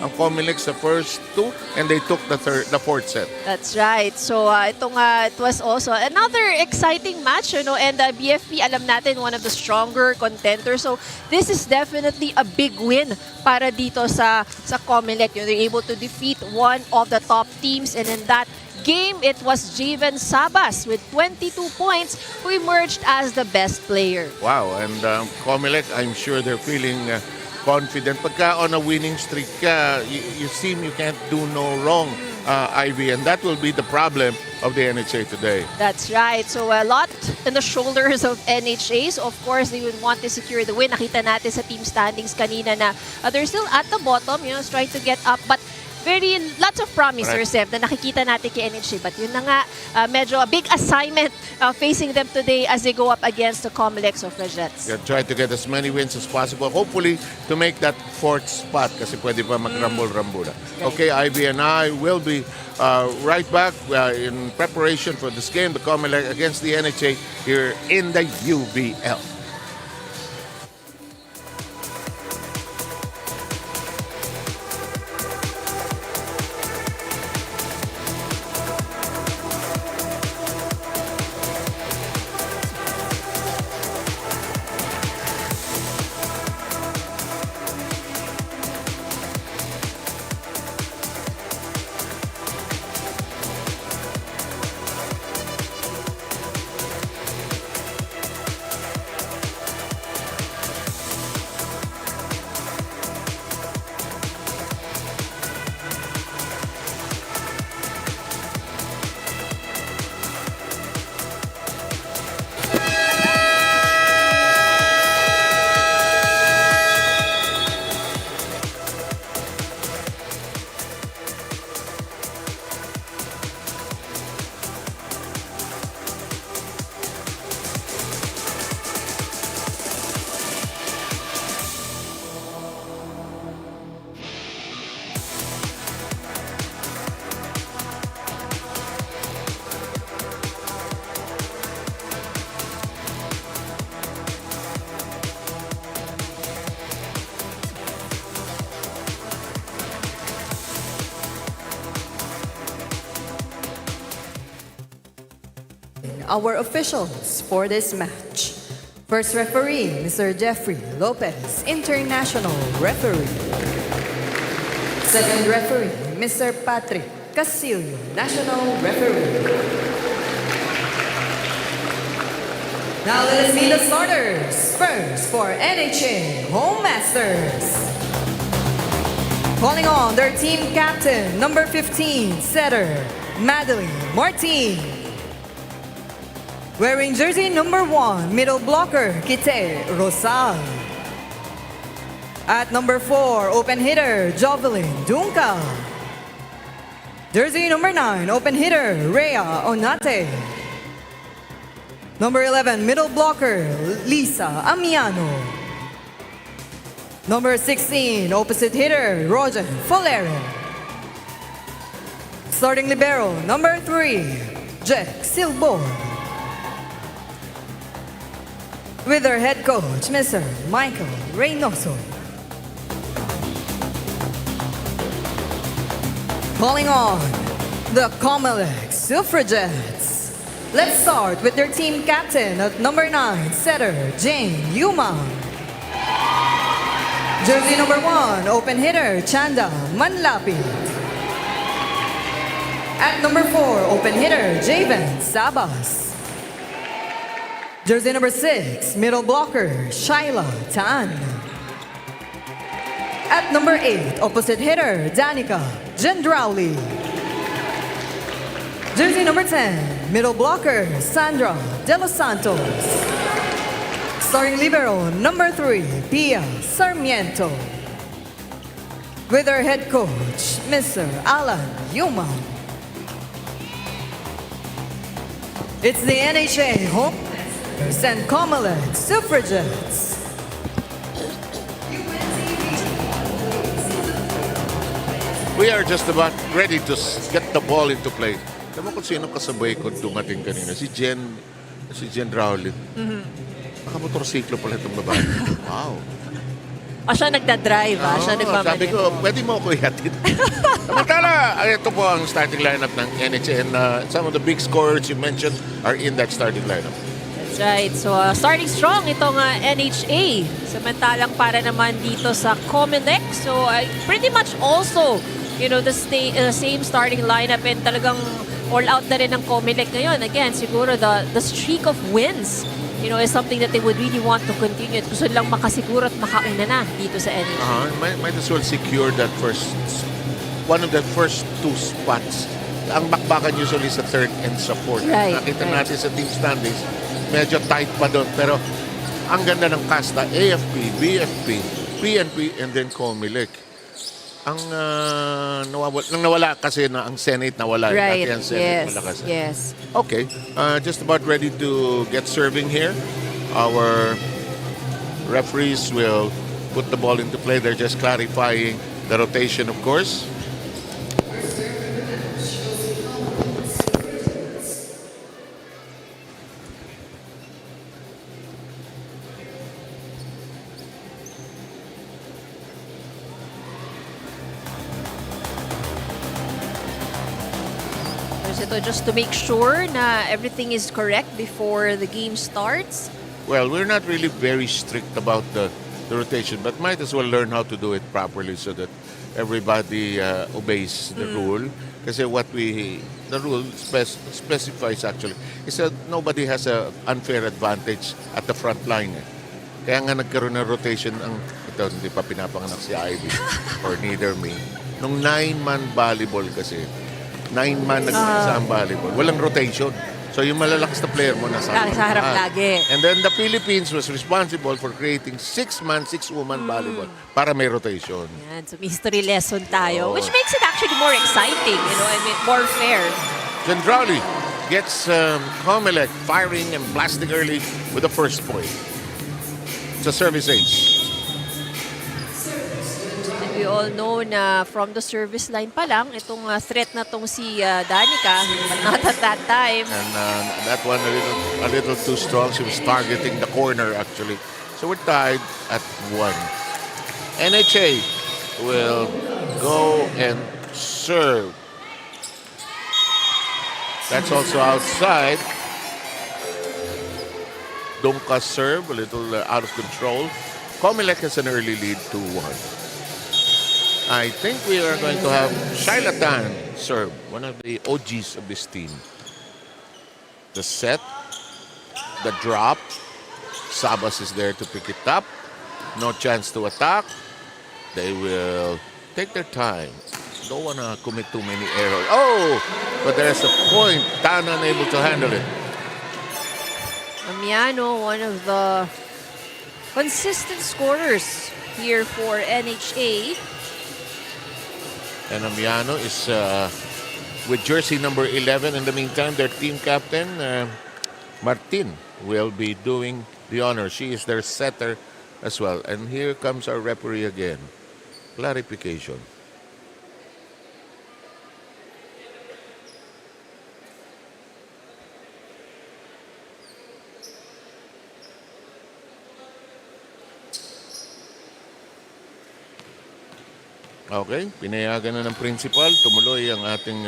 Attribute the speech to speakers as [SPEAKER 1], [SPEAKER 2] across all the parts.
[SPEAKER 1] ang COMELEC sa first two and they took the fourth set.
[SPEAKER 2] That's right. So it was also another exciting match, and BFP, alam natin, one of the stronger contenders. So this is definitely a big win para dito sa COMELEC. They're able to defeat one of the top teams, and in that game, it was Javen Sabas with 22 points who emerged as the best player.
[SPEAKER 1] Wow, and COMELEC, I'm sure they're feeling confident. Pagka on a winning streak ka, you seem you can't do no wrong, Ivy, and that will be the problem of the NHA today.
[SPEAKER 2] That's right. So a lot in the shoulders of NHA. So of course, they would want to secure the win. Nakita natin sa team standings kanina na they're still at the bottom, trying to get up. But lots of promisers, Seb, na nakikita natin kay NHA. But yun na nga, medyo a big assignment facing them today as they go up against the COMELEC Suffragettes.
[SPEAKER 1] Yeah, try to get as many wins as possible. Hopefully, to make that fourth spot kasi pwede pa mag-rumble-rumble. Okay, Ivy and I will be right back in preparation for this game, the COMELEC against the NHA here in the UVL.
[SPEAKER 3] Our officials for this match. First referee, Mr. Jeffrey Lopez, International Referee. Second referee, Mr. Patrick Casillo, National Referee. Now let us meet the starters. First for NHA Home Masters. Calling on their team captain, number 15, setter, Madeline Martin. Wearing jersey number 1, middle blocker, Kite Rosal. At number 4, open hitter, Jovelyn Dunca. Jersey number 9, open hitter, Rhea Onate. Number 11, middle blocker, Lisa Amiano. Number 16, opposite hitter, Roger Folero. Starting libero, number 3, Jack Silbor. With our head coach, Mr. Michael Reynoso. Calling on the COMELEC Suffragettes. Let's start with their team captain at number 9, setter Jane Yumang. Jersey number 1, open hitter Chanda Manlapit. At number 4, open hitter Javen Sabas. Jersey number 6, middle blocker, Shyla Tan. At number 8, opposite hitter, Danica Gendrauli. Jersey number 10, middle blocker, Sandra De Los Santos. Starting libero, number 3, Pia Sarmiento. With our head coach, Mr. Alan Yuma. It's the NHA Home and COMELEC Suffragettes.
[SPEAKER 1] We are just about ready to get the ball into play. Alam mo kung sino kasabay ko dumating kanina? Si Jen Rowley. Nakamotorsiklo pala itong babae. Wow.
[SPEAKER 2] Siya nagdadrive, siya nagmamaneho.
[SPEAKER 1] Sabi ko, pwede mo ako ihatid. Samantala, ito po ang starting lineup ng NH and some of the big scorers you mentioned are in that starting lineup.
[SPEAKER 2] That's right. So, starting strong itong NHA. Samantalang para naman dito sa COMELEC. So, pretty much also, the same starting lineup and talagang all out na rin ng COMELEC ngayon. Again, siguro the streak of wins, is something that they would really want to continue. At gusto lang makasiguro at makauna na dito sa NHA.
[SPEAKER 1] Might as well secure that one of the first two spots. Ang bakbakan usually sa third and sa fourth.
[SPEAKER 2] Right,
[SPEAKER 1] Nakita natin sa team standings, medyo tight pa doon. Pero ang ganda ng kasta, AFP, BFP, PNP, and then COMELEC. Ang nawala kasi na ang Senate nawala.
[SPEAKER 2] Right,
[SPEAKER 1] Dati ang Senate malakas.
[SPEAKER 2] yes.
[SPEAKER 1] Okay, just about ready to get serving here. Our referees will put the ball into play. They're just clarifying the rotation, of course.
[SPEAKER 2] Ito just to make sure na everything is correct before the game starts.
[SPEAKER 1] Well, we're not really very strict about the rotation, but might as well learn how to do it properly so that everybody obeys the rule. Kasi the rule specifies actually is that nobody has an unfair advantage at the front line. Kaya nga nagkaroon ng rotation ito hindi pa pinapanganak si Ivy or neither me. Nung 9-man volleyball kasi, 9-man nag-isa ang volleyball. Walang rotation. So yung malalakas na player mo nasa
[SPEAKER 2] harap lagi.
[SPEAKER 1] And then the Philippines was responsible for creating 6-man, 6-woman volleyball para may rotation.
[SPEAKER 2] Yan, so mystery lesson tayo, which makes it actually more exciting, more fair.
[SPEAKER 1] Gendrali gets COMELEC firing and blasting early with the first point. It's a service ace.
[SPEAKER 2] We all know na from the service line pa lang, itong threat na tong si Danica, but not at that time.
[SPEAKER 1] And that one a little too strong. She was targeting the corner actually. So we're tied at 1. NHA will go and serve. That's also outside. Donka serve, a little out of control. COMELEC has an early lead 2-1. I think we are going to have Shailatan serve, one of the OGs of this team. The set, the drop. Sabas is there to pick it up. No chance to attack. They will take their time. Don't want to commit too many errors. Oh, but there's a point. Tan unable to handle it.
[SPEAKER 2] Amiano, one of the consistent scorers here for NHA.
[SPEAKER 1] And Amiano is with jersey number 11. In the meantime, their team captain, Martin, will be doing the honor. She is their setter as well. And here comes our referee again. Clarification. Okay, pinayagan na ng principal. Tumuloy ang ating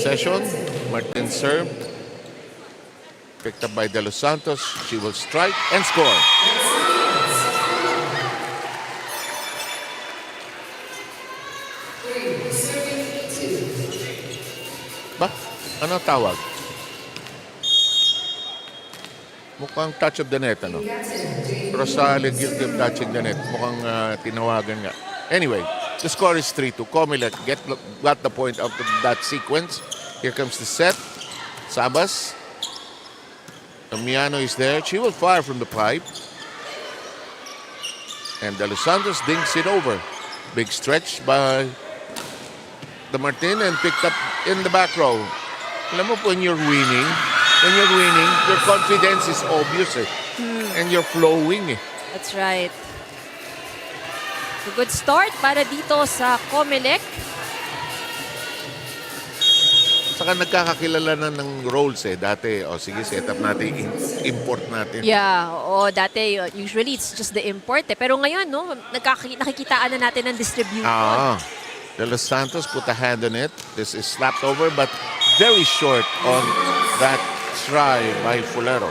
[SPEAKER 1] session. Martin served. Picked up by De Los Santos. She will strike and score. Ba? Ano tawag? Mukhang touch of the net, ano? Rosales guilty of touching the net. Mukhang tinawagan nga. Anyway, the score is 3-2. COMELEC got the point out of that sequence. Here comes the set. Sabas. Amiano is there. She will fire from the pipe. And De Los Santos dinks it over. Big stretch by the Martin and picked up in the back row. Alam mo, when you're winning, your confidence is obvious and you're flowing.
[SPEAKER 2] That's right. A good start para dito sa COMELEC.
[SPEAKER 1] Saka nagkakakilala na ng roles dati. Sige, set up natin, import natin.
[SPEAKER 2] Yeah, oo, dati usually it's just the import Pero ngayon, no, nakikitaan na natin ng distribution.
[SPEAKER 1] De Los Santos put a hand on it. This is slapped over but very short on that try by Fulero.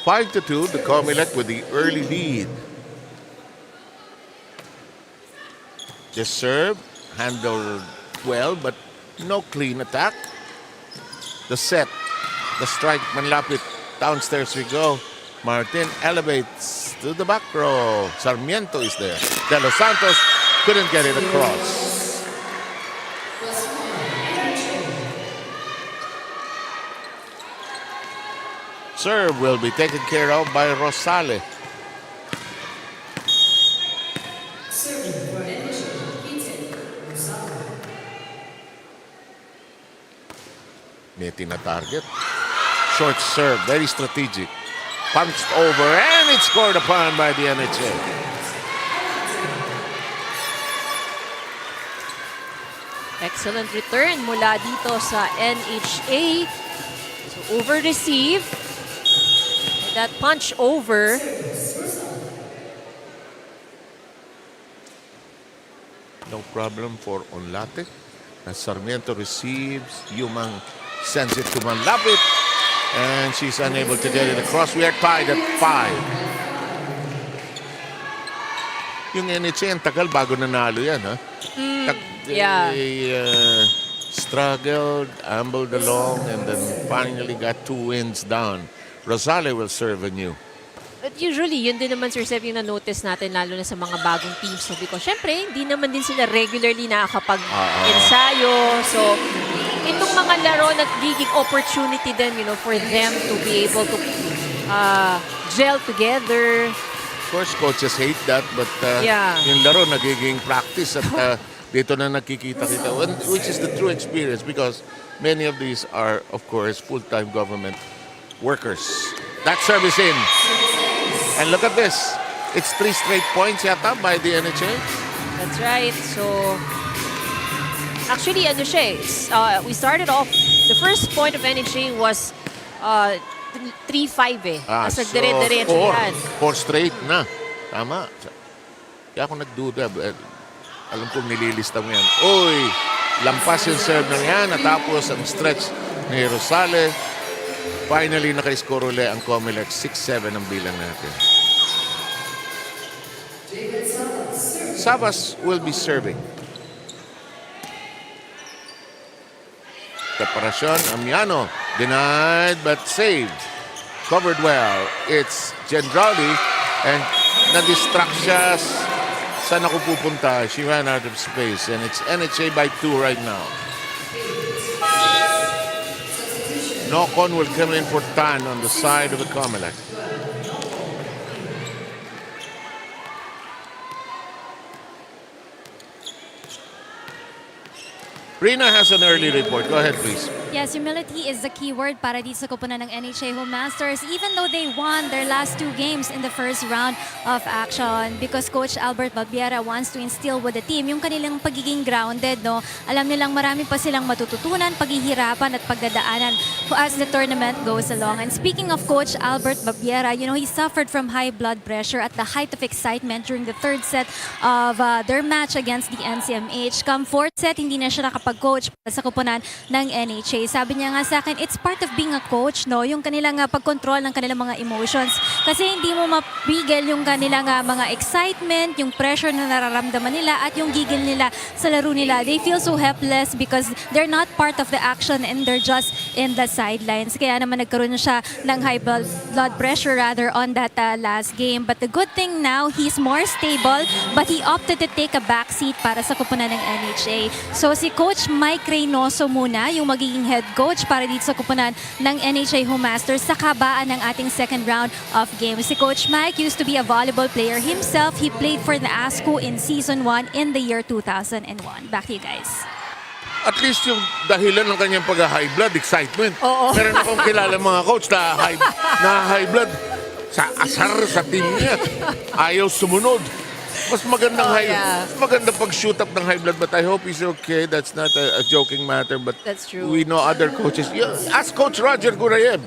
[SPEAKER 1] Five to 2, the COMELEC with the early lead. Just serve, handled well, but no clean attack. The set, the strike, manlapit. Downstairs we go. Martin elevates to the back row. Sarmiento is there. De Los Santos couldn't get it across. Serve will be taken care of by Rosale. May tina-target. Short serve, very strategic. Punched over and it's scored upon by the NHA.
[SPEAKER 2] Excellent return mula dito sa NHA. So over-receive. That punch over.
[SPEAKER 1] No problem for Onlate. As Sarmiento receives, Yumang sends it to Manlapit. And she's unable to get it across. We are tied at 5. Yung NHA, ang tagal bago nanalo yan, ha?
[SPEAKER 2] Yeah.
[SPEAKER 1] They struggled, ambled along, and then finally got 2 wins down. Rosale will serve anew.
[SPEAKER 2] But usually, yun din naman, Sir Seb, yung na-notice natin, lalo na sa mga bagong teams. So, because, syempre, hindi naman din sila regularly nakakapag-ensayo. So, itong mga laro nagiging opportunity din, for them to be able to gel together.
[SPEAKER 1] Of course, coaches hate that, but
[SPEAKER 2] Yeah.
[SPEAKER 1] yung laro nagiging practice at dito na nakikita-kita, which is the true experience because many of these are, of course, full-time government workers. That service in. And look at this. It's 3 straight points yata by the NHA.
[SPEAKER 2] That's right. So, actually, we started off, the first point of NHA was 3-5 Nasa dire-diretso yan.
[SPEAKER 1] 4 straight na. Tama. Kaya ako nagduda. Alam kong nililista mo yan. Uy! Lampas yung serve na yan. Natapos ang stretch ni Rosale. Finally, naka-score uli ang COMELEC. 6-7 ang bilang natin. Sabas will be serving. Preparasyon, Amiano. Denied but saved. Covered well. It's Gendrali. And na-distract siya. Saan ako pupunta? She ran out of space. And it's NHA by 2 right now. Nocon will come in for Tan on the side of the COMELEC. Rina has an early report. Go ahead, please.
[SPEAKER 4] Yes, humility is the key word para dito sa koponan ng NHA Home Masters. Even though they won their last 2 games in the first round of action, because Coach Albert Babiera wants to instill with the team yung kanilang pagiging grounded, no? Alam nilang marami pa silang matututunan, paghihirapan at pagdadaanan as the tournament goes along. And speaking of Coach Albert Babiera, he suffered from high blood pressure at the height of excitement during the 3rd set of their match against the NCMH. Come 4th set, hindi na siya nakapag-coach sa koponan ng NHA. Sabi niya nga sa akin, it's part of being a coach, no? Yung kanilang pag-control ng kanilang mga emotions. Kasi hindi mo mapigil yung kanilang mga excitement, yung pressure na nararamdaman nila at yung gigil nila sa laro nila. They feel so helpless because they're not part of the action and they're just in the sidelines. Kaya naman nagkaroon siya ng high blood pressure rather on that last game. But the good thing now, he's more stable but he opted to take a backseat para sa koponan ng NHA. So si Coach Mike Reynoso muna, yung magiging head coach para dito sa koponan ng NHA Home Masters sa kabaan ng ating second round of games. Si Coach Mike used to be a volleyball player himself. He played for the ASCO in Season 1 in the year 2001. Back to you guys.
[SPEAKER 1] At least yung dahilan ng kanyang pag-high blood, excitement.
[SPEAKER 2] Oo.
[SPEAKER 1] Meron akong kilala mga coach na high blood sa asar sa team niya. Ayaw sumunod. Mas magandang
[SPEAKER 2] yeah.
[SPEAKER 1] maganda pag-shoot up ng high blood, but I hope he's okay. That's not a joking matter, but
[SPEAKER 2] That's true.
[SPEAKER 1] we know other coaches. Ask Coach Roger Gurayev.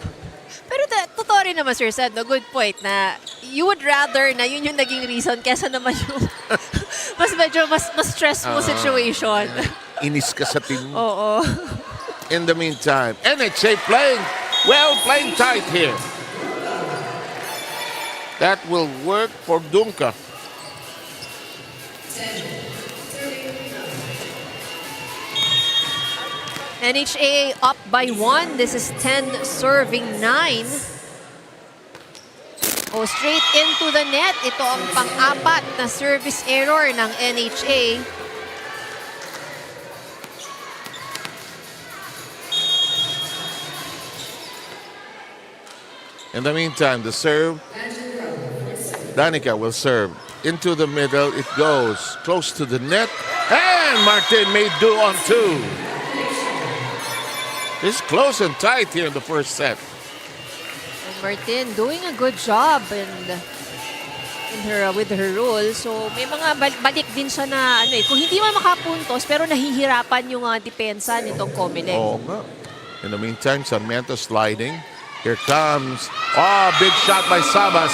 [SPEAKER 2] Pero totoo rin naman, Sir Sed, no? Good point na you would rather na yun yung naging reason kesa naman yung mas stressful situation.
[SPEAKER 1] Inis ka sa team.
[SPEAKER 2] Oo.
[SPEAKER 1] In the meantime, NHA playing tight here. That will work for Dunca.
[SPEAKER 2] NHA up by 1. This is 10 serving 9. Oh, straight into the net. Ito ang pang-apat na service error ng NHA.
[SPEAKER 1] In the meantime, the serve, Danica will serve. Into the middle, it goes close to the net. And Martin may do on 2. It's close and tight here in the first set.
[SPEAKER 2] And Martin doing a good job with her role. So may mga balik din siya na kung hindi man makapuntos pero nahihirapan yung depensa nitong COMELEC.
[SPEAKER 1] Oo nga. In the meantime, Sarmiento sliding. Here comes, big shot by Sabas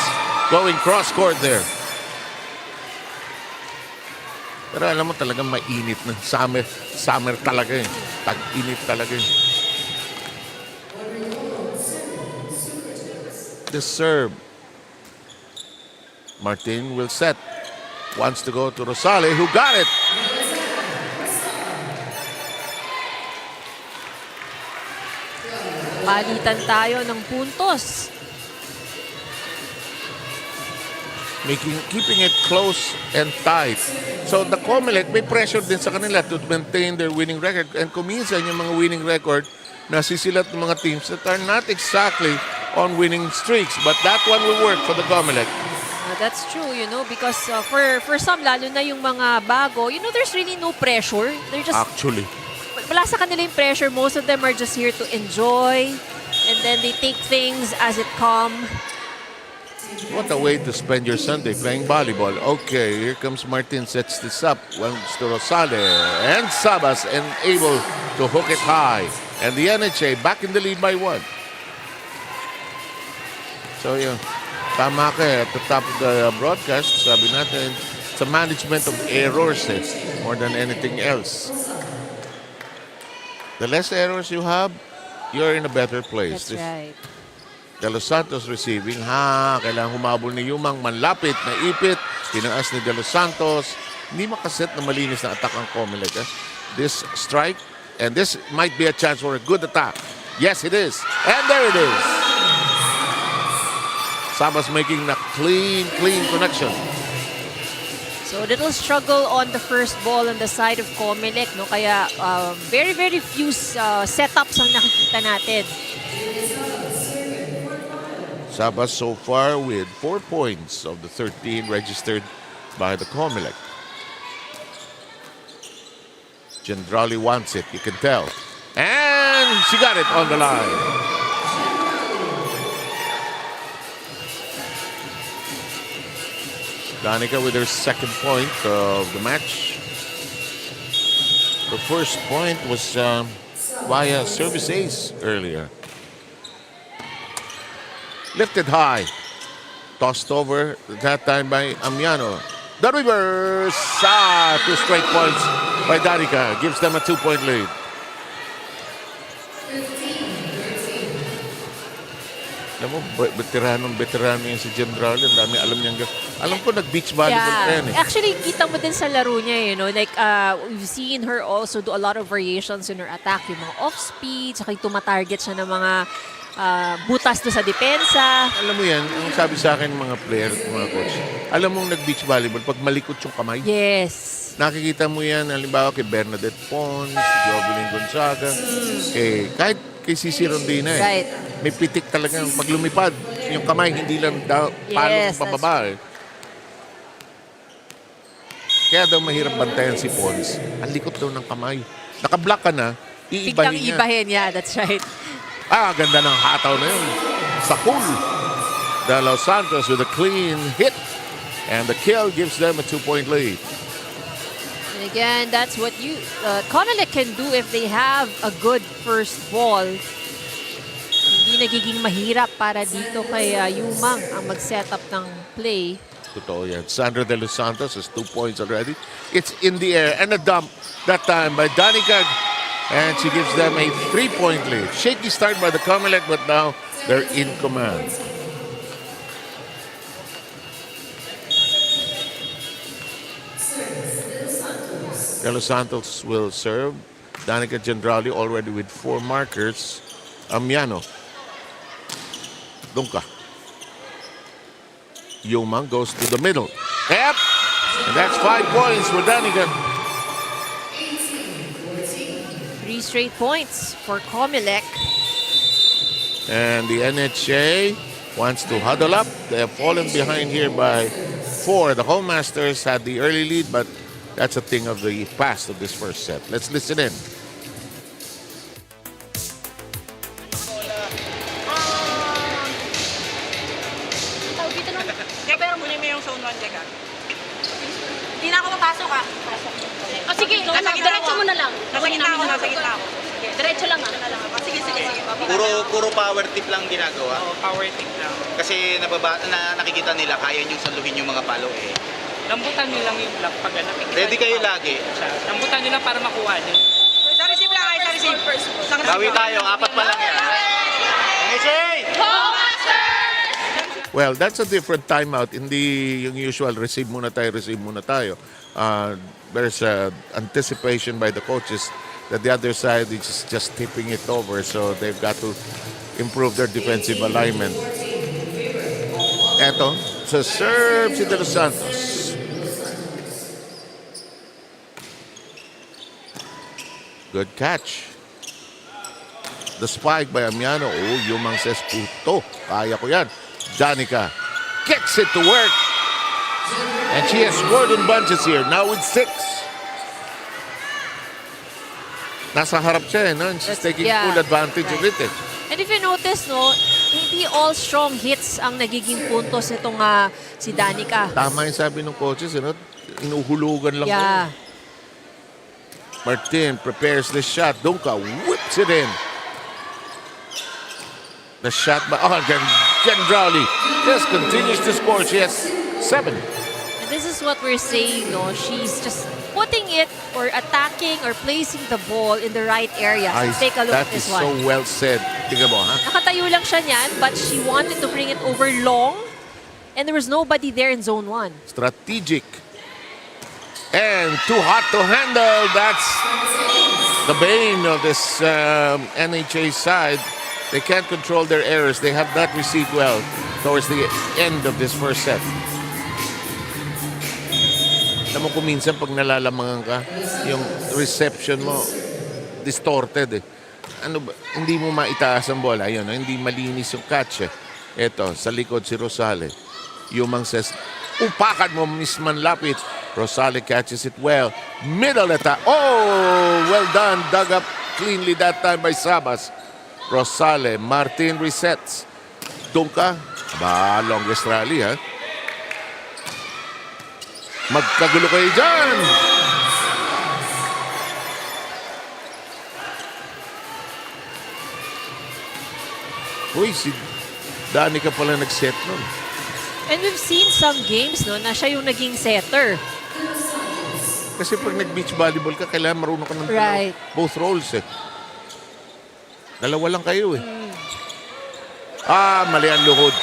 [SPEAKER 1] going cross-court there. Pero alam mo talagang mainit na. Summer talaga eh. Tag-init talaga eh. The serve. Martin will set. Wants to go to Rosale, who got it.
[SPEAKER 2] Palitan tayo ng puntos.
[SPEAKER 1] Keeping it close and tight. So the COMELEC may pressure din sa kanila to maintain their winning record. And kuminsan yung mga winning record nasisilat ng mga teams that are not exactly on winning streaks. But that one will work for the COMELEC.
[SPEAKER 2] That's true, because for some, lalo na yung mga bago, there's really no pressure. They're just,
[SPEAKER 1] Actually.
[SPEAKER 2] wala sa kanila yung pressure. Most of them are just here to enjoy. And then they take things as it comes.
[SPEAKER 1] What a way to spend your Sunday playing volleyball. Okay, here comes Martin, sets this up. Once to Rosale and Sabas and able to hook it high. And the NHA back in the lead by 1. So yeah, tama ka at the top of the broadcast. Sabi natin, it's a management of errors more than anything else. The less errors you have, you're in a better place.
[SPEAKER 2] That's right.
[SPEAKER 1] De Los Santos receiving. Kailangan humabol ni Yumang. Manlapit na ipit. Tinaas ni De Los Santos. Hindi makaset na malinis na attack ang COMELEC. This strike, and this might be a chance for a good attack. Yes, it is. And there it is. Sabas making a clean connection.
[SPEAKER 2] So little struggle on the first ball on the side of COMELEC, no? Kaya very, very few setups ang nakikita natin.
[SPEAKER 1] Sabas so far with 4 points of the 13 registered by the COMELEC. Gendrali wants it, you can tell. And she got it on the line. Danica with her second point of the match. The first point was via service ace earlier. Lifted high. Tossed over, that time by Amiano. The reverse. 2 straight points by Danica. Gives them a 2-point lead. Alam mo, veterano yung si General. Ang dami alam niyang. Alam ko, nag-beach volleyball pa yan eh.
[SPEAKER 2] Actually, kita mo din sa laro niya, like, we've seen her also do a lot of variations in her attack. Yung mga off-speed, saka yung tumatarget siya ng mga butas do sa depensa.
[SPEAKER 1] Alam mo yan, ang sabi sa akin ng mga player at mga coach, alam mong nag-beach volleyball, pag malikot yung kamay,
[SPEAKER 2] Yes.
[SPEAKER 1] nakikita mo yan, halimbawa kay Bernadette Pons, Jovelyn Gonzaga, kahit kay Cici Rondina eh.
[SPEAKER 2] Right.
[SPEAKER 1] May pitik talaga. Pag lumipad, yung kamay, hindi lang palong
[SPEAKER 2] Yes,
[SPEAKER 1] pababa eh. Kaya daw mahirap bantayan si Pons. Ang likot daw ng kamay. Naka-block ka na,
[SPEAKER 2] Biglang
[SPEAKER 1] iibahin niya.
[SPEAKER 2] ibahin, that's right.
[SPEAKER 1] Ganda ng hataw na yun. Sa pool. De Los Santos with a clean hit. And the kill gives them a 2-point lead.
[SPEAKER 2] And again, that's what COMELEC can do if they have a good first ball. Hindi nagiging mahirap para dito kay Yumang ang mag-set up ng play.
[SPEAKER 1] Totoo yan. Sandra De Los Santos has 2 points already. It's in the air and a dump that time by Danica. And she gives them a 3-point lead. Shaky start by the COMELEC, but now they're in command. De Los Santos will serve. Danica Gendrali already with 4 markers. Amiano. Dunka. Yumang goes to the middle. Yep! And that's 5 points for Danica.
[SPEAKER 2] 3 straight points for COMELEC.
[SPEAKER 1] And the NHA wants to huddle up. They have fallen behind here by 4. The Home Masters had the early lead, but that's a thing of the past of this first set. Let's listen in.
[SPEAKER 5] Pero muli mo yung zone 1, Jeka. Hindi na ako mapasok, ha?
[SPEAKER 6] O sige, diretso mo na lang.
[SPEAKER 5] Nasa gitna ako, nasa gitna ako.
[SPEAKER 6] Diretso lang ah.
[SPEAKER 5] Sige.
[SPEAKER 7] Puro power tip lang ginagawa.
[SPEAKER 5] Oo, power tip lang.
[SPEAKER 7] Kasi nakikita nila kaya niyong saluhin yung mga palo eh.
[SPEAKER 5] Lambutan nyo lang yung block pag nakikita.
[SPEAKER 7] Ready kayo lagi.
[SPEAKER 5] Lambutan nyo lang para makuha nyo. Sa receive lang kayo, sa receive.
[SPEAKER 7] Bawi tayo, 4 pa lang yan.
[SPEAKER 1] Well, that's a different timeout. Hindi yung usual receive muna tayo. There's anticipation by the coaches that the other side is just tipping it over, so they've got to improve their defensive alignment. Eto, so serve si De Los Santos. Good catch. The spike by Amiano. Oh, Yumang says, puto. Kaya ko yan. Danica gets it to work. And she has scored in bunches here. Now with 6. Nasa harap siya, no? And she's taking full advantage of it.
[SPEAKER 2] And if you notice, no, hindi all strong hits ang nagiging puntos nitong si Danica.
[SPEAKER 1] Tama yung sabi ng coaches, no? Inuhulugan lang.
[SPEAKER 2] Yeah.
[SPEAKER 1] Martin prepares the shot. Dunka whips it in. The shot by Gendrali just continues to score. She has 7.
[SPEAKER 2] And this is what we're saying, no? She's just putting it or attacking or placing the ball in the right area. Take a look at this one.
[SPEAKER 1] That is so well said. Tingnan mo, ha?
[SPEAKER 2] Nakatayo lang siya niyan, but she wanted to bring it over long. And there was nobody there in zone 1.
[SPEAKER 1] Strategic. And too hot to handle. That's the bane of this NHA side. They can't control their errors. They have not received well towards the end of this first set. Alam mo kung minsan pag nalalamangan ka, yung reception mo distorted eh. Ano ba? Hindi mo maitaas ang bola. Ayun, hindi malinis yung catch eh. Ito, sa likod si Rosale. Yumang says, upakan mo, Miss Manlapit. Rosale catches it well. Middle attack. Oh, well done. Dug up cleanly that time by Sabas. Rosale, Martin resets. Dunka. Ba, longest rally, ha? Magkagulo kayo dyan! Uy, si Danica pala nag-set nun.
[SPEAKER 2] And we've seen some games, no, na siya yung naging setter.
[SPEAKER 1] Kasi pag nag-beach volleyball ka, kailangan marunong ka ng
[SPEAKER 2] Right.
[SPEAKER 1] both roles eh. Dalawa lang kayo eh. Mali ang luhod.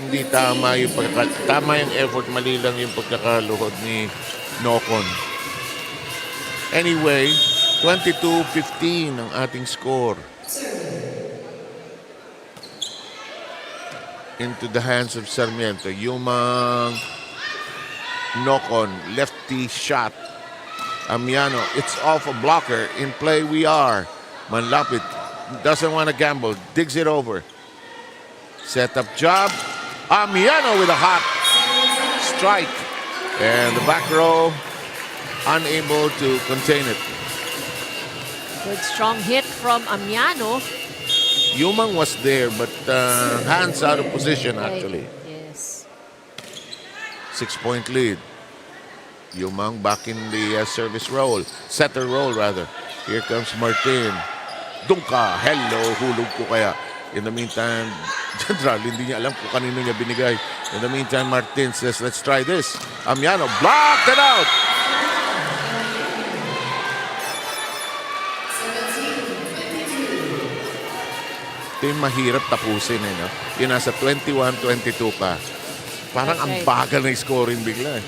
[SPEAKER 1] Hindi tama yung tama yung effort, mali lang yung pagkakaluhod ni Nocon. Anyway, 22-15 ang ating score. Into the hands of Sarmiento. Yumang Nocon, lefty shot. Amiano, it's off a blocker. In play we are. Manlapit doesn't want to gamble. Digs it over. Set up job. Amiano with a hot strike. And the back row unable to contain it.
[SPEAKER 2] Good strong hit from Amiano.
[SPEAKER 1] Yumang was there, but hands out of position actually.
[SPEAKER 2] Yes.
[SPEAKER 1] 6-point lead. Yumang back in the service role. Setter role, rather. Here comes Martin. Dungka. Hello, hulog ko kaya. In the meantime, General, hindi niya alam kung kanino niya binigay. In the meantime, Martin says, let's try this. Amiano blocked it out. Ito yung mahirap tapusin, eh, no? Yung nasa 21-22 pa. Parang ang bagal na scoring bigla. Eh.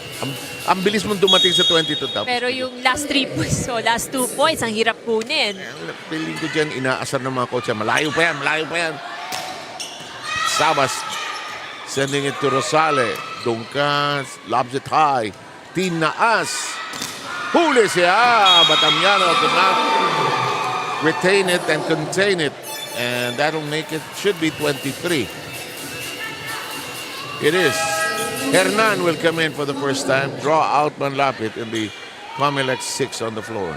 [SPEAKER 1] Ang bilis mong dumating sa 22 tapos.
[SPEAKER 2] Pero yung last 3 points, so last 2 points, ang hirap kunin.
[SPEAKER 1] Feeling ko dyan, inaasar ng mga coach. Malayo pa yan, malayo pa yan. Sabas sending it to Rosale. Dungkas, lobs it high. Tinaas. Huli siya. But Amiano could not retain it and contain it. And that'll make it, should be 23. It is. Hernan will come in for the first time. Draw out Manlapit in the COMELEC 6 on the floor.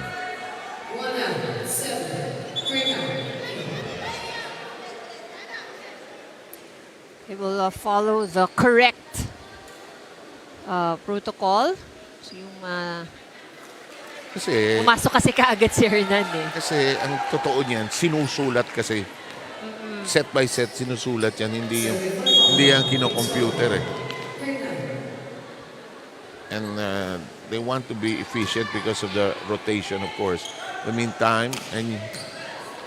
[SPEAKER 2] They will follow the correct protocol. So yung
[SPEAKER 1] Kasi,
[SPEAKER 2] pumasok kasi kaagad si Hernan eh.
[SPEAKER 1] kasi ang totoo niyan, sinusulat kasi. Set by set, sinusulat yan. Hindi yan kino-computer eh. And they want to be efficient because of the rotation, of course. In the meantime, and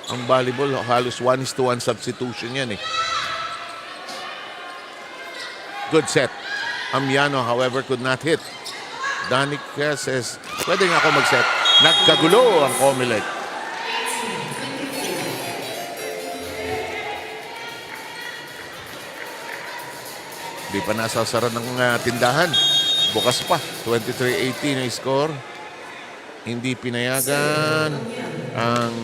[SPEAKER 1] ang volleyball, halos 1:1 substitution yan eh. Good set. Amiano, however, could not hit. Danica says, pwede nga ako mag-set. Nagkagulo ang COMELEC. Di pa nasasaran ng tindahan. Bukas pa. 23-18 ang score. Hindi pinayagan ang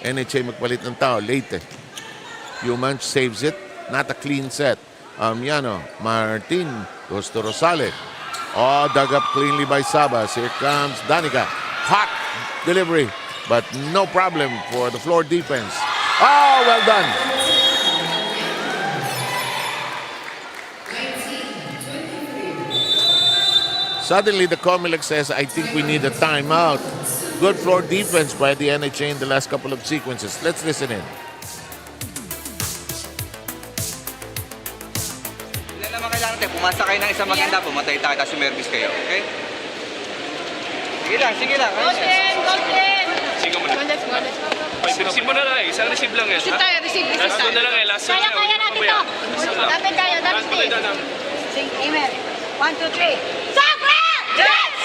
[SPEAKER 1] NHA magpalit ng tao. Late eh. Human saves it. Not a clean set. Amiano, Martin goes to Rosale. Oh, dug up cleanly by Sabas. Here comes Danica. Hot delivery, but no problem for the floor defense. Oh, well done. Suddenly, the COMELEC says, I think we need a timeout. Good floor defense by the NHA in the last couple of sequences. Let's listen in.
[SPEAKER 7] Ilan naman kailangan tayo? Pumasa kayo ng isang maganda, pumatay tayo, tapos sumervis kayo. Okay? Sige lang.
[SPEAKER 6] Golden!
[SPEAKER 8] Sige mo na. Receive mo na lang eh. Isang receive lang eh.
[SPEAKER 6] Receive tayo, receive
[SPEAKER 8] Last one na lang eh. Last one na lang.
[SPEAKER 6] Kaya natin to. Dapat tayo, dapat tayo. Sing, amen. 1, 2, 3. Suffragettes!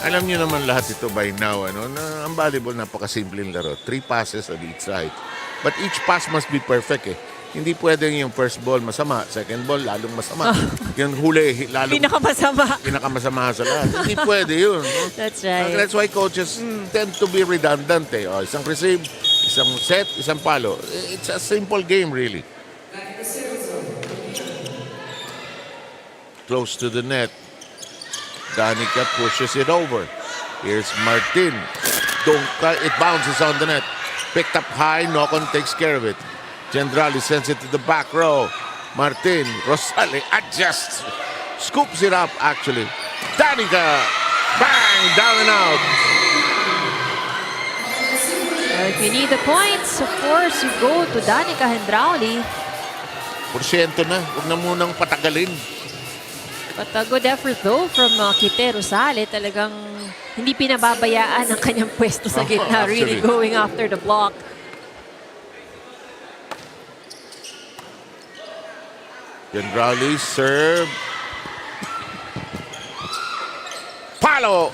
[SPEAKER 1] Alam niyo naman lahat ito by now, ano, na ang volleyball napakasimpleng laro. 3 passes on each side. But each pass must be perfect eh. Hindi pwedeng yung first ball masama, second ball lalong masama. Yung huli, lalong pinakamasama sa lahat. Hindi pwede yun. No?
[SPEAKER 2] That's right.
[SPEAKER 1] That's why coaches tend to be redundant eh. O, isang receive, isang set, isang palo. It's a simple game really. Close to the net. Danica pushes it over. Here's Martin. It bounces on the net. Picked up high, Nocon takes care of it. Gendrali sends it to the back row. Martin, Rosale adjusts. Scoops it up, actually. Danica, bang, down and out.
[SPEAKER 2] If you need the points, of course, you go to Danica Hendrauli.
[SPEAKER 1] Porsyento na. Huwag na munang patagalin.
[SPEAKER 2] But a good effort though from Kite Rosale. Talagang hindi pinababayaan ang kanyang pwesto sa gitna. Really going after the block.
[SPEAKER 1] Gendrali serve. Palo.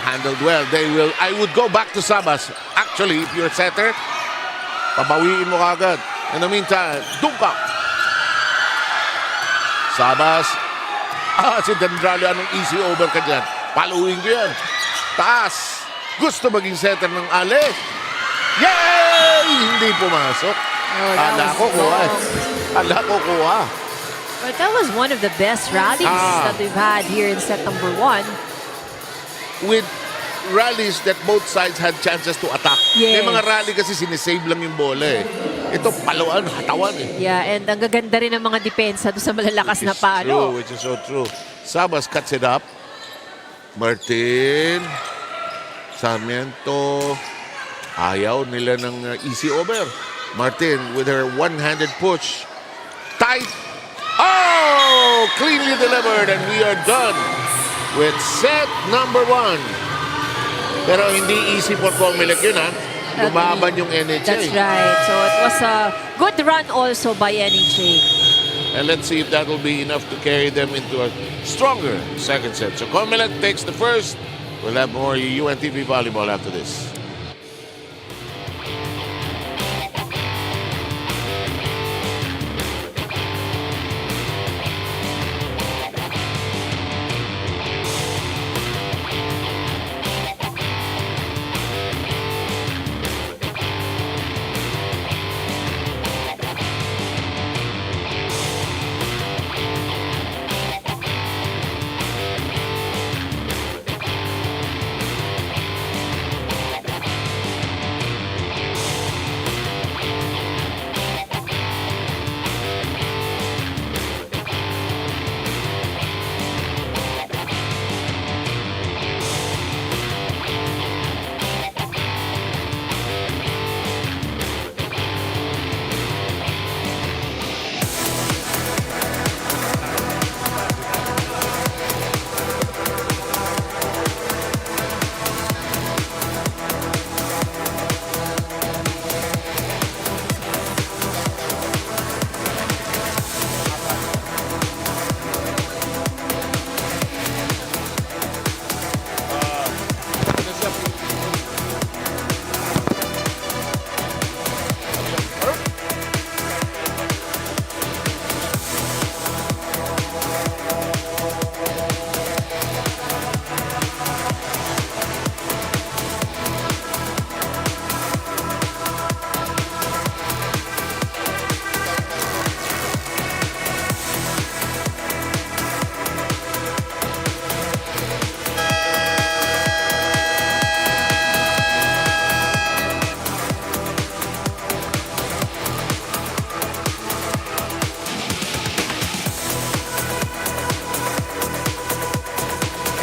[SPEAKER 1] Handled well. I would go back to Sabas. Actually, if you're a setter, pabawiin mo kagad. In the meantime, Dungka. Sabas. Si Gendrali, anong easy over ka dyan? Paluin ko yan. Taas. Gusto maging setter ng Ale. Yay! Hindi pumasok. Ala ko kuha.
[SPEAKER 2] But that was one of the best rallies that we've had here in set number 1.
[SPEAKER 1] With rallies that both sides had chances to attack.
[SPEAKER 2] Yes.
[SPEAKER 1] May mga rally kasi sinisave lang yung bola eh. Ito, paluan, hatawan eh.
[SPEAKER 2] Yeah, and ang gaganda rin ng mga depensa doon sa malalakas na palo.
[SPEAKER 1] Which is so true. Sabas cuts it up. Martin. Sarmiento. Ayaw nila ng easy over. Martin with her one-handed push. Tight. Oh! Cleanly delivered and we are done with set number 1. Pero hindi easy for COMELEC yun, ha? Lumaban yung NHA.
[SPEAKER 2] That's right. So it was a good run also by NHA.
[SPEAKER 1] And let's see if that will be enough to carry them into a stronger second set. So COMELEC takes the first. We'll have more UNTV Volleyball after this.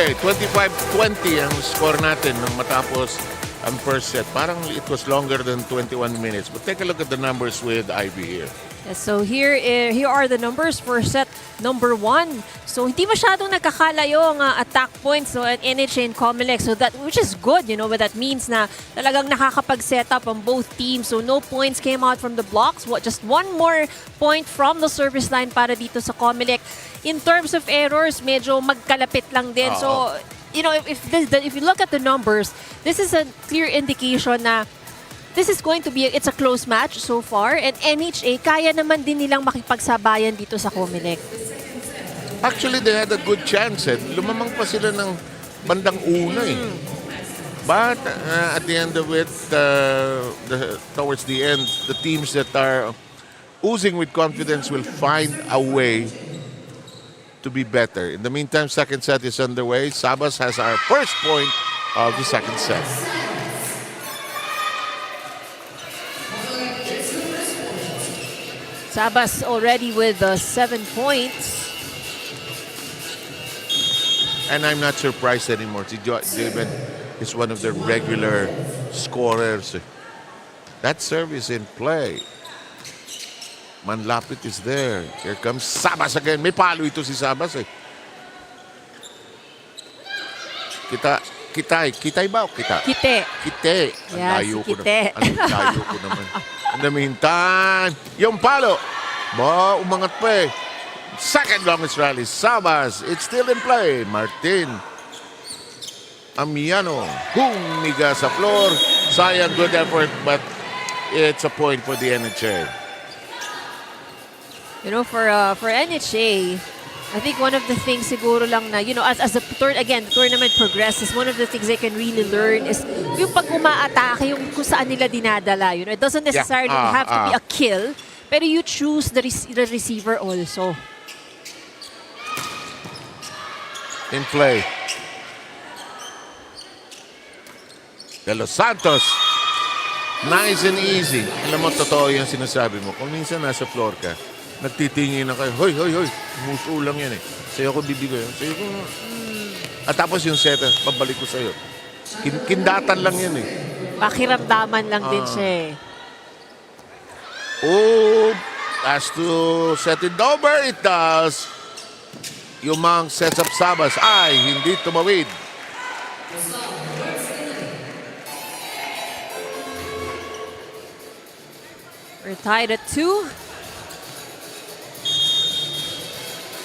[SPEAKER 1] Okay, 25-20 ang score natin nung matapos ang first set. Parang it was longer than 21 minutes. But take a look at the numbers with Ivy here.
[SPEAKER 2] Yes, so here are the numbers for set number 1. So hindi masyadong nagkakalayo ang attack points at NHA and COMELEC. So that, which is good, you know, but that means na talagang nakakapag-set up on both teams. So no points came out from the blocks. Just one more point from the service line para dito sa COMELEC. In terms of errors, medyo magkalapit lang din. So, you know, if you look at the numbers, this is a clear indication na this is going to be, it's a close match so far. And NHA, kaya naman din nilang makipagsabayan dito sa COMELEC.
[SPEAKER 1] Actually, they had a good chance. Lumamang pa sila ng bandang una eh. But at the end of it, towards the end, the teams that are oozing with confidence will find a way to be better. In the meantime, second set is underway. Sabas has our first point of the second set.
[SPEAKER 2] Sabas already with 7 points.
[SPEAKER 1] And I'm not surprised anymore. Si David is one of the regular scorers. That serve is in play. Manlapit is there. Here comes Sabas again. May palo ito si Sabas eh. Kitay ba o kita?
[SPEAKER 2] Kite.
[SPEAKER 1] Kite. Ang
[SPEAKER 2] Yeah,
[SPEAKER 1] layo
[SPEAKER 2] si
[SPEAKER 1] ko
[SPEAKER 2] Kite.
[SPEAKER 1] Ang layo ko naman. In the meantime, yung palo. Umangat pa eh. Second longest rally. Sabas. It's still in play. Martin. Amiano. Humiga sa floor. Sayang, good effort, but it's a point for the NHA.
[SPEAKER 2] You know, for NHA, I think one of the things siguro lang na, you know, as the tournament progresses, one of the things they can really learn is yung pag umaatake, yung kung saan nila dinadala. You know, it doesn't necessarily have to be a kill, pero you choose the receiver also.
[SPEAKER 1] In play. De Los Santos. Nice and easy. Alam mo, totoo yung sinasabi mo. Kung minsan nasa floor ka, nagtitingin na kayo, hoy, hoy, hoy, muso lang yan eh. Sa'yo ko bibigay. Sa'yo ko, At tapos yung setter, babalik ko sa'yo. Kindatan lang yan eh.
[SPEAKER 2] Pakiramdaman lang din siya eh.
[SPEAKER 1] Oh, has to set it over. It does. Yumang sets up Sabas. Ay, hindi tumawid.
[SPEAKER 2] We're tied at 2.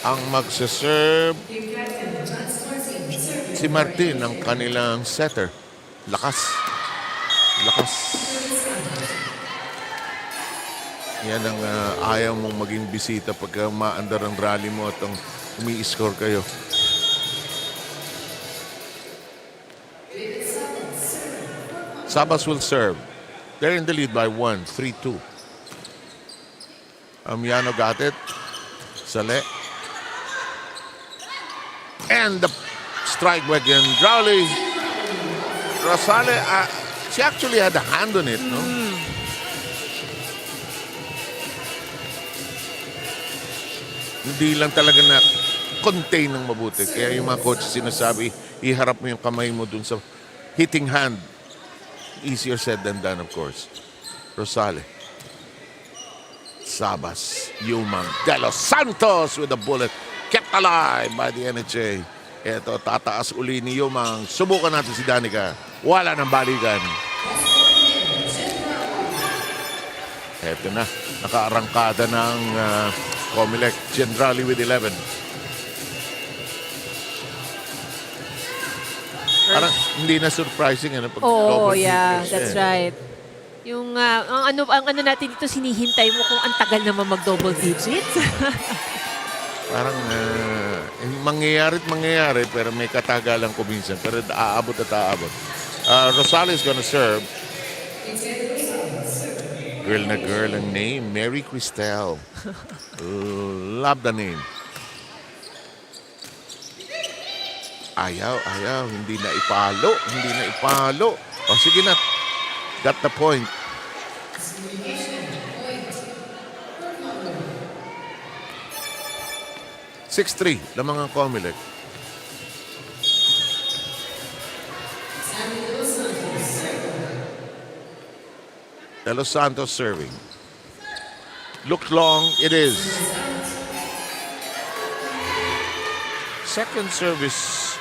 [SPEAKER 1] Ang magsaserve si Martin, ang kanilang setter. Lakas. Lakas. Yan ang ayaw mong maging bisita pagka maandar ang rally mo at ang umi-score kayo. Sabas will serve. They're in the lead by 1, 3-2. Amiano got it. Sale. And the strike by Rowley. Rosale, she actually had a hand on it, no? Hindi lang talaga na contain ng mabuti. Kaya yung mga coach sinasabi, iharap mo yung kamay mo dun sa hitting hand. Easier said than done, of course. Rosale. Sabas. Yumang. De Los Santos with a bullet. Kept alive by the NHA. Ito, tataas uli ni Yumang. Subukan natin si Danica. Wala nang balikan. Ito na. Nakaarangkada ng COMELEC. Generally with 11. Parang hindi na surprising. Ano, pag
[SPEAKER 2] Oh,
[SPEAKER 1] double
[SPEAKER 2] yeah.
[SPEAKER 1] digits,
[SPEAKER 2] That's
[SPEAKER 1] eh.
[SPEAKER 2] right. Yung, ang ano natin dito, sinihintay mo kung ang tagal naman mag-double digits.
[SPEAKER 1] Parang mangyayari pero may katagalan ko minsan. Pero aabot at aabot. Rosales gonna serve. Girl na girl ang name. Mary Cristel. Love the name. Ayaw. Hindi na ipalo. O sige na. Got the point. (6-3) lamang ang COMELEC. De Los Santos serving. Looked long, it is. Second service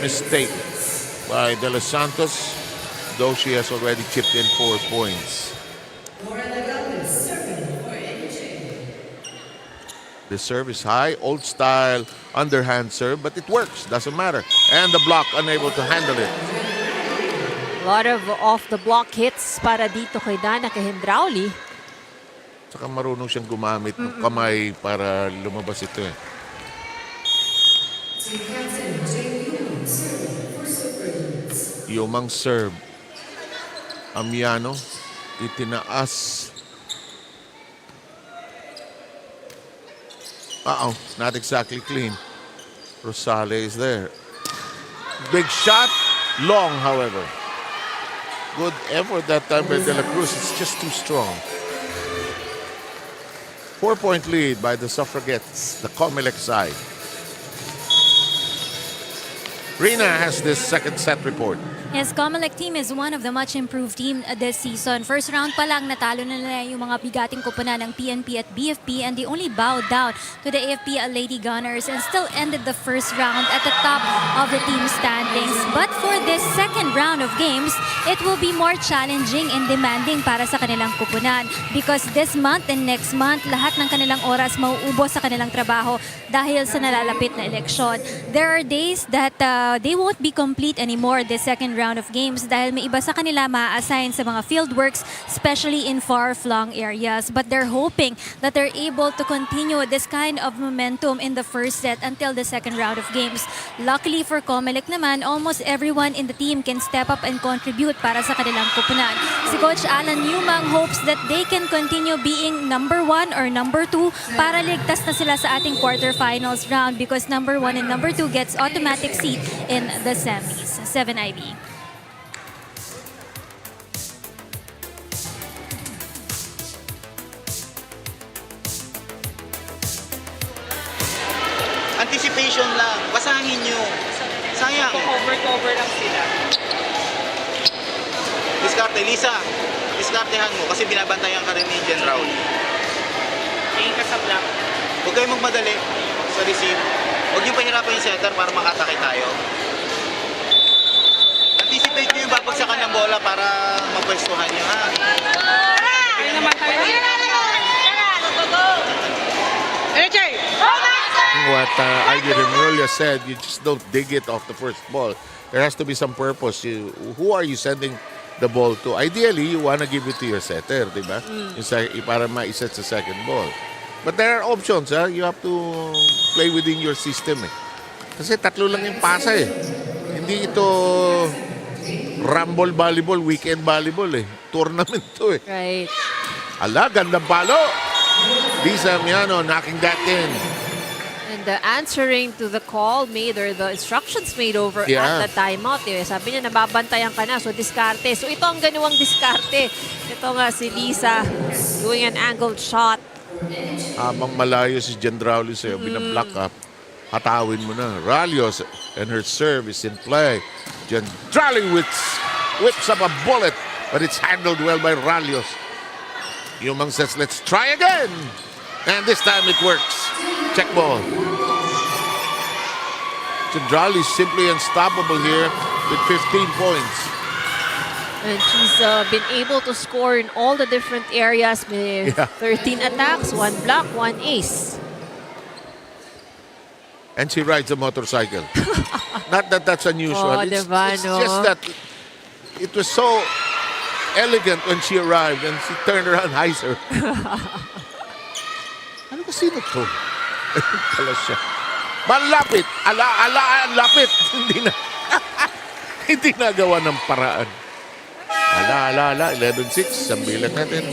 [SPEAKER 1] mistake by De Los Santos, though she has already chipped in 4 points. The serve is high, old style, underhand serve, but it works, doesn't matter. And the block unable to handle it.
[SPEAKER 2] A lot of off-the-block hits para dito kay Danica Hendrauli.
[SPEAKER 1] Saka marunong siyang gumamit ng kamay para lumabas ito eh. Yumang serve. Amiano, itinaas. Not exactly clean. Rosale is there. Big shot, long however. Good effort that time by De La Cruz. It's just too strong. 4-point lead by the Suffragettes, the COMELEC side. Rina has this second set report.
[SPEAKER 4] Yes, COMELEC team is one of the much improved team this season. First round pa lang natalo na nila yung mga bigating koponan ng PNP at BFP, and they only bowed down to the AFP Lady Gunners and still ended the first round at the top of the team standings. But for this second round of games, it will be more challenging and demanding para sa kanilang koponan because this month and next month, lahat ng kanilang oras mauubos sa kanilang trabaho dahil sa nalalapit na eleksyon. There are days that they won't be complete anymore this second round of games dahil may iba sa kanila ma-assign sa mga fieldworks, especially in far-flung areas. But they're hoping that they're able to continue this kind of momentum in the first set until the second round of games. Luckily for COMELEC naman, almost everyone in the team can step up and contribute para sa kanilang koponan. Si Coach Alan Yumang hopes that they can continue being number 1 or number 2 para ligtas na sila sa ating quarterfinals round because number 1 and number 2 gets automatic seat in the semis. 7 IB.
[SPEAKER 9] Anticipation lang. Basahin nyo. Sayang.
[SPEAKER 5] Cover lang sila.
[SPEAKER 9] Diskarte, Lisa. Diskartehan mo kasi binabantayan ka rin ni Jen Raul.
[SPEAKER 5] Tingin ka sa block.
[SPEAKER 9] Huwag kayong magmadali sa receive. Huwag yung pahirapan yung setter para makatake tayo. Anticipate nyo yung babagsakan ng bola para mapwestuhan nyo, ha?
[SPEAKER 5] Kaya naman tayo.
[SPEAKER 1] What Ivy Remulla said, you just don't dig it off the first ball. There has to be some purpose. Who are you sending the ball to? Ideally, you want to give it to your setter, di ba? Para ma-set sa second ball. But there are options, ha? You have to play within your system, eh. Kasi tatlo lang yung pasa, eh. Hindi ito rumble volleyball, weekend volleyball, eh. Tournament to, eh.
[SPEAKER 2] Right.
[SPEAKER 1] Ala, gandang palo. Lisa Miano knocking that in.
[SPEAKER 2] And answering to the call made or the instructions made over at the timeout. Eh. Sabi niya, nababantayan ka na. So, diskarte. So, ito ang ganuwang diskarte. Ito nga si Lisa doing an angled shot.
[SPEAKER 1] Habang malayo si Gendrauli sa'yo, binablock up. Hatawin mo na. Ralios and her serve is in play. Gendrauli whips up a bullet, but it's handled well by Ralios. Yumang says, let's try again. And this time it works. Check ball. Gendrauli is simply unstoppable here with 15 points.
[SPEAKER 2] And she's been able to score in all the different areas with 13 attacks, 1 block, 1 ace.
[SPEAKER 1] And she rides a motorcycle. Not that that's unusual.
[SPEAKER 2] Oh, diba,
[SPEAKER 1] it's
[SPEAKER 2] no?
[SPEAKER 1] just that it was so elegant when she arrived and she turned around, hi sir. Ano ba sino to? Pala siya. Malapit. Lapit. Hindi nagawa ng paraan. 11-6. Sambilan natin.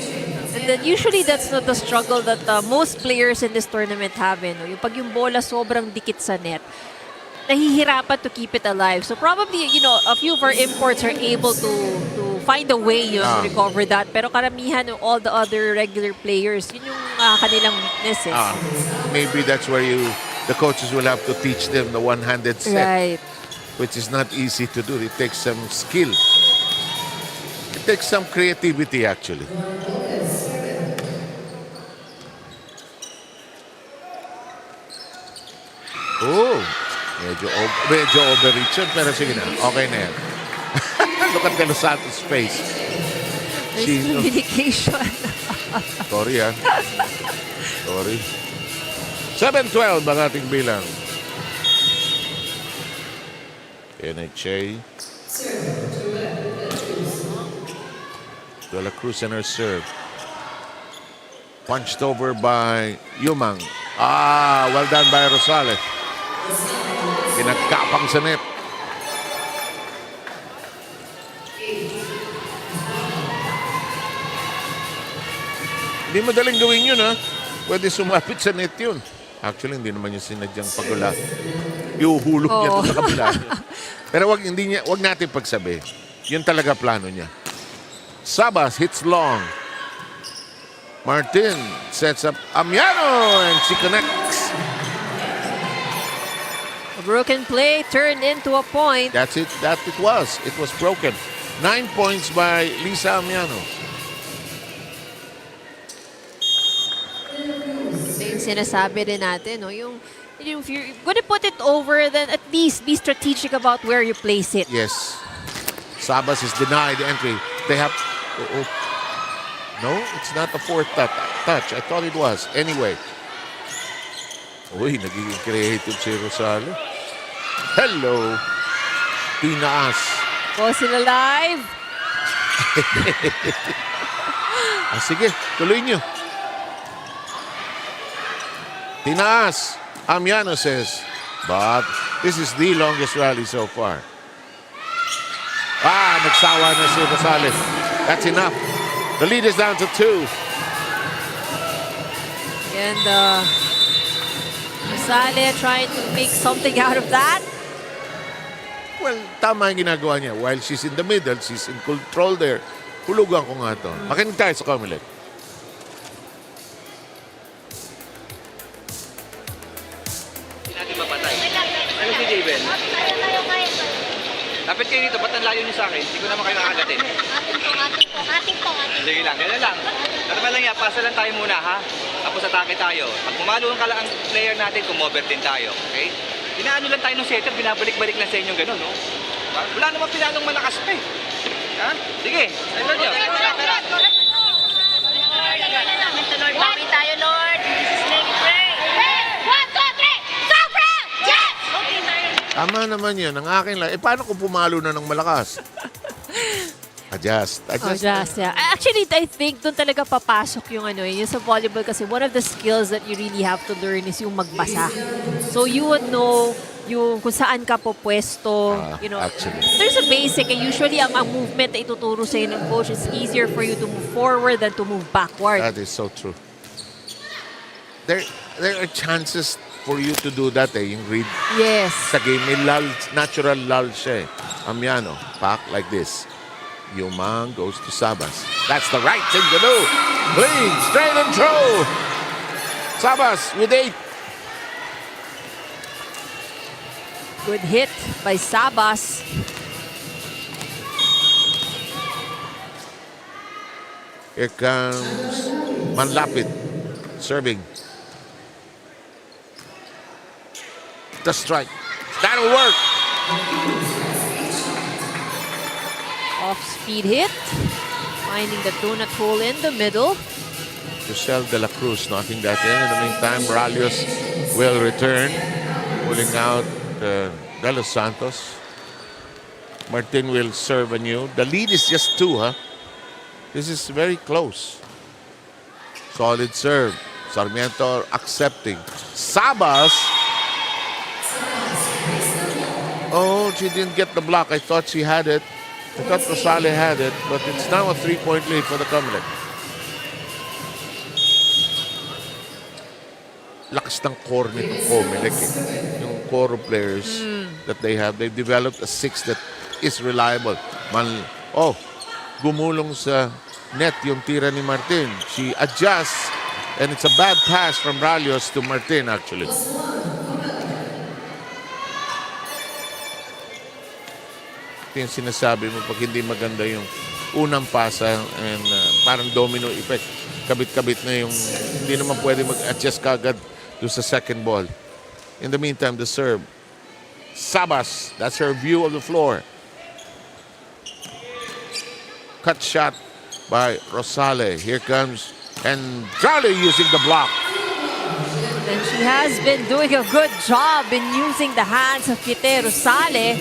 [SPEAKER 2] And then usually that's not the struggle that most players in this tournament have. No? Yung pag yung bola sobrang dikit sa net, nahihirapan to keep it alive. So probably, you know, a few of our imports are able to find a way to recover that. Pero karamihan ng all the other regular players, yun yung kanilang weaknesses.
[SPEAKER 1] Maybe that's where the coaches will have to teach them the one-handed set.
[SPEAKER 2] Right.
[SPEAKER 1] Which is not easy to do. It takes some skill. It takes some creativity, actually. Oh, medyo overreach yun, pero sige na. Okay na yan. Look at De Los Santos' face.
[SPEAKER 2] Nice communication.
[SPEAKER 1] Sorry, ha. Sorry. 7-12 ang ating bilang. NHA. De La Cruz and her serve. Punched over by Yumang. Well done by Rosales. Pinagkapang sa net. Hindi madaling gawin yun, ha? Pwede sumapit sa net yun. Actually, hindi naman yung sinadyang pagula. Iuhulog niya doon sa kabila. Pero wag natin pagsabi. Yun talaga plano niya. Sabas hits long. Martin sets up Amiano and she connects.
[SPEAKER 2] A broken play turned into a point.
[SPEAKER 1] That's it. It was broken. 9 points by Lisa Amiano.
[SPEAKER 2] Yung sinasabi din natin, no? If you're gonna put it over, then at least be strategic about where you place it.
[SPEAKER 1] Yes. Sabas is denied entry. They have... No, it's not the fourth touch. I thought it was. Anyway. Uy, nagiging creative si Rosales. Hello. Tinaas.
[SPEAKER 2] Oh, sila live.
[SPEAKER 1] Sige, tuloy nyo. Tinaas. Amiano says, but this is the longest rally so far. Nagsawa na si Rosales. That's enough. The lead is down to 2.
[SPEAKER 2] And Rosales trying to make something out of that.
[SPEAKER 1] Well, tama yung ginagawa niya. While she's in the middle, she's in control there. Hulugan ko nga ito. Makinig tayo sa COMELEC.
[SPEAKER 7] Hindi natin Lapit kayo dito, ba't ang layo niyo sa akin? Hindi ko naman kayo nakagatin.
[SPEAKER 6] Ating po.
[SPEAKER 7] Sige lang, ganun lang. Normal lang yan, pasa lang tayo muna ha. Tapos atake tayo. Pag pumalo ang player natin, kumover din tayo. Okay? Inaano lang tayo ng setter, binabalik-balik lang sa inyo ganun, no? Wala naman pinanong malakas pa eh. Ha? Sige, ayun nyo.
[SPEAKER 6] Happy tayo, Lord. Jesus' name we pray. 1, 2, 3. Suffragettes!
[SPEAKER 1] Tama naman yun. Ang akin lang. Paano kung pumalo na ng malakas? Adjust.
[SPEAKER 2] Yeah. Actually, I think doon talaga papasok yung yung sa volleyball kasi one of the skills that you really have to learn is yung magbasa. So you would know yung kung saan ka po pwesto,
[SPEAKER 1] Actually.
[SPEAKER 2] There's a basic and usually ang movement na ituturo sa ng coach is easier for you to move forward than to move backward.
[SPEAKER 1] That is so true. There are chances for you to do that yung read.
[SPEAKER 2] Yes.
[SPEAKER 1] Sa game, may lull, natural lull siya Amiano, back like this. Yumang goes to Sabas. That's the right thing to do. Clean, straight and throw. Sabas with 8.
[SPEAKER 2] Good hit by Sabas.
[SPEAKER 1] Here comes Manlapit serving. The strike. That'll work.
[SPEAKER 2] Off-speed hit. Finding the donut hole in the middle.
[SPEAKER 1] Giselle de la Cruz knocking that in. In the meantime, Ralios will return. Pulling out De Los Santos. Martin will serve anew. The lead is just 2, huh? This is very close. Solid serve. Sarmiento accepting. Sabas. Oh, she didn't get the block. I thought she had it. I thought Rosale had it, but it's now a 3-point lead for the COMELEC. Lakas ng core nitong COMELEC Yung core of players that they have, they've developed a 6 that is reliable. Gumulong sa net yung tira ni Martin. She adjusts, and it's a bad pass from Ralios to Martin actually. Ito yung sinasabi mo pag hindi maganda yung unang pasa and parang domino effect. Kabit-kabit na yung hindi naman pwede mag-adjust kagad doon sa second ball. In the meantime, the serve. Sabas, that's her view of the floor. Cut shot by Rosale. Here comes Andrade using the block.
[SPEAKER 2] And she has been doing a good job in using the hands of Kite Rosale.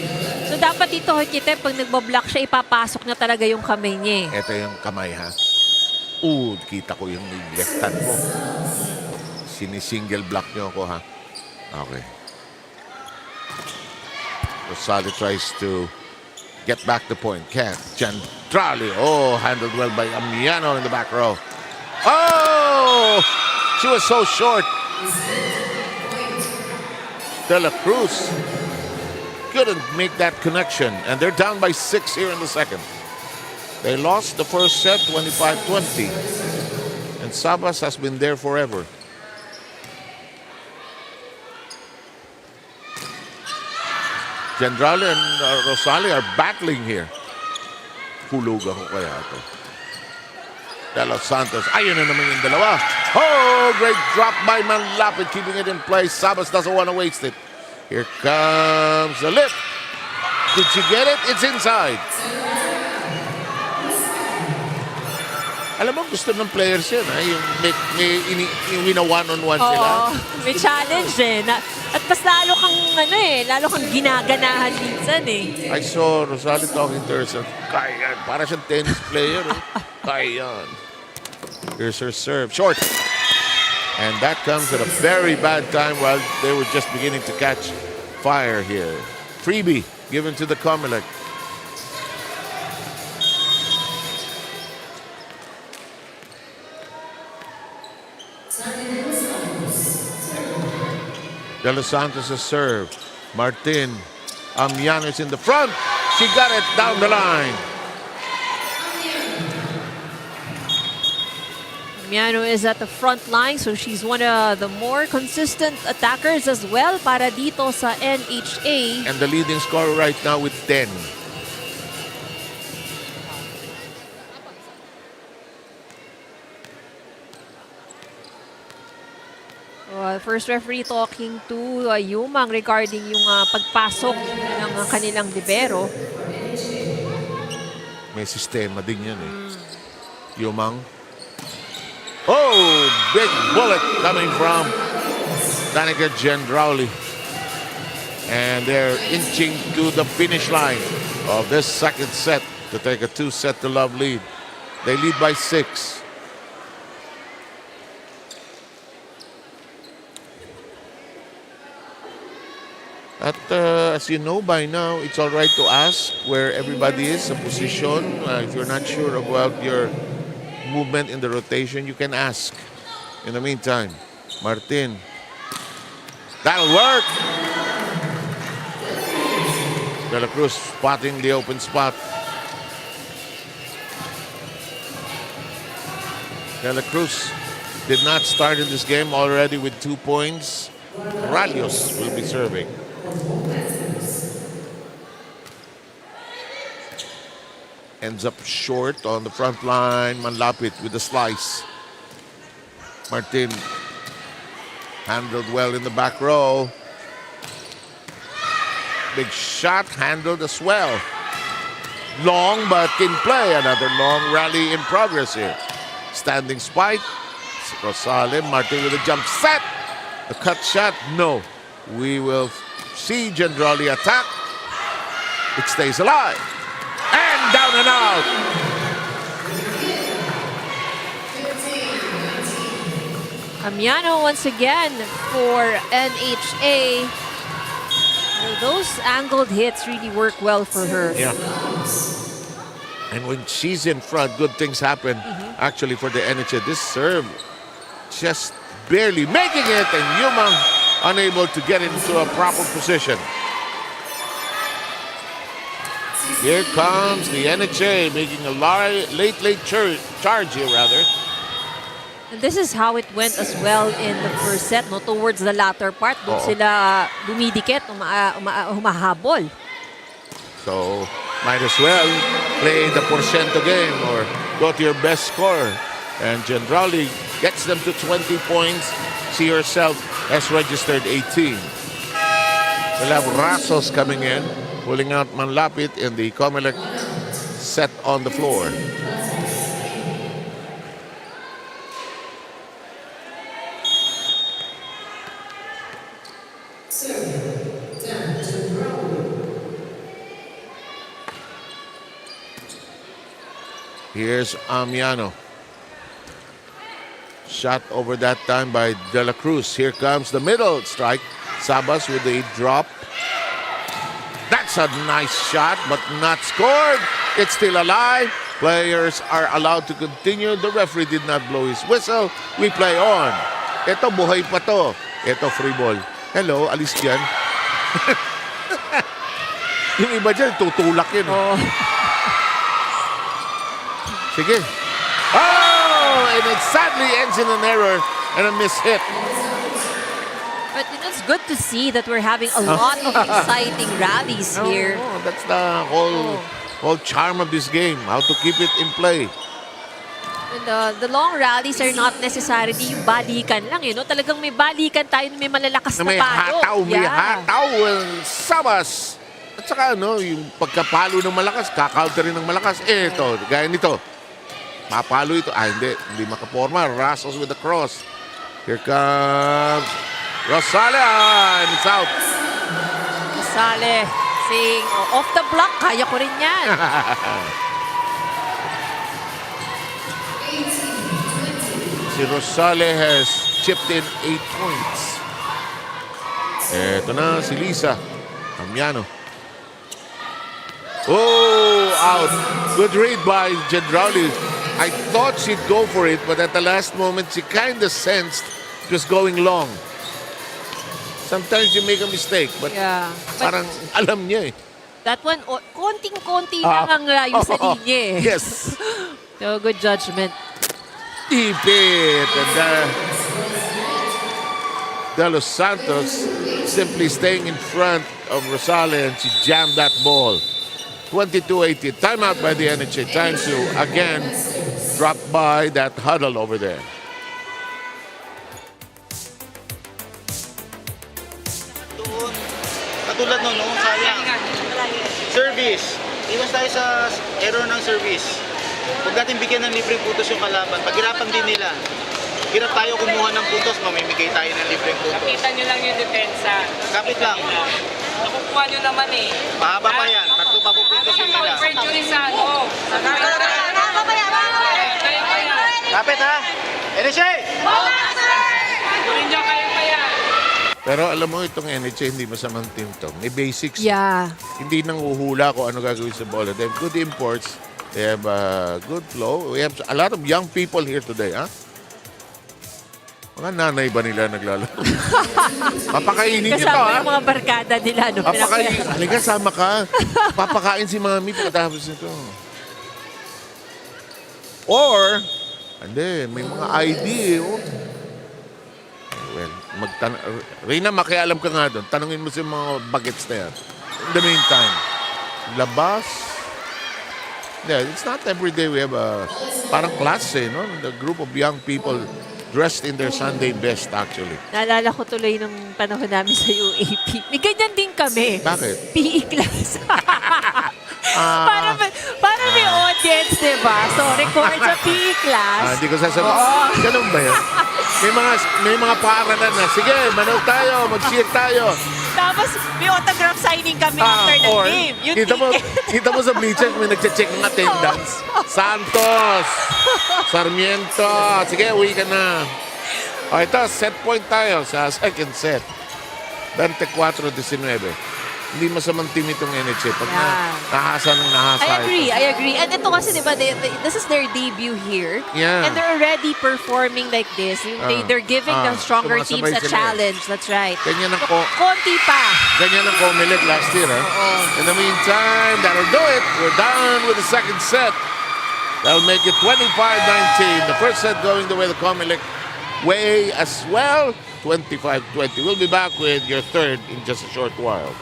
[SPEAKER 2] So dapat dito Kite, pag nagbablock siya, ipapasok niya talaga yung kamay niya.
[SPEAKER 1] Ito yung kamay ha. Kita ko yung left hand mo. Sinisingle block niyo ako ha. Okay. Rosale tries to get back the point. Can't. Jandrali. Handled well by Amiano in the back row. She was so short. De La Cruz couldn't make that connection. And they're down by 6 here in the second. They lost the first set 25-20. And Sabas has been there forever. Jandrali and Rosale are battling here. Hulugan ko kaya ito. De Los Santos. Ayun na naman yung dalawa. Great drop by Manlapit, keeping it in place. Sabas doesn't want to waste it. Here comes the lift. Did she get it? It's inside. Alam mo, gusto ng players yan. Yung wina one-on-one sila.
[SPEAKER 2] May challenge At mas lalo kang ginaganahan minsan
[SPEAKER 1] I saw Rosale talking to herself. Kaya yan. Para siyang tennis player. Kaya yan. Here's her serve. Short. And that comes at a very bad time while they were just beginning to catch fire here. Freebie given to the COMELEC. De Los Santos has served. Martin. Amiano is in the front. She got it down the line.
[SPEAKER 2] Amiano is at the front line, so she's one of the more consistent attackers as well para dito sa NHA.
[SPEAKER 1] And the leading scorer right now with 10.
[SPEAKER 2] First referee talking to Yumang regarding yung pagpasok ng kanilang libero.
[SPEAKER 1] May sistema din yan eh. Yumang. Oh! Big bullet coming from Danica Gendrauli. And they're inching to the finish line of this second set to take a 2-set-to-love lead. They lead by 6. At as you know by now, it's all right to ask where everybody is, a position. If you're not sure about your movement in the rotation, you can ask. In the meantime, Martin. That'll work! De La Cruz spotting the open spot. De La Cruz did not start in this game already with 2 points. Ralios will be serving. Ends up short on the front line. Manlapit with the slice. Martin handled well in the back row. Big shot handled as well. Long but in play. Another long rally in progress here. Standing spike. Rosales. Martin with a jump set. The cut shot. No. We will see Gendrauli attack. It stays alive. And down and out.
[SPEAKER 2] Amiano once again for NHA. Those angled hits really work well for her.
[SPEAKER 1] Yeah. And when she's in front, good things happen. Actually, for the NHA, this serve just barely making it, and Yumang unable to get into a proper position. Here comes the NHA making a late charge here, rather.
[SPEAKER 2] And this is how it went as well in the first set, no? Towards the latter part, doon sila dumidikit, humahabol.
[SPEAKER 1] So, might as well play the porcento game or go to your best score. And Gendrauli gets them to 20 points. She herself has registered 18. We'll have Rasos coming in, pulling out Manlapit in the COMELEC set on the floor. Here's Amiano. Shot over that time by De La Cruz. Here comes the middle strike. Sabas with a drop. That's a nice shot, but not scored. It's still alive. Players are allowed to continue. The referee did not blow his whistle. We play on. Ito, buhay pa to. Ito, free ball. Hello, alis dyan. Yung iba dyan, tutulak yun. Sige. Oh! And it sadly ends in an error and a mishit.
[SPEAKER 2] But it's good to see that we're having a lot of exciting rallies here.
[SPEAKER 1] Oh, that's the whole charm of this game. How to keep it in play.
[SPEAKER 2] And the long rallies are not necessarily yung balikan lang, you know? Talagang may balikan tayo na may malalakas na palo.
[SPEAKER 1] May hataw, Sabas. At saka, yung pagkapalo ng malakas, kakounter rin ng malakas. Ito, gaya nito. Mapalo ito. Hindi makaporma. Rasos with the cross. Here comes Rosales. And it's out.
[SPEAKER 2] Rosales saying, off the block, kaya ko rin yan.
[SPEAKER 1] Si Rosales has chipped in 8 points. Ito na si Lisa. Amiano. Oh, out. Good read by Gendrauli. I thought she'd go for it, but at the last moment, she kind of sensed it was going long. Sometimes you make a mistake, but parang alam niya eh.
[SPEAKER 2] That one, konting-konti lang ang layo sa linya eh.
[SPEAKER 1] Yes.
[SPEAKER 2] So, good judgment.
[SPEAKER 1] Ipit. And De Los Santos simply staying in front of Rosales, and she jammed that ball. 22-18. Timeout by the NHA. Time to, again, drop by that huddle over there.
[SPEAKER 9] Doon. Katulad nun, no? Sayang. Service. Iwas tayo sa error ng service. Huwag natin bigyan ng libreng puntos yung kalaban. Paghirapan din nila. Hirap tayo kumuha ng puntos, mamimigay tayo ng libreng puntos.
[SPEAKER 5] Kita nyo lang yung depensa.
[SPEAKER 9] Kapit lang.
[SPEAKER 5] Nakukuha nyo naman eh.
[SPEAKER 9] Mahaba pa yan. Tatlo pa po puntos yung nila.
[SPEAKER 5] Virtually sa ano?
[SPEAKER 9] Kapit ha! NHA!
[SPEAKER 5] Kunin kayo pa yan.
[SPEAKER 1] Pero alam mo, itong NHA hindi masamang team to. May basics.
[SPEAKER 2] Yeah.
[SPEAKER 1] Hindi nang uhula kung ano gagawin sa bola. They have good imports. They have good flow. We have a lot of young people here today, ha? Mga nanay ba nila naglalaro? Papakainin nyo to,
[SPEAKER 2] Kasama
[SPEAKER 1] ha?
[SPEAKER 2] yung mga barkada nila. No,
[SPEAKER 1] Papakain. Halika, sama ka. Papakain si mami pagkatapos nito. Or, hindi, may mga ID eh. Oh. Well, Rina, makialam ka nga doon. Tanungin mo si mga bagets na yan. In the meantime, labas. Yeah, it's not every day we have a parang class eh, no? The group of young people dressed in their Sunday best actually.
[SPEAKER 2] Naalala ko tuloy nung panahon namin sa UAP. May ganyan din kami.
[SPEAKER 1] Bakit?
[SPEAKER 2] PE class. para may audience, diba? So, record sa PE class.
[SPEAKER 1] Hindi ko sasabihin. Ganun ba yun? May mga paaralan na, sige, manood tayo, mag-cheer tayo.
[SPEAKER 2] Tapos, may autograph signing kami after the
[SPEAKER 1] Or,
[SPEAKER 2] game. Yun
[SPEAKER 1] kita mo sa bleachers, may nagche-check ng attendance. Santos, Sarmiento. Sige, uwi ka na. O, ito, set point tayo sa second set. 24-19. Hindi masamang team itong NHA. Pag nahasa ng nahasa.
[SPEAKER 2] I agree. And ito kasi, di ba, this is their debut here.
[SPEAKER 1] Yeah.
[SPEAKER 2] And they're already performing like this. They're giving the stronger teams a
[SPEAKER 1] sumasabay sila.
[SPEAKER 2] challenge. That's right.
[SPEAKER 1] Ganyan ang
[SPEAKER 2] Konti pa.
[SPEAKER 1] Ganyan ang COMELEC last year, ha? In the meantime, that'll do it. We're done with the second set. That'll make it 25-19. The first set going the way the COMELEC way as well. 25-20. We'll be back with your third in just a short while.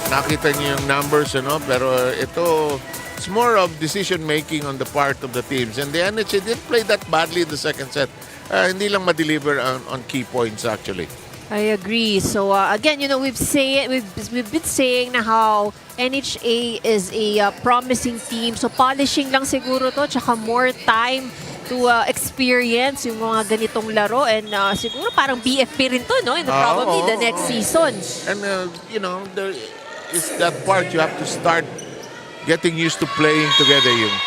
[SPEAKER 1] Nakita niyo yung numbers, ano? Pero ito, it's more of decision-making on the part of the teams. And the NHA didn't play that badly in the second set. Hindi lang ma-deliver on key points, actually.
[SPEAKER 2] I agree. So again, we've been saying na how NHA is a promising team. So polishing lang siguro to, tsaka more time to experience yung mga ganitong laro and siguro parang BFP rin to, no? And probably the next season.
[SPEAKER 1] And, you know, there is that part you have to start getting used to playing together. Yung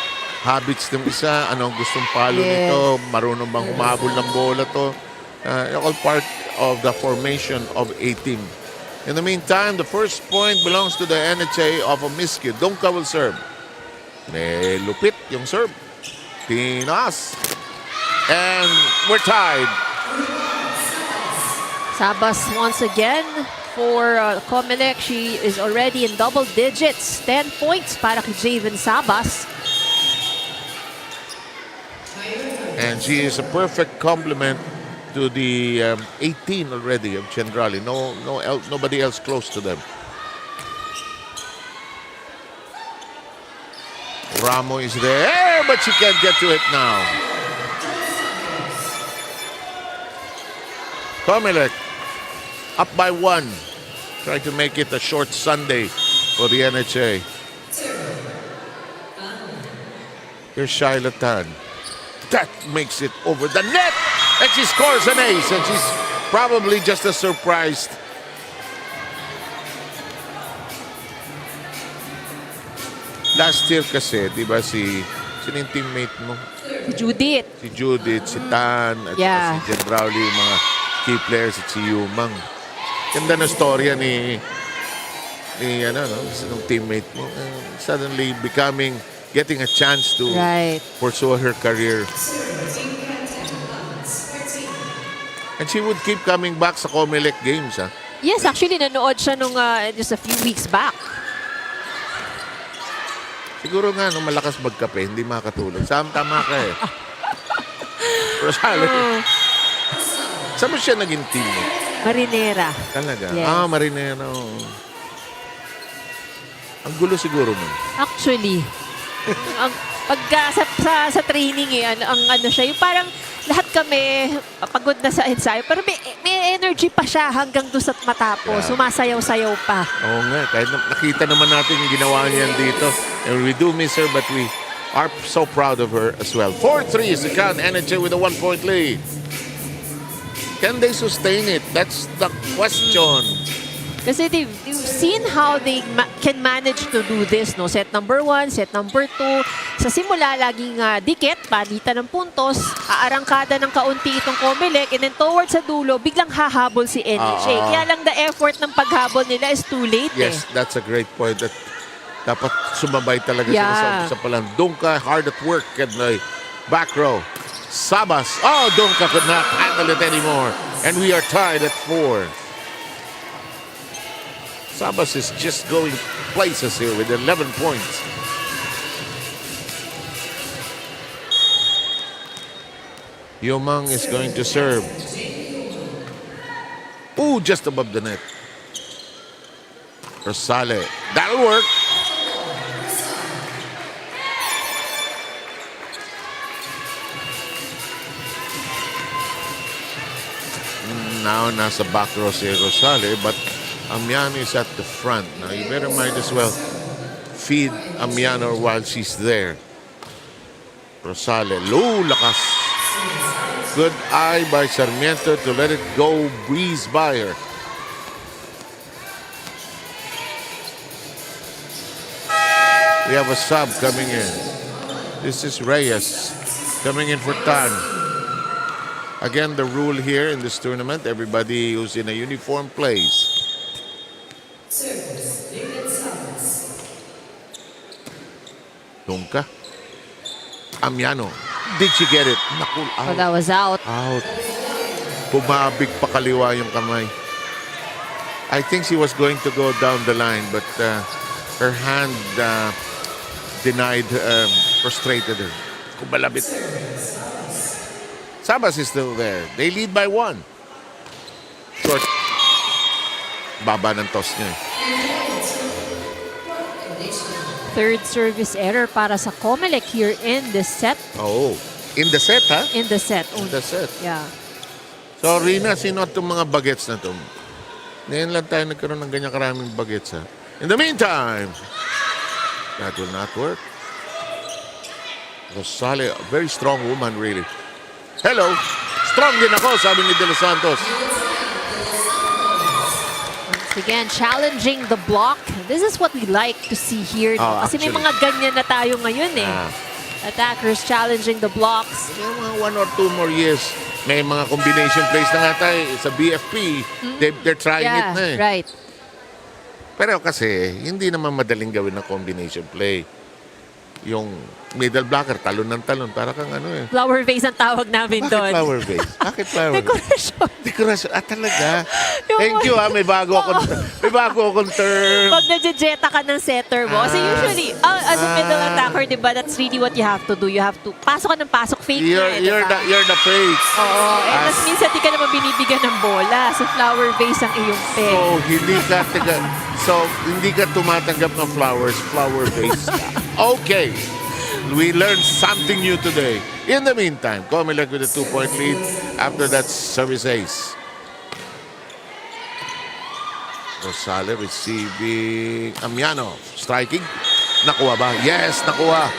[SPEAKER 1] habits ng isa, anong gustong palo nito, marunong bang humabol ng bola to. All part of the formation of a team. In the meantime, the first point belongs to the NHA of a miscue. Donka will serve. May lupit yung serve. Tinas. And we're tied.
[SPEAKER 2] Sabas once again for COMELEC. She is already in double digits. 10 points para kay Javen Sabas.
[SPEAKER 1] And she is a perfect complement to the 18 already of Chandrali. Nobody else close to them. Ramo is there, but she can't get to it now. COMELEC up by 1. Try to make it a short Sunday for the NHA. Here's Shyla Tan. That makes it over the net. And she scores an ace. And she's probably just as surprised. Last year kasi, di ba sino yung teammate mo?
[SPEAKER 2] Si Judith.
[SPEAKER 1] Si Judith, si Tan, at si Jen Rowley, yung mga key players, at si Yumang. Ganda na storya ni ng teammate mo. Suddenly getting a chance to pursue her career. And she would keep coming back sa COMELEC games, ha?
[SPEAKER 2] Yes, actually, nanood siya nung just a few weeks back.
[SPEAKER 1] Siguro nga, nung malakas magkape, hindi makatulog. Tama ka eh. Rosales. Saan mo siya naging team?
[SPEAKER 2] Marinera.
[SPEAKER 1] Talaga?
[SPEAKER 2] Yes.
[SPEAKER 1] Marinera. Oh. Ang gulo siguro mo.
[SPEAKER 2] Actually, pagka sa training ang ano siya, yung parang lahat kami pagod na sa ensayo, pero may energy pa siya hanggang doon sa matapos. Sumasayaw-sayaw pa.
[SPEAKER 1] Oo nga, kahit nakita naman natin yung ginawa niyan dito. And we do miss her, but we are so proud of her as well. 4-3 is the count. NHA with a 1-point lead. Can they sustain it? That's the question.
[SPEAKER 2] Kasi you've seen how they can manage to do this, no? Set number 1, set number 2. Sa simula, laging dikit, palitan ng puntos, aarangkada ng kaunti itong COMELEC, and then towards sa dulo, biglang hahabol si NHA. Kaya lang the effort ng paghabol nila is too late.
[SPEAKER 1] Yes, that's a great point. That dapat sumabay talaga sila sa palang. Donka, hard at work at the back row. Sabas. Oh, Donka could not handle it anymore. And we are tied at 4. Sabas is just going places here with 11 points. Yomang is going to serve. Ooh, just above the net. Rosale. That'll work. Now, nasa back row si Rosale, but Amiano is at the front. Now, you better might as well feed Amiano while she's there. Rosale, low lakas. Good eye by Sarmiento to let it go breeze by her. We have a sub coming in. This is Reyes coming in for Tan. Again, the rule here in this tournament, everybody who's in a uniform plays. Donka. Amiano. Did she get it? Nakul, out.
[SPEAKER 2] Oh, that was out.
[SPEAKER 1] Out. Pumabig pa kaliwa yung kamay. I think she was going to go down the line, but her hand denied, frustrated her. Kumalabit. Sabas is still there. They lead by 1. Short. Baba ng toss niya.
[SPEAKER 2] Third service error para sa COMELEC here in the set.
[SPEAKER 1] Oh, in the set, ha?
[SPEAKER 2] In the set.
[SPEAKER 1] In the set.
[SPEAKER 2] Yeah.
[SPEAKER 1] So, Rina, sino itong mga bagets na ito? Ngayon lang tayo nagkaroon ng ganyan karaming bagets, ha? In the meantime, that will not work. Rosale, a very strong woman, really. Hello. Strong din ako, sabi ni De Los Santos.
[SPEAKER 2] Once again, challenging the block. This is what we like to see here. No?
[SPEAKER 1] Oh,
[SPEAKER 2] Kasi may
[SPEAKER 1] actually.
[SPEAKER 2] mga ganyan na tayo ngayon eh. Attackers challenging the blocks.
[SPEAKER 1] Yung mga 1 or 2 more years, may mga combination plays na nga tayo sa BFP. They're trying it na eh.
[SPEAKER 2] Right.
[SPEAKER 1] Pero kasi, hindi naman madaling gawin ng combination play. Yung middle blocker, talon ng talon. Para kang ano eh.
[SPEAKER 2] Flower vase ang tawag namin
[SPEAKER 1] Bakit
[SPEAKER 2] doon.
[SPEAKER 1] flower vase? Bakit flower vase?
[SPEAKER 2] Decoration.
[SPEAKER 1] Decoration. Talaga.
[SPEAKER 2] Yung-
[SPEAKER 1] Thank you may bago akong term.
[SPEAKER 2] Pag nadjejeta ka ng setter mo. Kasi usually, as a middle attacker, di ba, that's really what you have to do. You have to pasok ka ng pasok, fake na.
[SPEAKER 1] You're the face.
[SPEAKER 2] Oo. Tapos minsan di ka naman binibigyan ng bola. So flower vase ang iyong peg.
[SPEAKER 1] So, hindi ka tumatanggap ng flowers. Flower vase ka. Okay. We learned something new today. In the meantime, COMELEC with a 2-point lead. After that, service ace. Rosale receiving. Amiano striking. Nakuha ba? Yes, nakuha.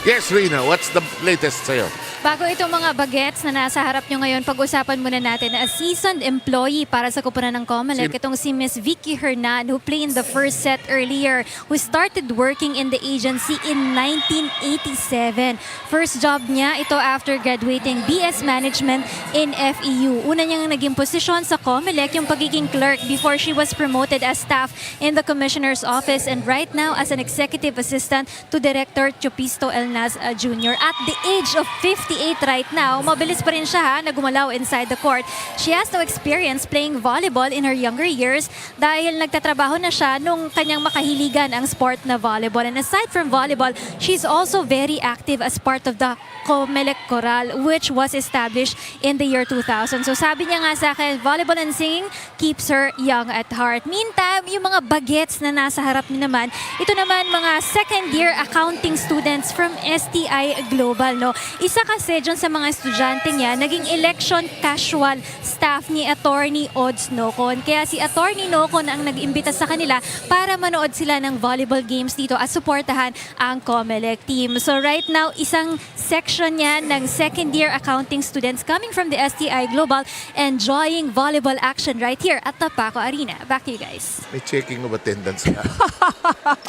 [SPEAKER 1] Yes, Rina, what's the latest sa'yo?
[SPEAKER 4] Bago itong mga bagets na nasa harap nyo ngayon, pag-usapan muna natin na a seasoned employee para sa kupunan ng COMELEC, itong si Miss Vicky Hernan, who played in the first set earlier, who started working in the agency in 1987. First job niya, ito after graduating BS Management in FEU. Una niyang naging posisyon sa COMELEC, yung pagiging clerk before she was promoted as staff in the Commissioner's Office, and right now as an executive assistant to Director Chupisto Elnaz Jr. At the age of 58 right now, mabilis pa rin siya na gumalaw inside the court. She has no experience playing volleyball in her younger years dahil nagtatrabaho na siya nung kanyang makahiligan ang sport na volleyball. And aside from volleyball, she's also very active as part of the COMELEC Coral, which was established in the year 2000. So sabi niya nga sa akin, volleyball and singing keeps her young at heart. Meantime, yung mga bagets na nasa harap niya naman, ito naman mga second-year accounting students from STI Global. No? Isa kasi dyan sa mga estudyante niya, naging election casual staff ni Attorney Odds Nocon. Kaya si Attorney Nocon ang nag-imbita sa kanila para manood sila ng volleyball games dito at suportahan ang COMELEC team. So right now, isang section niya ng second-year accounting students coming from the STI Global enjoying volleyball action right here at the Paco Arena. Back to you guys.
[SPEAKER 1] May checking of attendance ka.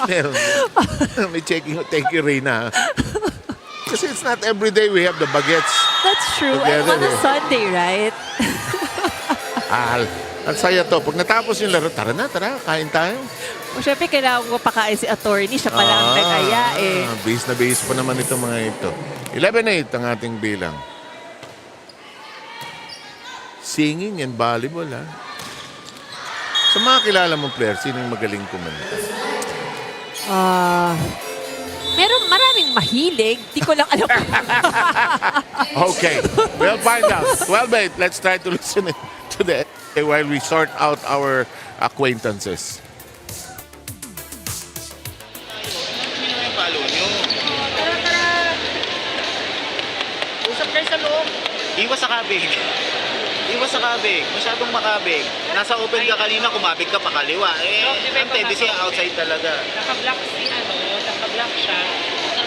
[SPEAKER 1] Meron. May checking. Thank you, Rina. Kasi it's not every day we have the bagets.
[SPEAKER 2] That's true. And
[SPEAKER 1] Together,
[SPEAKER 2] on a
[SPEAKER 1] eh.
[SPEAKER 2] Sunday, right?
[SPEAKER 1] Ang saya to. Pag natapos yung laro, tara, kain tayo.
[SPEAKER 2] O syempre, kailangan ko pakain si attorney. Siya pala ang nag-aya eh.
[SPEAKER 1] Base na base pa naman ito mga ito. 11-8 ang ating bilang. Singing and volleyball, ha? Sa mga kilala mong player, sino yung magaling kumanta?
[SPEAKER 2] Meron maraming mahilig. Di ko lang alam.
[SPEAKER 1] Okay, we'll find out. 12-8, let's try to listen to that while we sort out our acquaintances.
[SPEAKER 9] Sino yung palo nyo?
[SPEAKER 5] Usap kayo sa loob.
[SPEAKER 9] Iwas sa kabig. Iwas sa kabig. Masyadong makabig. Nasa open ka kanina, kumabig ka pa kaliwa. Ang tendency outside talaga.
[SPEAKER 5] Naka-block naka-block siya.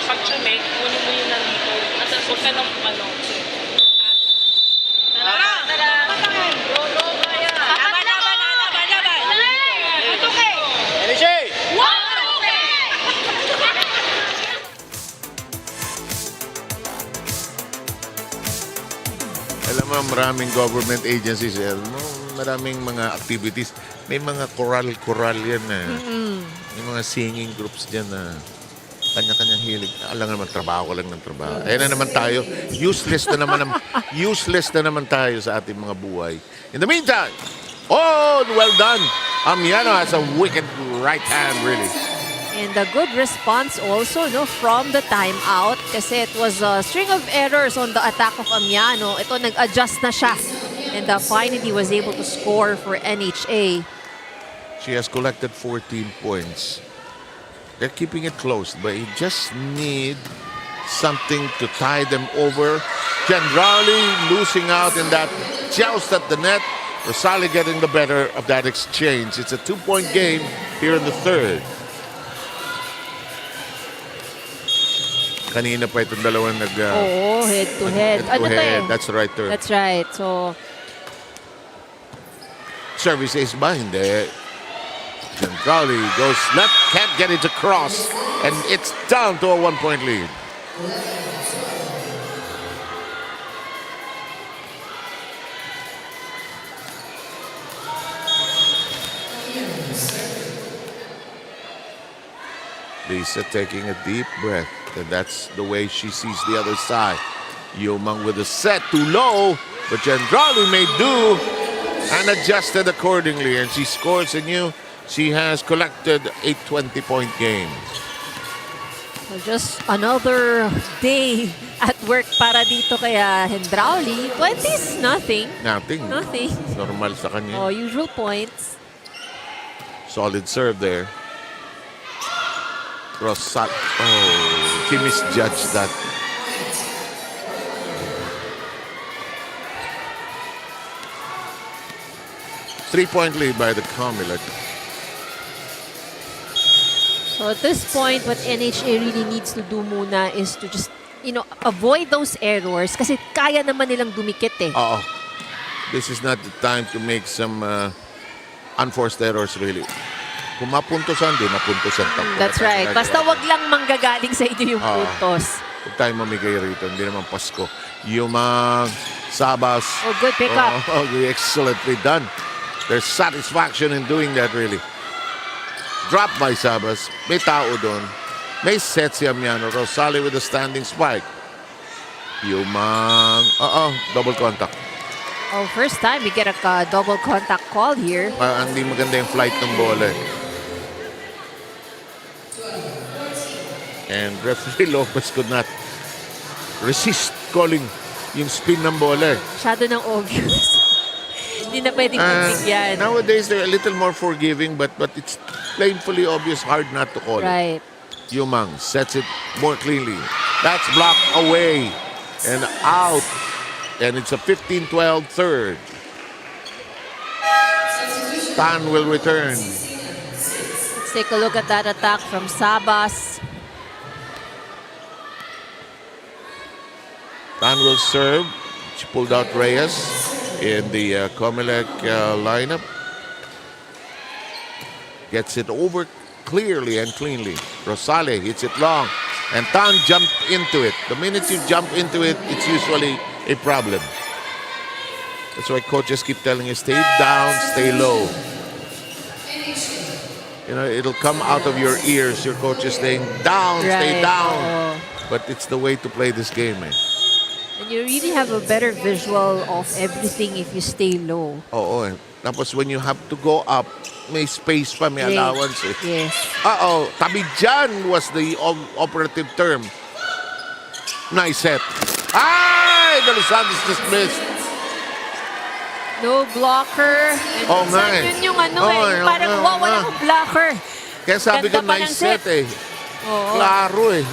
[SPEAKER 5] Pag chumek, kunin mo yun nandito. At huwag ka nang Tara! Tara! Laban! Ito kay!
[SPEAKER 9] Elishay!
[SPEAKER 1] Alam mo, maraming government agencies, maraming mga activities. May mga choral yan na. May mga singing groups dyan na kanya-kanyang hilig. Alam naman, trabaho ka lang ng trabaho. Ayan na naman tayo. Useless na naman tayo sa ating mga buhay. In the meantime, well done. Amiano has a wicked right hand, really.
[SPEAKER 2] And a good response also from the timeout kasi it was a string of errors on the attack of Amiano. Ito, nag-adjust na siya. And finally was able to score for NHA.
[SPEAKER 1] She has collected 14 points. They're keeping it close, but you just need something to tie them over. Generally losing out in that joust at the net. Rosale getting the better of that exchange. It's a 2-point game here in the third. Kanina pa itong dalawang nag...
[SPEAKER 2] Oo, head to head. Ano to eh?
[SPEAKER 1] That's the right term.
[SPEAKER 2] That's right. So,
[SPEAKER 1] Service ace ba? Hindi. Centrali goes left, can't get it across, and it's down to a 1-point lead. Lisa taking a deep breath, and that's the way she sees the other side. Yumang with a set too low, but Chandrali made do and adjusted accordingly, and she scores a new. She has collected a 20-point game.
[SPEAKER 2] so just another day at work para dito kaya Hendrauli. 20 is nothing.
[SPEAKER 1] Nothing.
[SPEAKER 2] Nothing.
[SPEAKER 1] Normal sa kanya.
[SPEAKER 2] Oh, usual points.
[SPEAKER 1] Solid serve there. Rosat. Oh, she misjudged that. Three-point lead by the COMELEC.
[SPEAKER 2] So at this point, what NHA really needs to do muna is to just, avoid those errors kasi kaya naman nilang dumikit eh.
[SPEAKER 1] Oo. This is not the time to make some unforced errors really. Kung mapuntosan, di mapuntosan.
[SPEAKER 2] That's right. Basta wag lang manggagaling sa inyo yung puntos.
[SPEAKER 1] Huwag tayo mamigay rito. Hindi naman Pasko. Yumang Sabas.
[SPEAKER 2] Oh, good pickup.
[SPEAKER 1] Oh, excellently done. There's satisfaction in doing that really. Drop by Sabas. May tao doon. May set si Amiano. Rosali with a standing spike. Yumang. Double contact.
[SPEAKER 2] Oh, first time we get a double contact call here.
[SPEAKER 1] Hindi maganda yung flight ng bola. And referee Lopez could not resist calling yung spin ng bola.
[SPEAKER 2] Masyado ng obvious. Hindi na pwedeng bigyan.
[SPEAKER 1] Nowadays, they're a little more forgiving, but it's painfully obvious, hard not to call
[SPEAKER 2] Right.
[SPEAKER 1] it. Yumang sets it more cleanly. That's blocked away and out. And it's a 15-12 third. Tan will return.
[SPEAKER 2] Let's take a look at that attack from Sabas.
[SPEAKER 1] Tan will serve. She pulled out Reyes in the COMELEC lineup. Gets it over clearly and cleanly. Rosale hits it long. And Tan jumped into it. The minute you jump into it, it's usually a problem. That's why coaches keep telling you, stay down, stay low. It'll come out of your ears. Your coach is saying, down, stay down. But it's the way to play this game, eh.
[SPEAKER 2] And you really have a better visual of everything if you stay low.
[SPEAKER 1] Oo, eh. Tapos when you have to go up, may space pa, may allowance, eh.
[SPEAKER 2] Yes.
[SPEAKER 1] Tabi dyan was the operative term. Nice set. Ay! De Los Santos dismissed.
[SPEAKER 2] No blocker. And
[SPEAKER 1] nga eh.
[SPEAKER 2] yun yung parang wala ng blocker.
[SPEAKER 1] Kaya sabi ko,
[SPEAKER 2] Ganda pa ng
[SPEAKER 1] nice set eh.
[SPEAKER 2] Oo.
[SPEAKER 1] Klaro eh.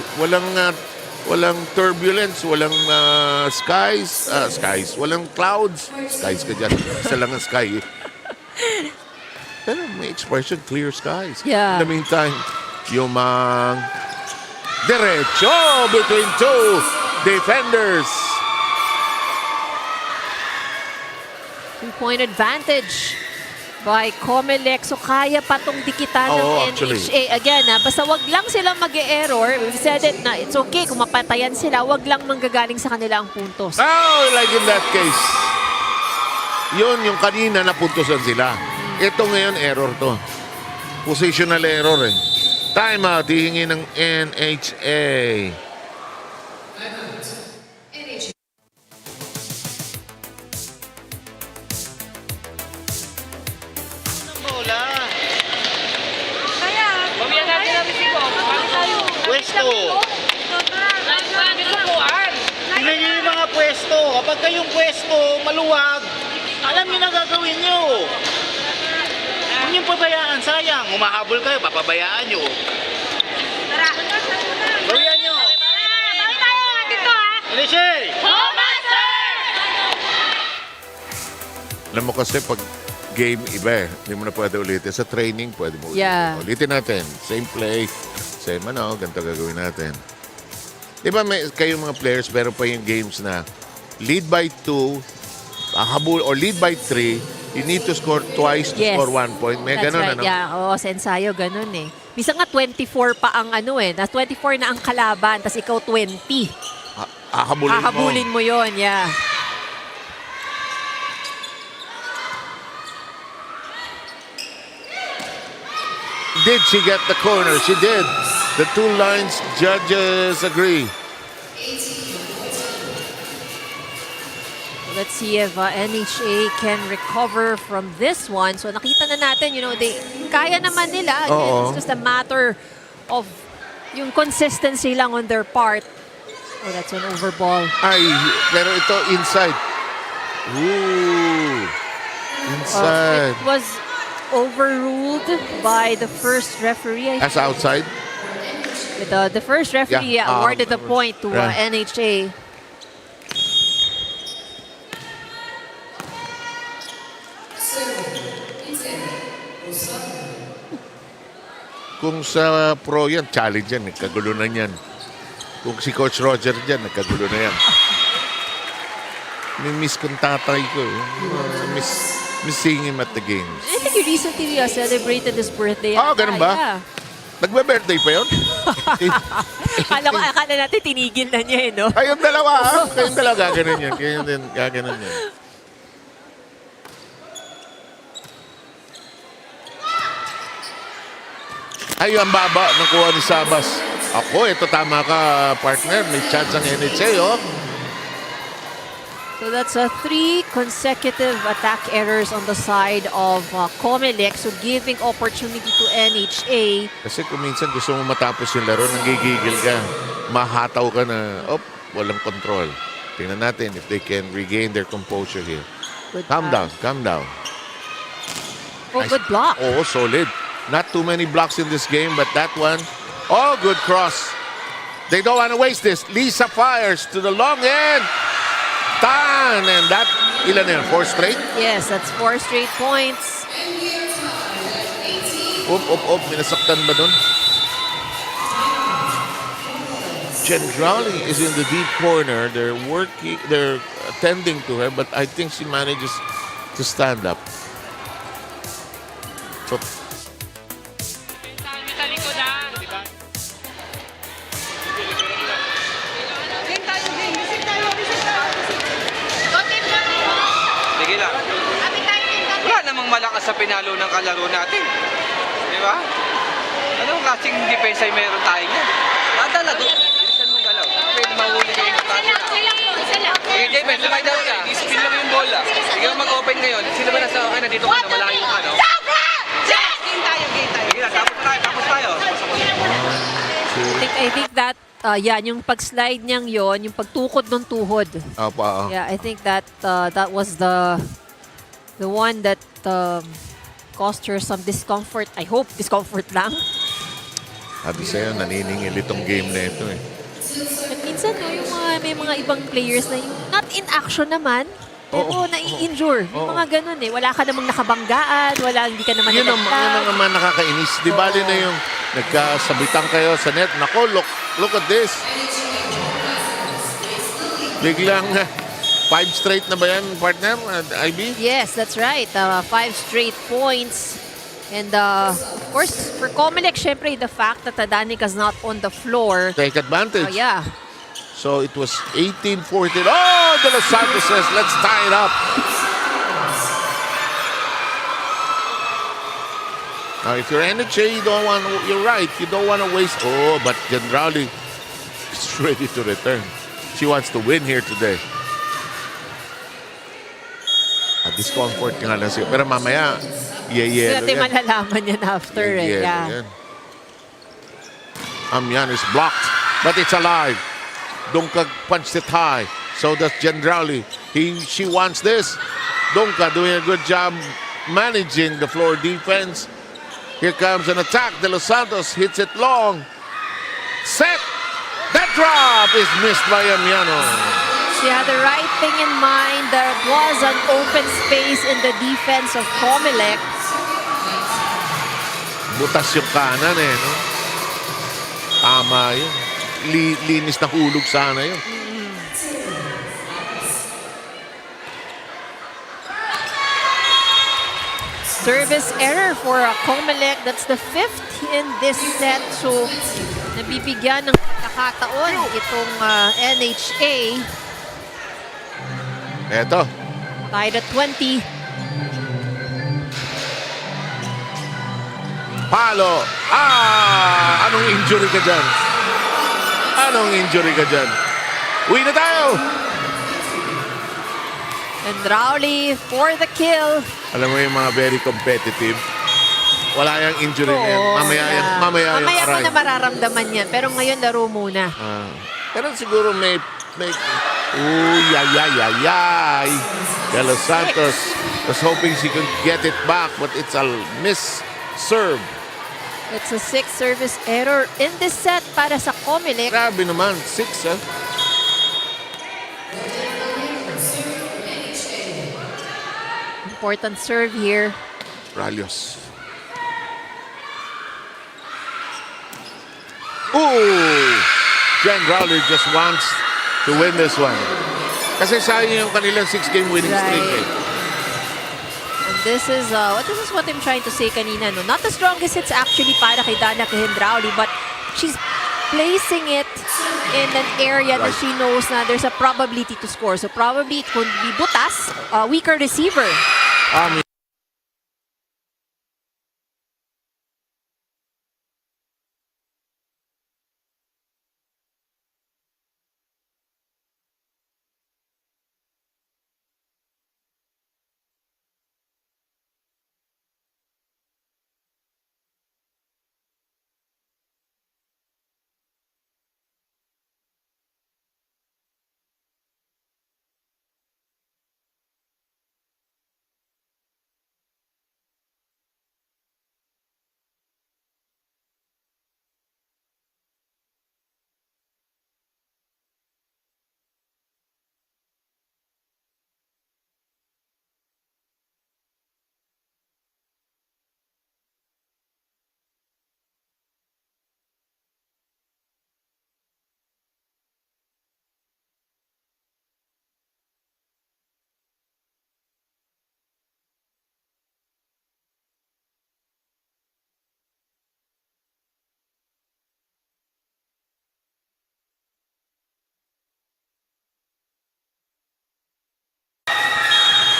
[SPEAKER 1] Walang turbulence, walang skies, walang clouds. Skies ka dyan. Isa lang ang sky eh. Pero may expression, clear skies.
[SPEAKER 2] Yeah.
[SPEAKER 1] In the meantime, Yumang derecho between two defenders.
[SPEAKER 2] 2-point advantage by COMELEC. So kaya pa tong dikitan ng
[SPEAKER 1] actually.
[SPEAKER 2] NHA. Again, basta wag lang sila mag-e-error. We've said it na it's okay kung mapatayan sila. Wag lang manggagaling sa kanila ang puntos.
[SPEAKER 1] Like in that case, yun yung kanina napuntosan sila. Ito ngayon, error to. Positional error eh. Timeout, hihingi ng NHA.
[SPEAKER 9] Bola.
[SPEAKER 5] Pamiyan natin ang bisiko.
[SPEAKER 9] Pwesto. Tingnan niyo yung mga pwesto. Kapag kayong pwesto, maluwag, alam niyo na gagawin niyo. Huwag niyong pabayaan, sayang. Humahabol kayo, papabayaan niyo. Gawin niyo.
[SPEAKER 6] Bawin tayo dito
[SPEAKER 9] Alicia!
[SPEAKER 1] Alam mo kasi pag game iba eh. Hindi mo na pwede ulitin. Sa training, pwede mo ulitin.
[SPEAKER 2] Yeah.
[SPEAKER 1] Ulitin natin. Same play. Same ganito gagawin natin. Di ba kayong mga players, meron pa yung games na lead by 2, habol, or lead by 3, you need to score twice to score 1 point. May
[SPEAKER 2] That's
[SPEAKER 1] ganun,
[SPEAKER 2] right.
[SPEAKER 1] ano?
[SPEAKER 2] Yeah, oo, sa ensayo, ganun eh. Bisa nga 24 pa ang ano eh. 24 na ang kalaban, tapos ikaw 20.
[SPEAKER 1] Hahabulin mo.
[SPEAKER 2] Mo yun, yeah.
[SPEAKER 1] Did she get the corner? She did. The two lines judges agree.
[SPEAKER 2] Let's see if NHA can recover from this one. So nakita na natin, kaya naman nila.
[SPEAKER 1] Oo.
[SPEAKER 2] It's just a matter of yung consistency lang on their part. Oh, that's an overball.
[SPEAKER 1] Ay, pero ito inside. Ooh. Inside.
[SPEAKER 2] It was overruled by the first referee.
[SPEAKER 1] As outside?
[SPEAKER 2] The first referee
[SPEAKER 1] Yeah,
[SPEAKER 2] awarded the point to
[SPEAKER 1] yeah.
[SPEAKER 2] NHA.
[SPEAKER 1] Kung sa pro yan, challenge yan. Nagkagulo na yan. Kung si Coach Roger dyan, nagkagulo na yan. Miss kong tatay ko. Miss seeing him at the games.
[SPEAKER 2] I think he recently celebrated his birthday.
[SPEAKER 1] Ganun ba?
[SPEAKER 2] Yeah.
[SPEAKER 1] Nagbe-birthday pa yun?
[SPEAKER 2] Akala natin tinigil na niya no?
[SPEAKER 1] Kayong dalawa, ha? Kayong dalawa, gaganon yan. Kayong din, gaganon yan. Ay, ang baba ng kuha ni Sabas. Ako, ito tama ka, partner. May chance ang NHA, oh.
[SPEAKER 2] So that's 3 consecutive attack errors on the side of COMELEC. So giving opportunity to NHA.
[SPEAKER 1] Kasi kung minsan gusto mo matapos yung laro, nanggigigil ka. Mahataw ka na, walang control. Tingnan natin if they can regain their composure here. Calm down.
[SPEAKER 2] Oh,
[SPEAKER 1] Nice.
[SPEAKER 2] good block.
[SPEAKER 1] Oh, solid. Not too many blocks in this game, but that one, good cross. They don't want to waste this. Lisa fires to the long end. Tan! And that, ilan yan? 4 straight?
[SPEAKER 2] Yes, that's 4 straight points.
[SPEAKER 1] Minasaktan ba dun? Gendrali is in the deep corner. They're attending to her, but I think she manages to stand up. So,
[SPEAKER 5] Sa likod ah.
[SPEAKER 7] Sige lang. Wala namang malakas sa pinalo ng kalaro natin. Di ba? Anong klaseng depensa yung meron tayo niyan? Talaga. Bilisan mong galaw. Pwede mahuli kayo ng tayo. Sige, James, sabay daw ka. Spin lang yung bola. Sige, mag-open ngayon. Sino ba nasa okay na dito ka na malayo ka, no? Game tayo. Sige lang, tapos tayo.
[SPEAKER 2] I think that, yung pag-slide niyang yon, yung pagtukod ng tuhod. Yeah, I think that that was the one that caused her some discomfort. I hope discomfort lang.
[SPEAKER 1] sabi sa'yo, naniningil itong game na ito eh.
[SPEAKER 2] At minsan, may mga ibang players na yung not in action naman, pero nai-injure. Yung mga ganun eh. Wala ka namang nakabanggaan, hindi ka naman
[SPEAKER 1] Yun ang naman nakakainis. Di bali na yung nagkasabitan kayo sa net. Nako, look at this. Biglang 5 straight na ba yan, partner? IB?
[SPEAKER 2] Yes, that's right. 5 straight points. And of course, for COMELEC, syempre, the fact that Danica is not on the floor.
[SPEAKER 1] Take advantage.
[SPEAKER 2] Oh, yeah.
[SPEAKER 1] So it was 18-14. Oh, De Los Santos says, let's tie it up. Now, if you're NHA, you're right. You don't want to waste. Oh, but Gendrali is ready to return. She wants to win here today. Discomfort nga lang siya. Pero mamaya, yellow
[SPEAKER 2] Natin
[SPEAKER 1] yan.
[SPEAKER 2] malalaman yan after.
[SPEAKER 1] Yan. Amyan is blocked, but it's alive. Donka punched it high. So does Gendrali. She wants this. Donka doing a good job managing the floor defense. Here comes an attack. De Los Santos hits it long. Set. That drop is missed by Amiano.
[SPEAKER 2] She had the right thing in mind. There was an open space in the defense of COMELEC.
[SPEAKER 1] Butas yung kanan eh, no? Tama yun. linis na hulog sana yun.
[SPEAKER 2] Service error for COMELEC. That's the 5th in this set. So, nabibigyan ng nakataon itong NHA.
[SPEAKER 1] Eto.
[SPEAKER 2] Tied at 20.
[SPEAKER 1] Palo. Anong injury ka dyan? Anong injury ka dyan? Uwi na tayo!
[SPEAKER 2] And Rowley for the kill.
[SPEAKER 1] Alam mo yung mga very competitive. Wala yung injury na yan. Mamaya yung
[SPEAKER 2] Mamaya ko
[SPEAKER 1] aray.
[SPEAKER 2] na mararamdaman yan. Pero ngayon, laro muna.
[SPEAKER 1] Pero siguro may yay. De Los Santos was hoping she could get it back, but it's a miss serve.
[SPEAKER 2] It's a 6th service error in this set para sa COMELEC.
[SPEAKER 1] Grabe naman, 6 ah.
[SPEAKER 2] Important serve here.
[SPEAKER 1] Ralios. Ooh! Jen Rowley just wants to win this one. Kasi sayang yung kanilang 6-game winning streak eh.
[SPEAKER 2] And this is what I'm trying to say kanina. No? Not the strongest hits actually para kay Danica Hindrauli, but she's placing it in an area that she knows na there's a probability to score. So probably it could be butas, weaker receiver.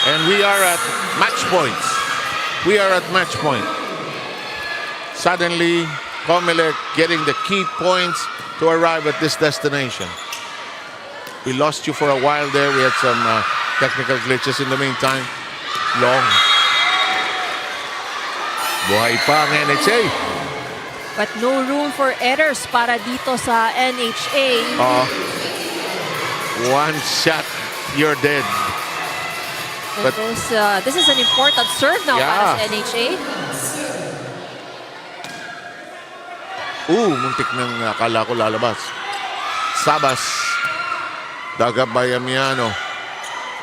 [SPEAKER 1] And we are at match points. We are at match point. Suddenly, COMELEC getting the key points to arrive at this destination. We lost you for a while there. We had some technical glitches in the meantime. Long. Buhay pa ang NHA.
[SPEAKER 2] But no room for errors para dito sa NHA.
[SPEAKER 1] One shot, you're dead.
[SPEAKER 2] But this is an important serve now para sa NHA.
[SPEAKER 1] Muntik nang akala ko lalabas. Sabas. Daga Bayamiano.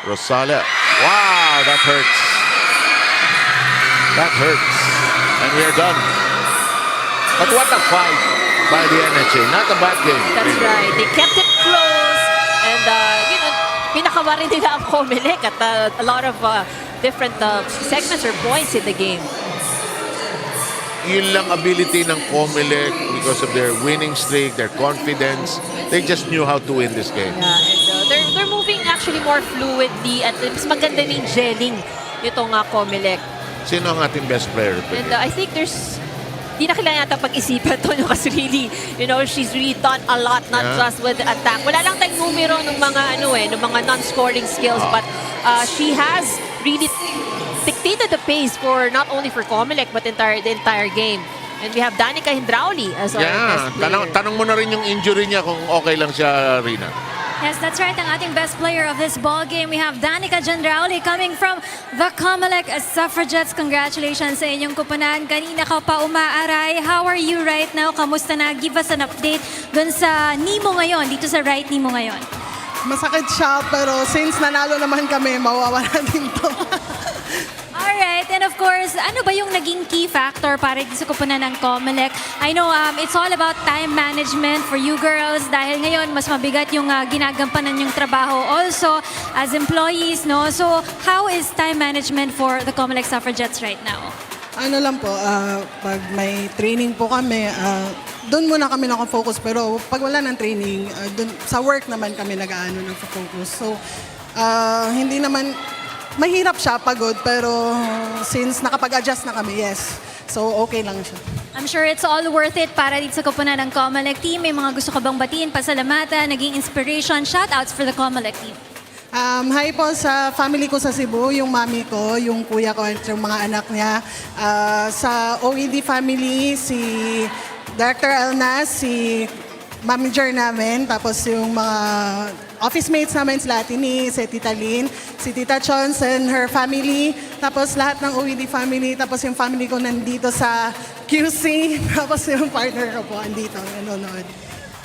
[SPEAKER 1] Rosales. Wow, that hurts. That hurts. And we're done. But what a fight by the NHA. Not a bad game.
[SPEAKER 2] That's right. They kept it close. And, pinakawarin nila ang COMELEC at a lot of different segments or points in the game.
[SPEAKER 1] Yun lang ability ng COMELEC because of their winning streak, their confidence. They just knew how to win this game.
[SPEAKER 2] Yeah, and they're moving actually more fluidly at mas maganda rin gelling itong COMELEC.
[SPEAKER 1] Sino ang ating best player?
[SPEAKER 2] And I think di na kailangan yata pag-isipan to kasi really, she's really done a lot, not just with the attack. Wala lang tayong numero ng mga non-scoring skills, but she has really dictated the pace for not only for COMELEC but the entire game. And we have Danica Hindrauli as our best player.
[SPEAKER 1] Tanong mo na rin yung injury niya kung okay lang siya, Rina.
[SPEAKER 4] Yes, that's right. Ang ating best player of this ball game, we have Danica Hindrauli coming from the COMELEC Suffragettes. Congratulations sa inyong kupunan. Kanina ka pa umaaray. How are you right now? Kamusta na? Give us an update dun sa knee mo ngayon, dito sa right knee mo ngayon.
[SPEAKER 10] Masakit siya, pero since nanalo naman kami, mawawala din to.
[SPEAKER 4] Alright, and of course, ano ba yung naging key factor para dito sa koponan ng COMELEC? I know it's all about time management for you girls dahil ngayon mas mabigat yung ginagampanan yung trabaho also as employees, no? So, how is time management for the COMELEC Suffragettes right now?
[SPEAKER 10] Ano lang po, pag may training po kami, doon muna kami nakafocus. Pero pag wala ng training, dun, sa work naman kami nag-aano ng focus. So, hindi naman, mahirap siya, pagod. Pero since nakapag-adjust na kami, yes. So, okay lang siya.
[SPEAKER 4] I'm sure it's all worth it para dito sa koponan ng COMELEC team. May mga gusto ka bang batiin, pasalamatan, naging inspiration, shoutouts for the COMELEC team.
[SPEAKER 10] Hi po sa family ko sa Cebu, yung mami ko, yung kuya ko, at yung mga anak niya. Sa OED family, si Director Alnas, si manager namin, tapos yung mga office mates namin, sila Tini, si Tita Lynn, si Tita Chons and her family, tapos lahat ng OED family, tapos yung family ko nandito sa QC, tapos yung partner ko po andito, nanonood.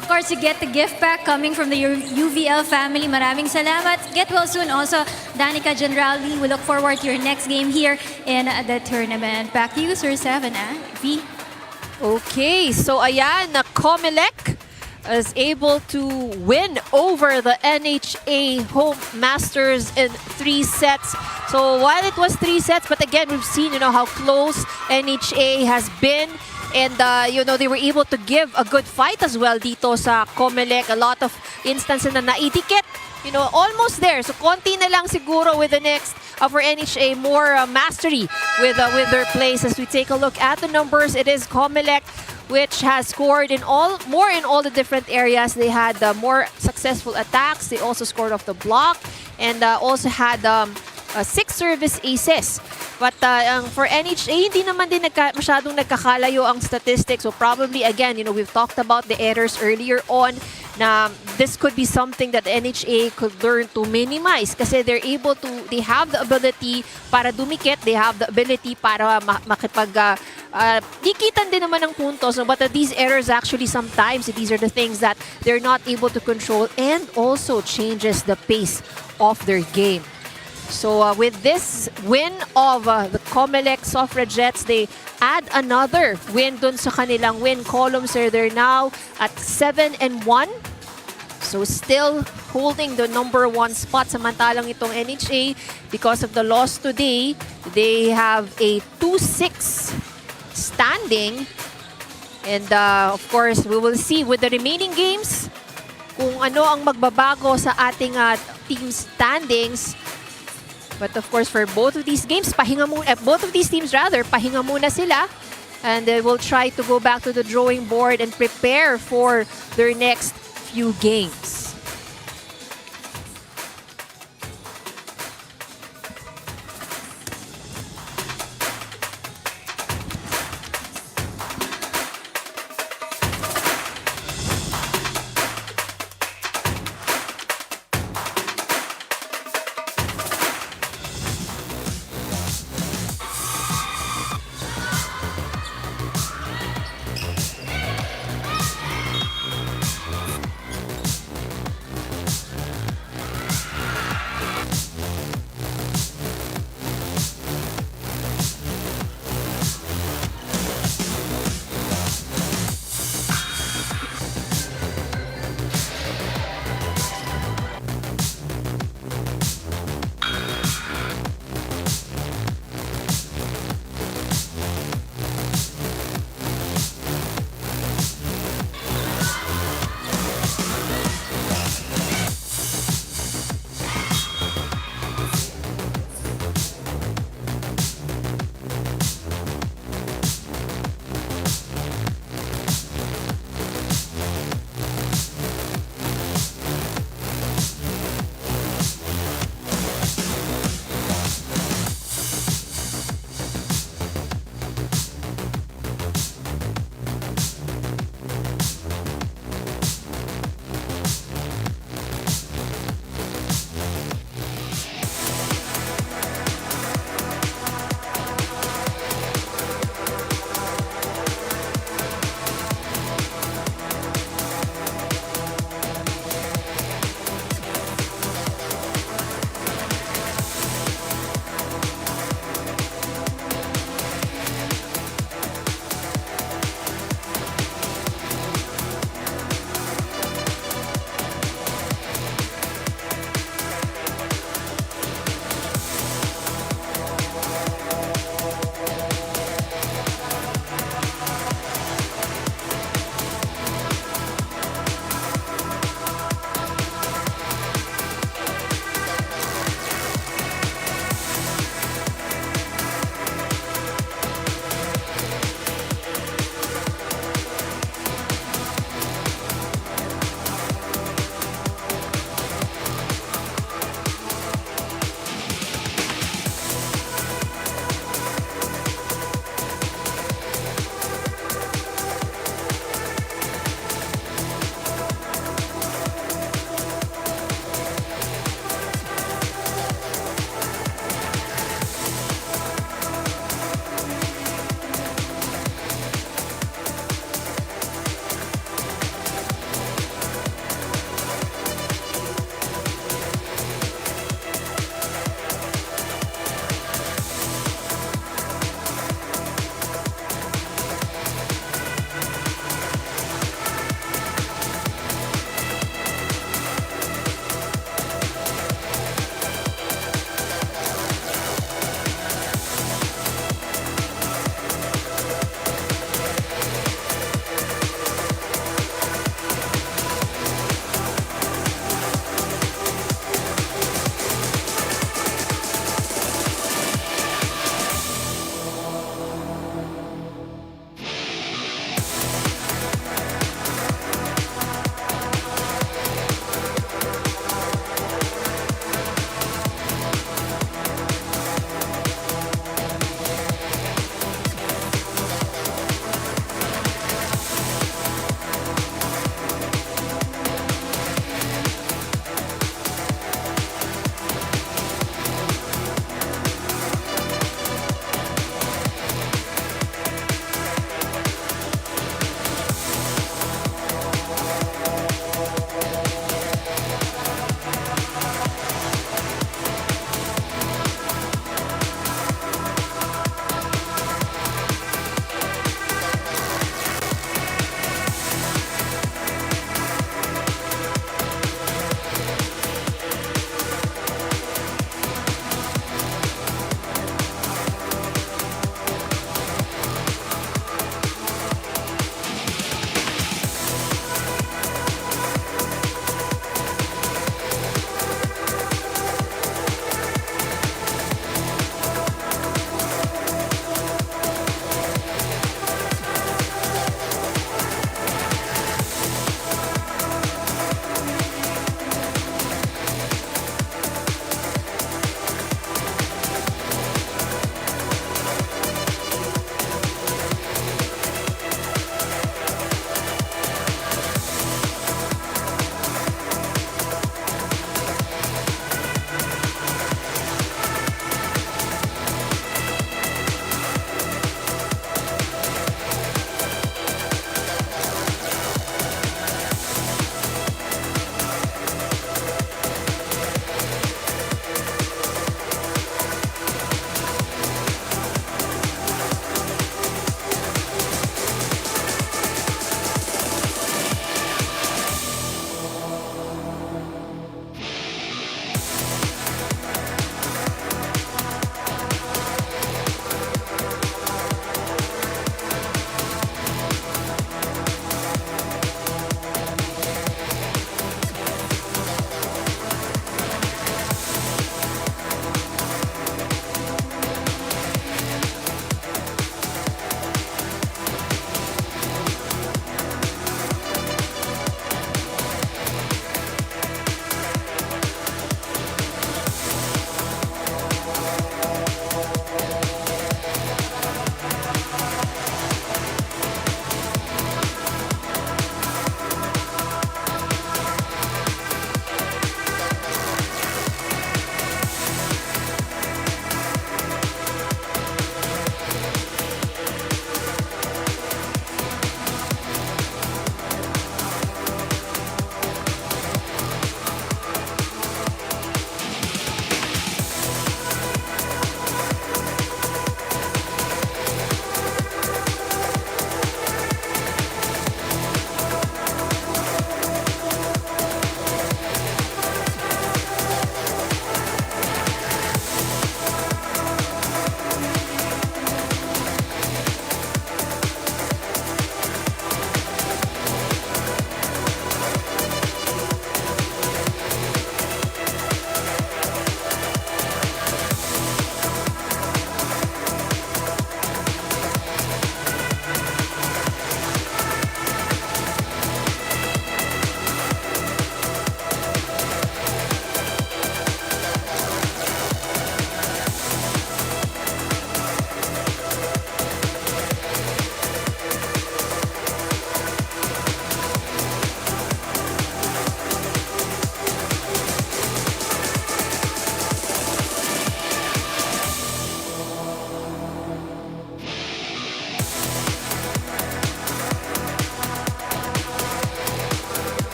[SPEAKER 4] Of course, you get the gift pack coming from the UVL family. Maraming salamat. Get well soon also, Danica Generali. We look forward to your next game here in the tournament. Back to you, Sir Seven, V.
[SPEAKER 2] Okay, so ayan, na COMELEC is able to win over the NHA Home Masters in 3 sets. So while it was 3 sets, but again, we've seen, how close NHA has been. And, they were able to give a good fight as well dito sa COMELEC. A lot of instances na naitikit, almost there. So, konti na lang siguro with the next for NHA, more mastery with their plays. As we take a look at the numbers, it is COMELEC which has scored more in all the different areas. They had more successful attacks. They also scored off the block and also had 6 service aces. But for NHA, hindi naman din masyadong nagkakalayo ang statistics. So probably, again, we've talked about the errors earlier on na this could be something that the NHA could learn to minimize kasi they have the ability para dumikit, they have the ability para dikitan din naman ng puntos. No? But these errors actually sometimes, these are the things that they're not able to control and also changes the pace of their game. So with this win of the COMELEC Suffragettes, they add another win dun sa kanilang win column. So they're now at 7-1. So still holding the number 1 spot. Samantalang itong NHA, because of the loss today, they have a 2-6 standing. And of course, we will see with the remaining games kung ano ang magbabago sa ating team standings. But of course, for both of these games, both of these teams pahinga muna sila. And they will try to go back to the drawing board and prepare for their next few games.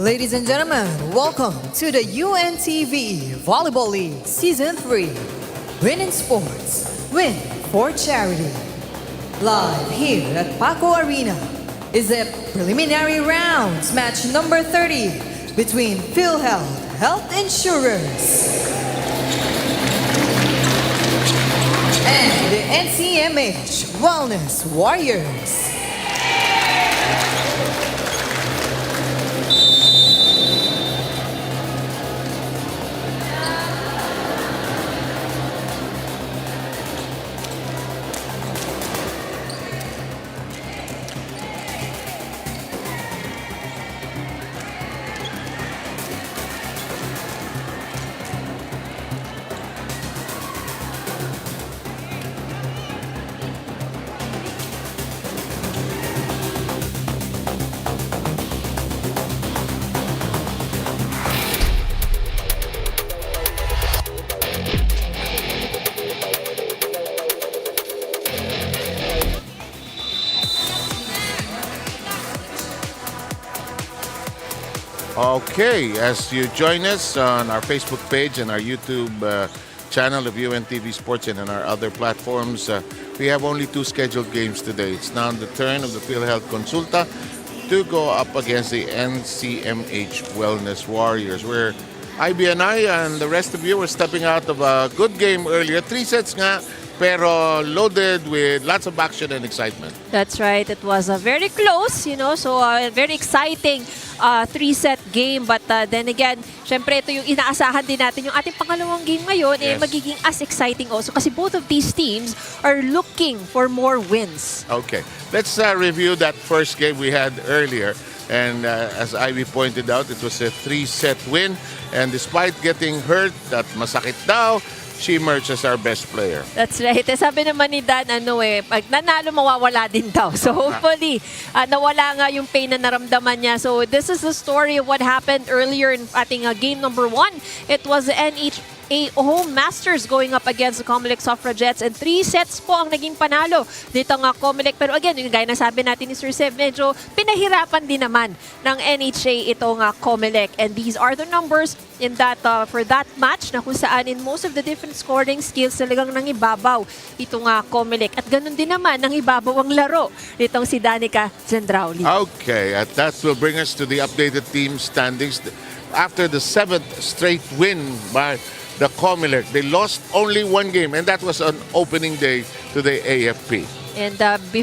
[SPEAKER 3] Ladies and gentlemen, welcome to the UNTV Volleyball League Season 3. Win in sports, win for charity. Live here at Paco Arena is the preliminary rounds match number 30 between PhilHealth Health Insurers and the NCMH Wellness Warriors.
[SPEAKER 1] Okay, as you join us on our Facebook page and our YouTube channel of UNTV Sports and on our other platforms, we have only 2 scheduled games today. It's now the turn of the PhilHealth Konsulta to go up against the NCMH Wellness Warriors, where IBNI and the rest of you were stepping out of a good game earlier. 3 sets nga, pero loaded with lots of action and excitement.
[SPEAKER 2] That's right. It was very close, so very exciting 3-set game. But then again, syempre ito yung inaasahan din natin. Yung ating pangalawang game ngayon, magiging as exciting also kasi both of these teams are looking for more wins.
[SPEAKER 1] Okay, let's review that first game we had earlier. And as Ivy pointed out, it was a 3-set win. And despite getting hurt, that masakit daw, she emerged as our best player.
[SPEAKER 2] That's right. Sabi naman ni Dan, pag nanalo, mawawala din daw. So hopefully, nawala nga yung pain na naramdaman niya. So this is the story of what happened earlier in ating game number 1. It was the NHA home masters going up against the COMELEC Suffragettes, and 3 sets po ang naging panalo dito nga COMELEC. Pero again, yung gaya na sabi natin ni Sir Seb, medyo pinahirapan din naman ng NHA ito nga COMELEC. And these are the numbers in that for that match na kung saan in most of the different scoring skills talagang nangibabaw ito nga COMELEC. At ganun din naman nangibabaw ang laro nitong si Danica Zendrauli.
[SPEAKER 1] Okay, at that will bring us to the updated team standings. After the 7th straight win by the COMELEC, they lost only 1 game, and that was on opening day to the AFP.
[SPEAKER 2] And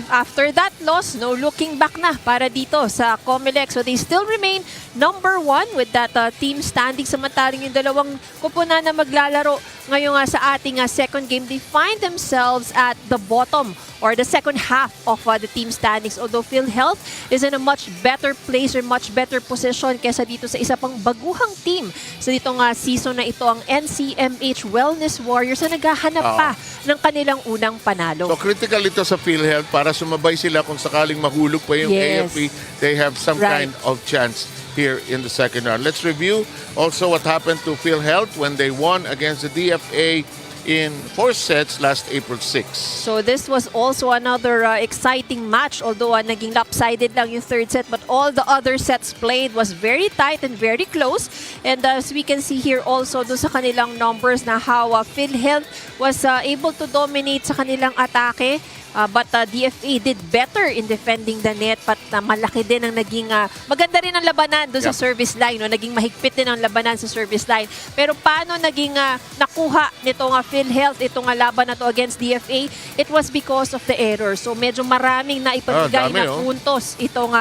[SPEAKER 2] after that loss, no looking back na para dito sa COMELEC. So they still remain number 1 with that team standing. Samantalang yung dalawang kupunan na maglalaro ngayon sa ating second game, they find themselves at the bottom or the second half of the team standings. Although PhilHealth is in a much better place or much better position kesa dito sa isa pang baguhang team. So dito nga season na ito ang NCMH Wellness Warriors na naghahanap pa ng kanilang unang panalo.
[SPEAKER 1] So critical ito sa PhilHealth para sumabay sila kung sakaling mahulog pa yung AFP. They have some kind of chance here in the second round. Let's review also what happened to PhilHealth when they won against the DFA in 4 sets last April 6.
[SPEAKER 2] So this was also another exciting match, although naging lopsided lang yung 3rd set, but all the other sets played was very tight and very close. And as we can see here also do sa kanilang numbers na how PhilHealth was able to dominate sa kanilang atake. But DFA did better in defending the net, but malaki din ang naging maganda rin ang labanan doon sa service line, no? Naging mahigpit din ang labanan sa service line. Pero paano naging nakuha nitong PhilHealth itong laban na to against DFA? It was because of the error. So medyo maraming na ipamigay na puntos itong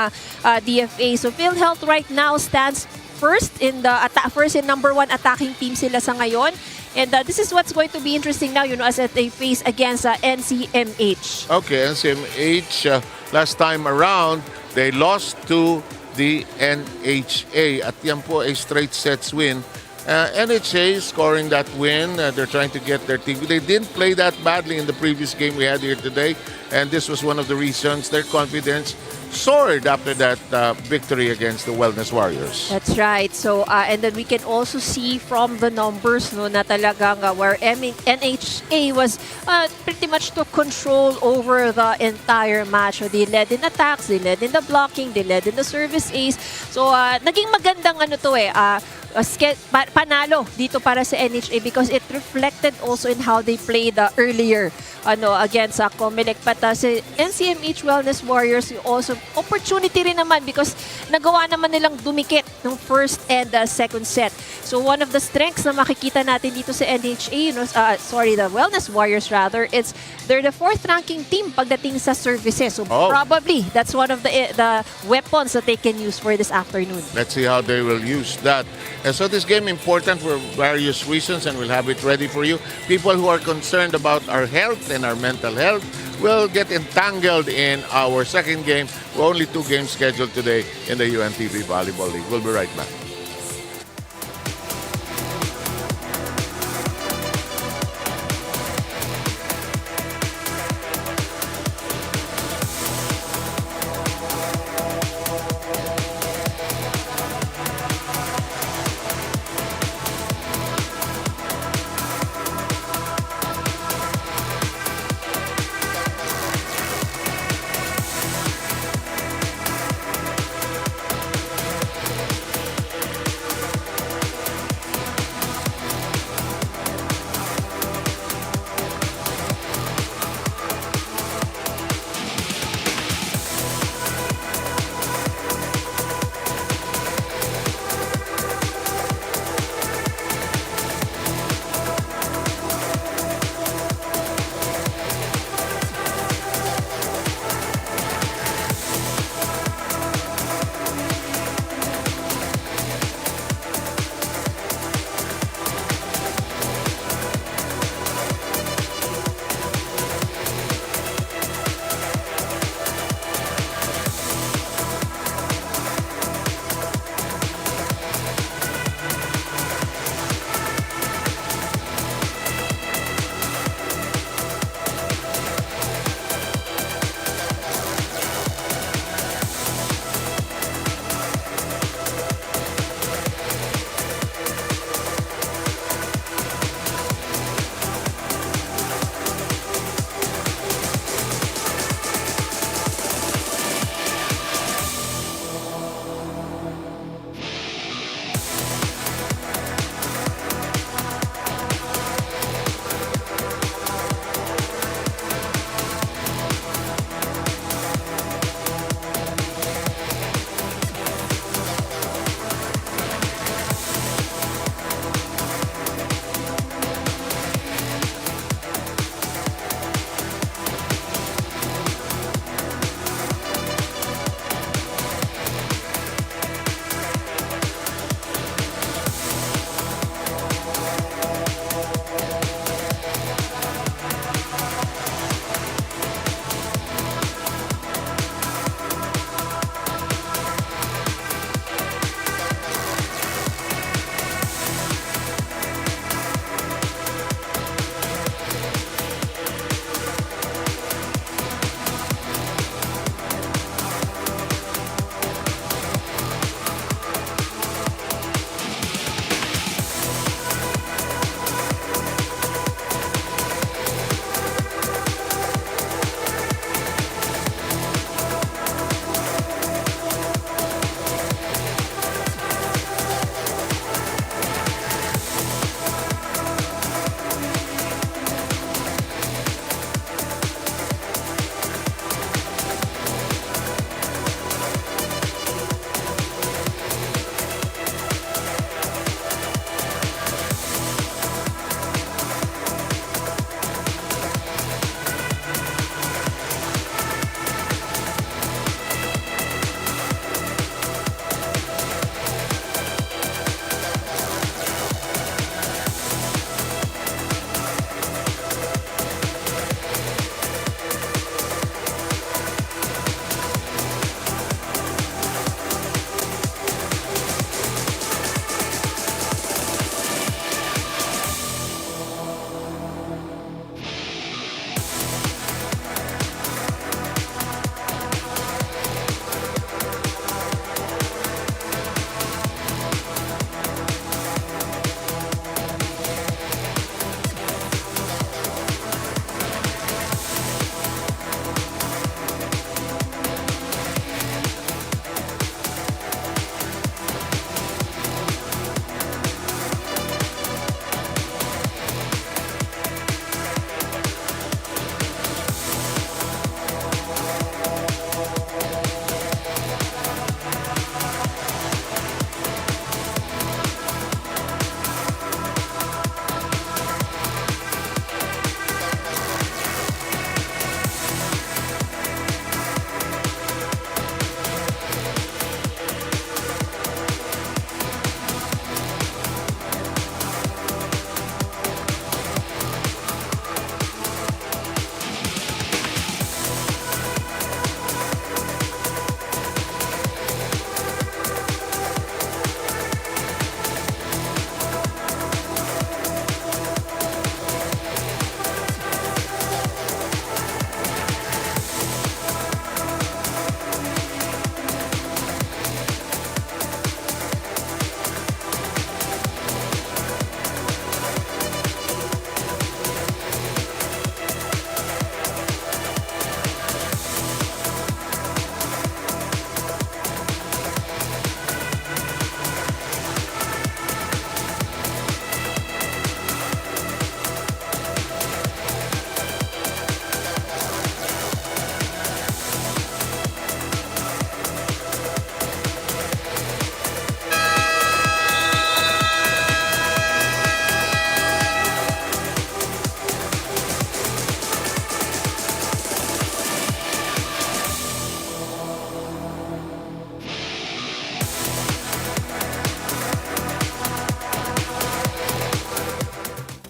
[SPEAKER 2] DFA. So PhilHealth right now stands first in number 1 attacking team sila sa ngayon. And this is what's going to be interesting now, as they face against NCMH.
[SPEAKER 1] Okay, NCMH, last time around, they lost to the NHA. At yan po a straight sets win. NHA scoring that win. They're trying to get their team. They didn't play that badly in the previous game we had here today. And this was one of the reasons their confidence soared after that victory against the Wellness Warriors.
[SPEAKER 2] That's right. So, and then we can also see from the numbers no, na talagang where NHA was pretty much took control over the entire match. So, they led in attacks, they led in the blocking, they led in the service ace. So, naging magandang ano to panalo dito para sa NHA because it reflected also in how they played earlier against COMELEC. But sa NCMH Wellness Warriors, also opportunity rin naman because nagawa naman nilang dumikit ng first and second set. So one of the strengths na makikita natin dito sa NHA, the Wellness Warriors rather, they're the 4th ranking team pagdating sa services. So probably that's one of the weapons that they can use for this afternoon.
[SPEAKER 1] Let's see how they will use that. And so this game important for various reasons, and we'll have it ready for you. People who are concerned about our health and our mental health will get entangled in our second game. We're only 2 games scheduled today in the UNTV Volleyball League. We'll be right back.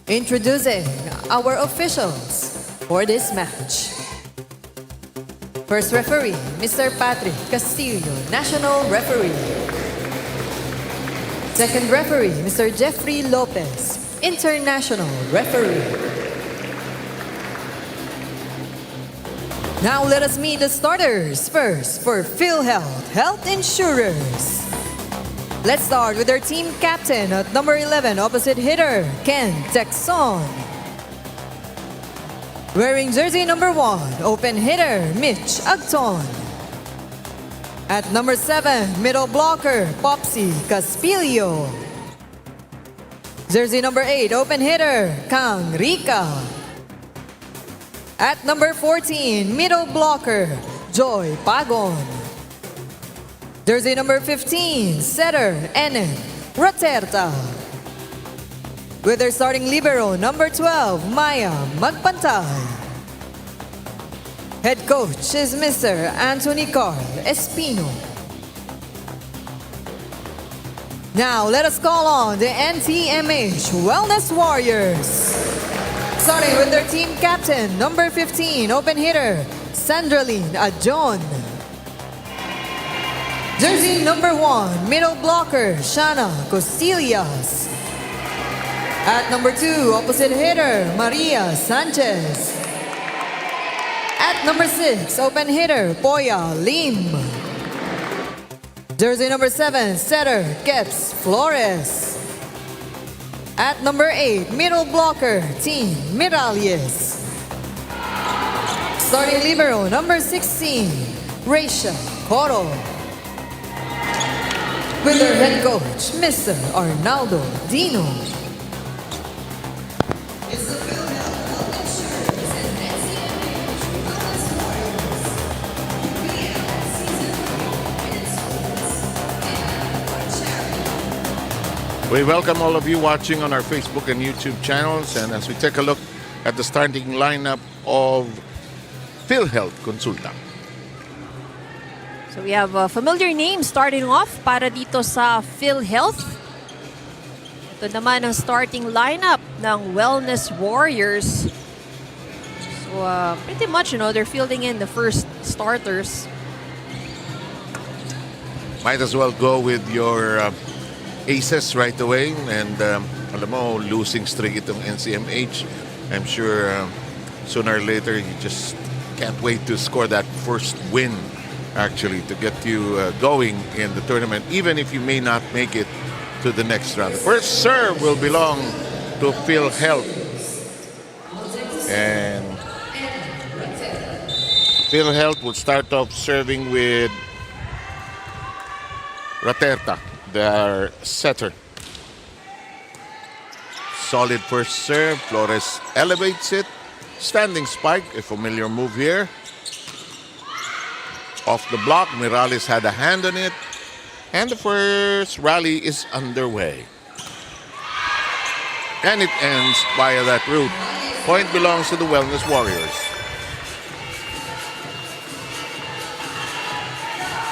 [SPEAKER 3] Introducing our officials for this match. First referee, Mr. Patrick Castillo, National Referee. Second referee, Mr. Jeffrey Lopez, International Referee. Now let us meet the starters. First, for PhilHealth Health Insurers. Let's start with our team captain at number 11, opposite hitter, Ken Texon. Wearing jersey number 1, open hitter, Mitch Agton. At number 7, middle blocker, Popsy Caspilio. Jersey number 8, open hitter, Kang Rica. At number 14, middle blocker, Joy Pagon. Jersey number 15, setter, Enen Roterta. With their starting libero, number 12, Maya Magpantay. Head coach is Mr. Anthony Carl Espino. Now, let us call on the NCMH Wellness Warriors. Starting with their team captain, number 15, open hitter, Sandraline Adjon. Jersey number 1, middle blocker, Shana Costillas. At number 2, opposite hitter, Maria Sanchez. At number 6, open hitter, Poya Lim. Jersey number 7, setter, Keps Flores. At number 8, middle blocker, Team Miralles. Starting libero, number 16, Rachel Coro. With their head coach, Mr. Arnaldo Dino.
[SPEAKER 1] We welcome all of you watching on our Facebook and YouTube channels, and as we take a look at the starting lineup of PhilHealth Konsulta.
[SPEAKER 2] So we have a familiar name starting off para dito sa PhilHealth. Ito naman ang starting lineup ng Wellness Warriors. So pretty much, they're fielding in the first starters.
[SPEAKER 1] Might as well go with your aces right away, and alam mo, losing streak itong NCMH. I'm sure sooner or later you just can't wait to score that first win, actually, to get you going in the tournament, even if you may not make it to the next round. The first serve will belong to PhilHealth, and PhilHealth will start off serving with Raterta, their setter. Solid first serve. Flores elevates it. Standing spike, a familiar move here. Off the block, Miralles had a hand on it. And the first rally is underway. And it ends via that route. Point belongs to the Wellness Warriors.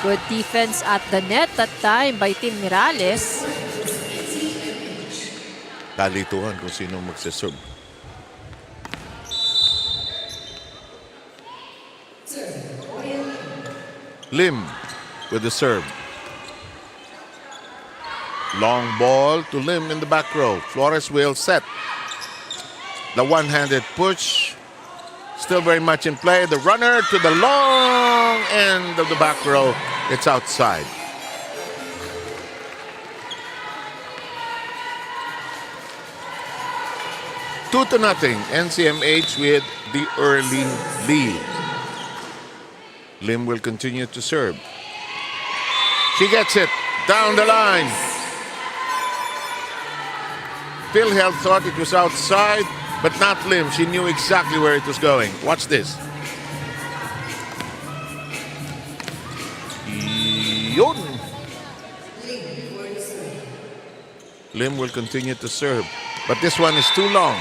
[SPEAKER 2] Good defense at the net that time by Team Miralles.
[SPEAKER 1] Kalituhan kung sino magsiserve. Lim with the serve. Long ball to Lim in the back row. Flores will set. The one-handed push. Still very much in play. The runner to the long end of the back row. It's outside. Two to nothing. NCMH with the early lead. Lim will continue to serve. She gets it down the line. PhilHealth thought it was outside, but not Lim. She knew exactly where it was going. Watch this. Yun. Lim will continue to serve, but this one is too long.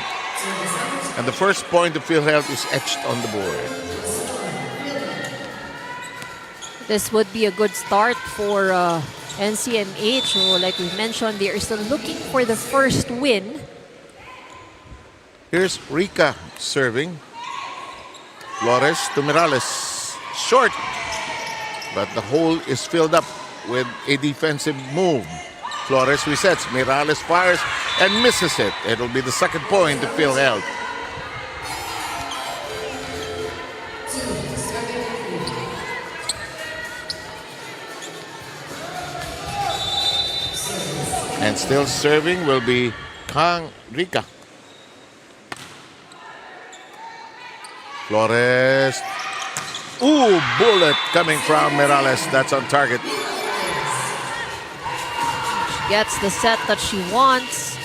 [SPEAKER 1] And the first point of PhilHealth is etched on the board.
[SPEAKER 2] This would be a good start for NCMH. So like we mentioned, they are still looking for the first win.
[SPEAKER 1] Here's Rica serving. Flores to Mirales. Short. But the hole is filled up with a defensive move. Flores resets. Mirales fires and misses it. It'll be the second point to PhilHealth. And still serving will be Kang Rica. Flores. Ooh, bullet coming from Mirales. That's on target.
[SPEAKER 2] She gets the set that she wants.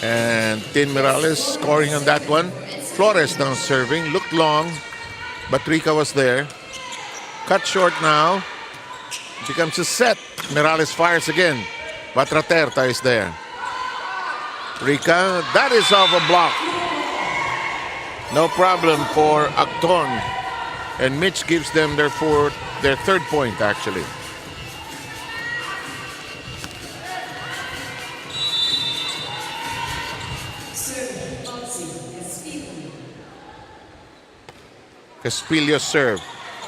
[SPEAKER 1] And Tin Mirales scoring on that one. Flores now serving. Looked long, but Rica was there. Cut short now. Becomes a set. Mirales fires again, but Raterta is there. Rica, that is off a block. No problem for Acton. And Mitch gives them their third point, actually. Caspillo serve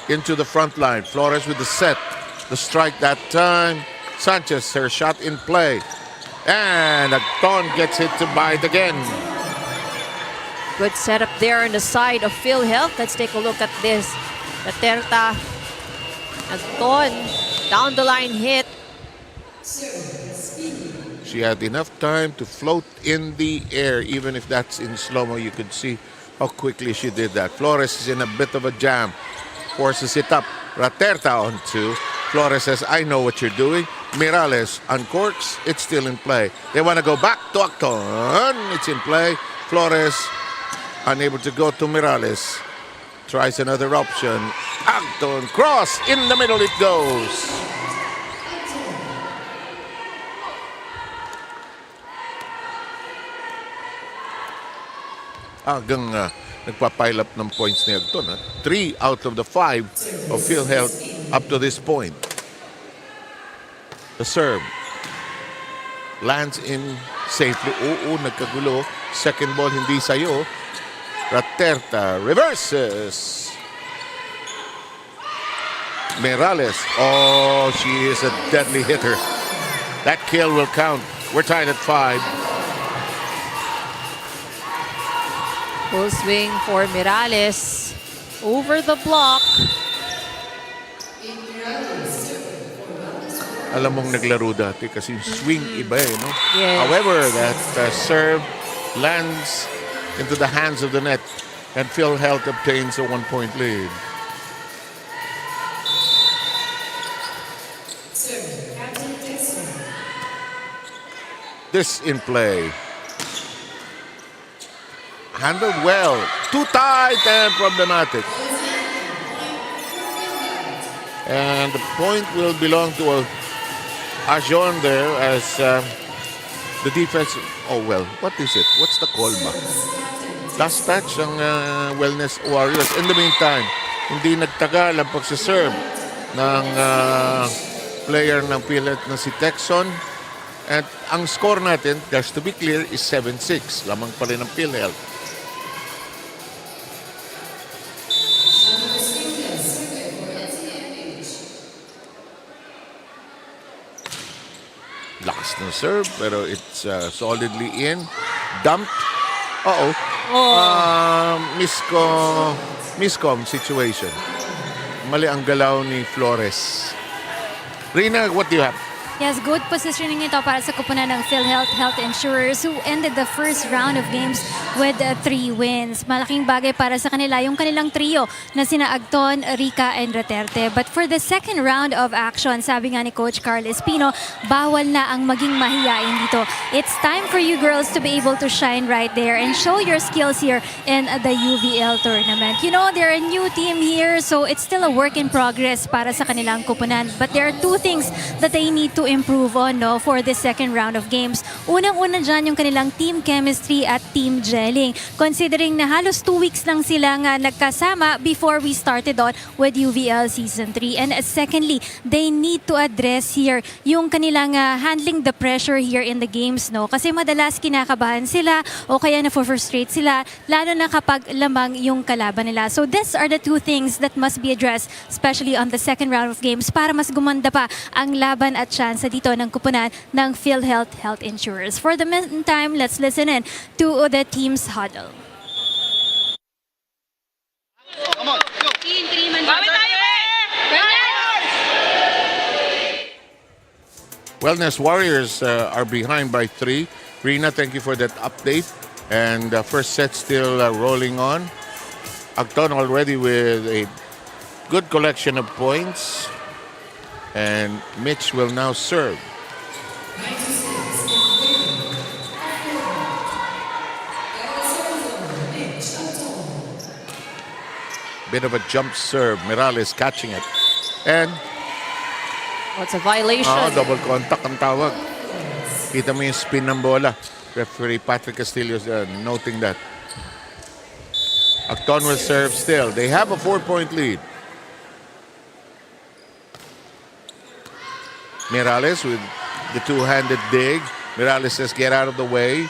[SPEAKER 1] into the front line. Flores with the set. The strike that time. Sanchez, her shot in play. And Acton gets it to bite again.
[SPEAKER 2] Good setup there on the side of PhilHealth. Let's take a look at this. Raterta. Acton. Down the line hit.
[SPEAKER 1] She had enough time to float in the air. Even if that's in slow-mo, you could see how quickly she did that. Flores is in a bit of a jam. Forces it up. Raterta on two. Flores says, I know what you're doing. Mirales uncorks. It's still in play. They want to go back to Acton. It's in play. Flores unable to go to Mirales. Tries another option. Acton cross. In the middle it goes. Hanggang nagpa-pile up ng points ni Acton. 3 out of the 5 of PhilHealth up to this point. The serve lands in safely. Oo, nagkagulo. Second ball, hindi sayo. Raterta reverses. Mirales. Oh, she is a deadly hitter. That kill will count. We're tied at 5.
[SPEAKER 2] Full swing for Mirales. Over the block.
[SPEAKER 1] Alam mong naglaro dati kasi yung swing iba eh, no?
[SPEAKER 2] Yes.
[SPEAKER 1] However, that serve lands into the hands of the net and PhilHealth obtains a 1-point lead. This in play. Handled well. Too tight and problematic. And the point will belong to Ajon there as the defense. Oh well, what is it? What's the call ba? Last touch ang Wellness Warriors. In the meantime, hindi nagtagal ang pagsiserve ng player ng PhilHealth na si Texon. At ang score natin, just to be clear, is 7-6. Lamang pa rin ng PhilHealth. Lakas ng serve, pero it's solidly in. Dumped. Uh-oh. Miscom situation. Mali ang galaw ni Flores. Rina, what do you have?
[SPEAKER 4] Yes, good positioning ito para sa kupunan ng PhilHealth Health Insurers who ended the first round of games with 3 wins. Malaking bagay para sa kanila yung kanilang trio na sina Acton, Rica, and Raterte. But for the second round of action, sabi nga ni Coach Carl Espino, bawal na ang maging mahiyain dito. It's time for you girls to be able to shine right there and show your skills here in the UVL tournament. You know, they're a new team here, so it's still a work in progress para sa kanilang kupunan. But there are 2 things that they need to to improve on, no, for the second round of games. Unang-una dyan yung kanilang team chemistry at team gelling. Considering na halos 2 weeks lang sila nga nagkasama before we started on with UVL Season 3. And secondly, they need to address here yung kanilang handling the pressure here in the games, no? Kasi madalas kinakabahan sila o kaya na-frustrate sila, lalo na kapag lamang yung kalaban nila. So these are the two things that must be addressed, especially on the second round of games, para mas gumanda pa ang laban at tsansa dito ng kupunan ng PhilHealth Health Insurers. For the meantime, let's listen in to the team's huddle.
[SPEAKER 9] Come on, go!
[SPEAKER 6] Bawi tayo eh!
[SPEAKER 1] Wellness Warriors are behind by 3. Rina, thank you for that update. And first set still rolling on. Acton already with a good collection of points. And Mitch will now serve. Bit of a jump serve. Mirales catching it. And
[SPEAKER 2] It's a violation.
[SPEAKER 1] double contact ang tawag. Kita mo yung spin ng bola. Referee Patrick Castillo noting that. Acton will serve still. They have a 4-point lead. Mirales with the two-handed dig. Mirales says, get out of the way.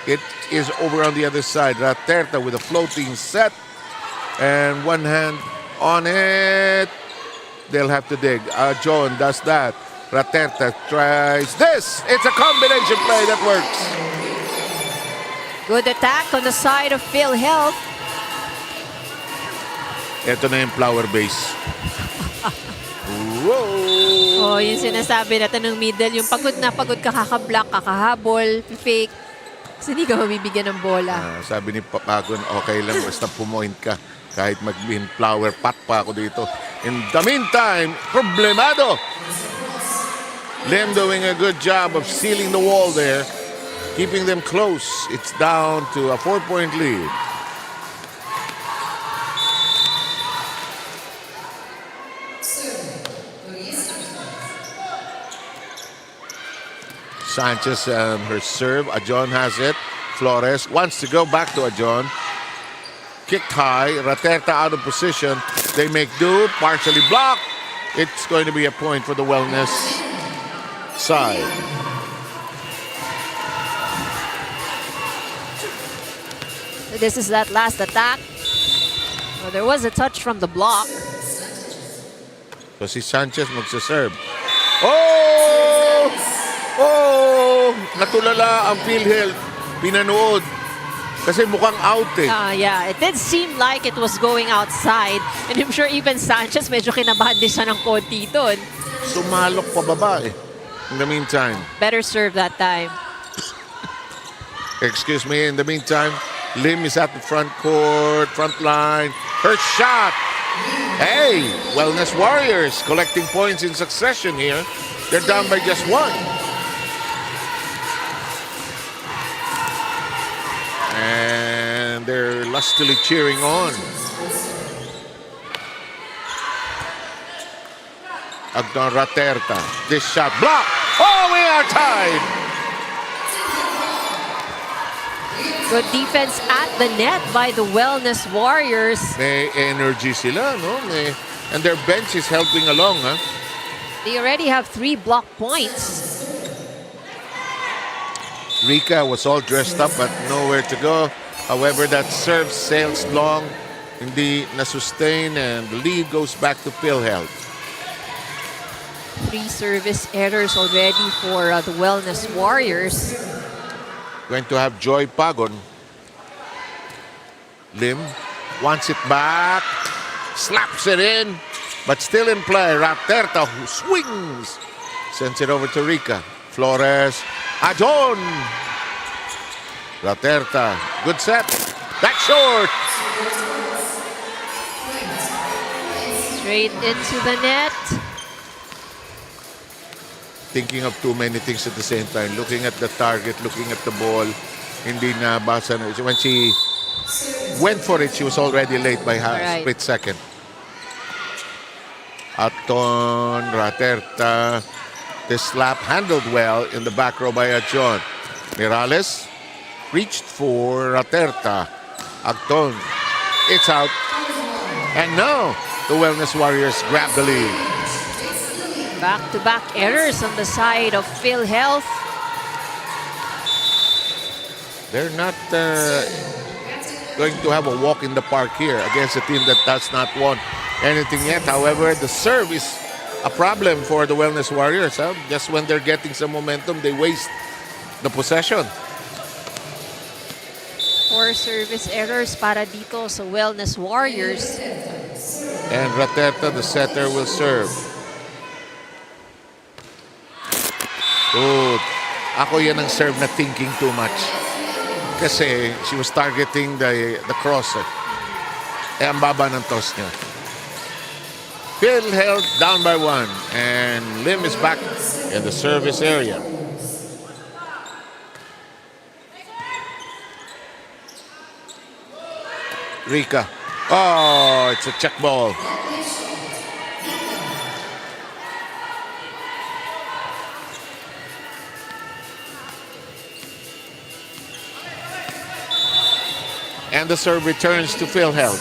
[SPEAKER 1] It is over on the other side. Raterta with a floating set. And one hand on it. They'll have to dig. John does that. Raterta tries this. It's a combination play that works.
[SPEAKER 2] Good attack on the side of PhilHealth.
[SPEAKER 1] Ito na yung flower base. Whoa!
[SPEAKER 2] Oh, yung sinasabi natin ng middle, yung pagod na pagod ka, kakablock, kakahabol, fake. Kasi hindi ka mabibigyan ng bola.
[SPEAKER 1] Sabi ni Paco, okay lang basta pumoint ka. Kahit mag-win flower pot pa ako dito. In the meantime, problemado. Lim doing a good job of sealing the wall there. Keeping them close. It's down to a 4-point lead. Sanchez and her serve. Ajon has it. Flores wants to go back to Ajon. Kicked high. Raterta out of position. They make do. Partially blocked. It's going to be a point for the Wellness side.
[SPEAKER 2] This is that last attack. Well, there was a touch from the block.
[SPEAKER 1] So si Sanchez magsaserve. Oh! Oh! Natulala ang PhilHealth. Pinanood. Kasi mukhang out eh.
[SPEAKER 2] Yeah, it did seem like it was going outside. And I'm sure even Sanchez medyo kinabahan din siya ng konti doon.
[SPEAKER 1] Sumalok pababa eh. In the meantime.
[SPEAKER 2] Better serve that time.
[SPEAKER 1] Excuse me. In the meantime, Lim is at the front court, front line. Her shot. Hey, Wellness Warriors collecting points in succession here. They're down by just 1. And they're lustily cheering on. Agnon Raterta. This shot blocked. Oh, we are tied.
[SPEAKER 2] Good defense at the net by the Wellness Warriors.
[SPEAKER 1] May energy sila, no? And their bench is helping along, huh?
[SPEAKER 2] They already have 3 block points.
[SPEAKER 1] Rika was all dressed up but nowhere to go. However, that serve sails long, hindi na-sustain, and the lead goes back to PhilHealth.
[SPEAKER 2] 3 service errors already for the Wellness Warriors.
[SPEAKER 1] Going to have Joy Pagon. Lim wants it back, slaps it in, but still in play. Raterta who swings, sends it over to Rika. Flores, Ajon. Raterta, good set. Back short.
[SPEAKER 2] Straight into the net.
[SPEAKER 1] Thinking of too many things at the same time. Looking at the target, looking at the ball. Hindi na basa na. When she went for it, she was already late by a split second. Aton, Raterta. This slap handled well in the back row by Adjon. Mirales reached for Raterta. Agton, it's out. And now the Wellness Warriors grab the lead.
[SPEAKER 2] Back-to-back errors on the side of PhilHealth.
[SPEAKER 1] They're not going to have a walk in the park here against a team that has not won anything yet. However, the serve is a problem for the Wellness Warriors. Huh? Just when they're getting some momentum, they waste the possession.
[SPEAKER 2] 4 service errors para dito sa Wellness Warriors.
[SPEAKER 1] And Raterta, the setter, will serve. Good. Ako yan ang serve na thinking too much. Kasi she was targeting the cross. Eh, ang baba ng toss niya. Phil held down by 1. And Lim is back in the service area. Rika. Oh, it's a check ball. And the serve returns to PhilHealth.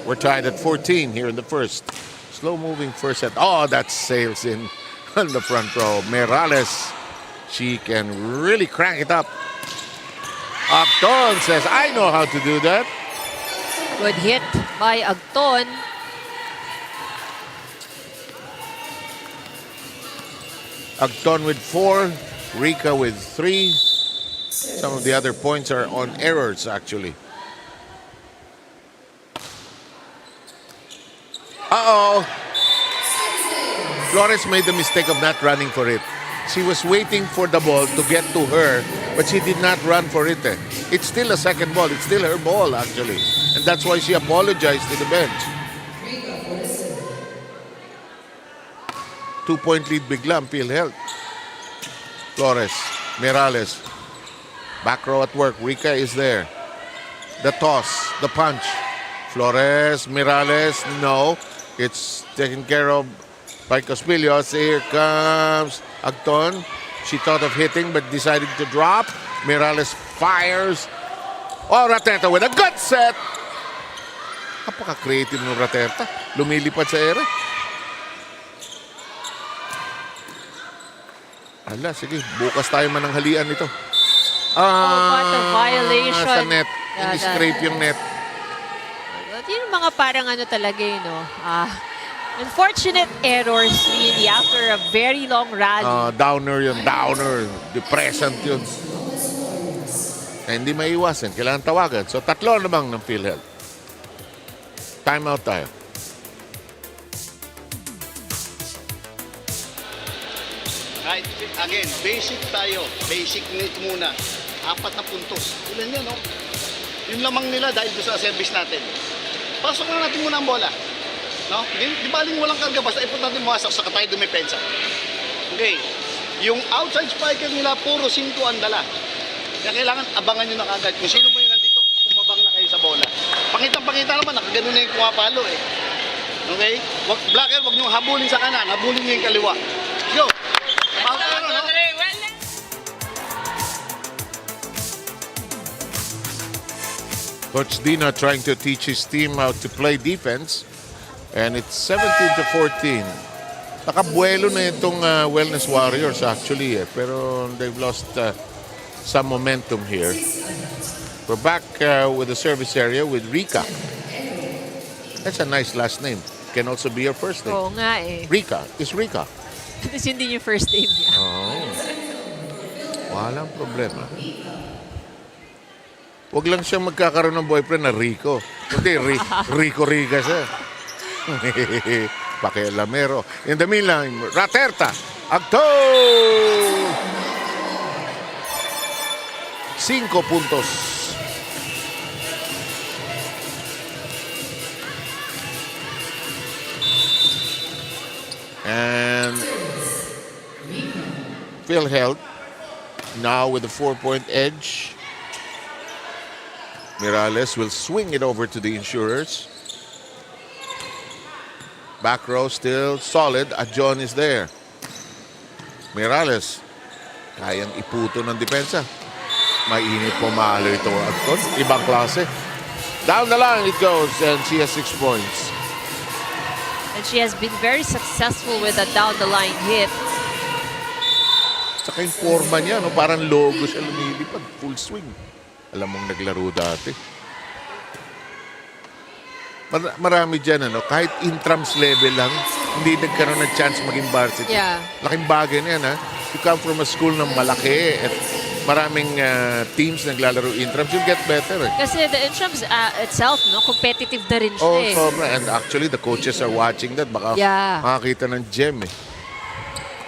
[SPEAKER 1] We're tied at 14 here in the first. Slow-moving first set. Oh, that sails in on the front row. Mirales, she can really crank it up. Agton says, I know how to do that.
[SPEAKER 2] Good hit by Agton.
[SPEAKER 1] Agton with 4, Rika with 3. Some of the other points are on errors, actually. Uh-oh. Flores made the mistake of not running for it. She was waiting for the ball to get to her, but she did not run for it. It's still a second ball. It's still her ball, actually. And that's why she apologized to the bench. 2-point lead bigla ang PhilHealth. Flores, Mirales. Back row at work. Rika is there. The toss, the punch. Flores, Mirales, no. It's taken care of by Cospilios. Here comes Agton. She thought of hitting but decided to drop. Mirales fires. Oh, Raterta with a good set. Napaka-creative ng Raterta. Lumilipad sa ere. Ala, sige. Bukas tayo mananghalian nito.
[SPEAKER 2] But a violation.
[SPEAKER 1] Sa net. Ini-scrape yung net.
[SPEAKER 2] Yung mga parang ano talaga yun, no? Unfortunate errors really after a very long rally.
[SPEAKER 1] Downer yun, downer. Depressant yun. Hindi maiwasan. Kailangan tawagan. So, 3 namang ng PhilHealth. Time out tayo.
[SPEAKER 9] Right. Again, basic tayo. Basic need muna. 4 na puntos. Ilan yan, no? Yung lamang nila dahil doon sa service natin. Pasok na natin muna ang bola. No? Di baling walang karga, basta ipot natin mawasak sa tayo dumipensa. Okay. Yung outside spiker nila, puro 5 ang dala. Kaya kailangan abangan nyo na kagad. Kung sino mo yung nandito, umabang na kayo sa bola. Pakitang-pakita naman, nakagano na yung kumapalo eh. Okay? Blocker, wag nyo habulin sa kanan, habulin nyo yung kaliwa. Go! No?
[SPEAKER 1] Coach Dina trying to teach his team how to play defense. And it's 17-14. Nakabuelo na itong Wellness Warriors actually. Pero they've lost some momentum here. We're back with the service area with Rika. That's a nice last name. Can also be your first name.
[SPEAKER 2] Oo nga eh.
[SPEAKER 1] Rika. Is Rika.
[SPEAKER 2] Tapos yun din yung first name niya.
[SPEAKER 1] Oh. Walang problema. Huwag lang siyang magkakaroon ng boyfriend na Rico. Kundi Rico Riga siya. Pakialamero. In the meantime, Raterta. Agto! 5 puntos. And PhilHealth now with a 4-point edge. Mirales will swing it over to the Insurers. Back row still solid. Adjon is there. Mirales, kayang iputo ng depensa. Mainit po mahalo ito, Anton. Ibang klase. Down the line it goes, and she has 6 points.
[SPEAKER 2] And she has been very successful with a down-the-line hit.
[SPEAKER 1] Saka yung forma niya, no? Parang logo siya lumilipad. Full swing. Alam mong naglaro dati. Marami dyan, ano? Kahit intrams level lang, hindi nagkaroon ng chance maging varsity.
[SPEAKER 2] Yeah.
[SPEAKER 1] Laking bagay na yan, ha? You come from a school na malaki at maraming teams naglalaro intrams, you'll get better. Eh.
[SPEAKER 2] Kasi the intrams itself, no, competitive na rin siya.
[SPEAKER 1] Oh,
[SPEAKER 2] eh.
[SPEAKER 1] sobra. And actually, the coaches are watching that. Baka makakita ng gem, eh.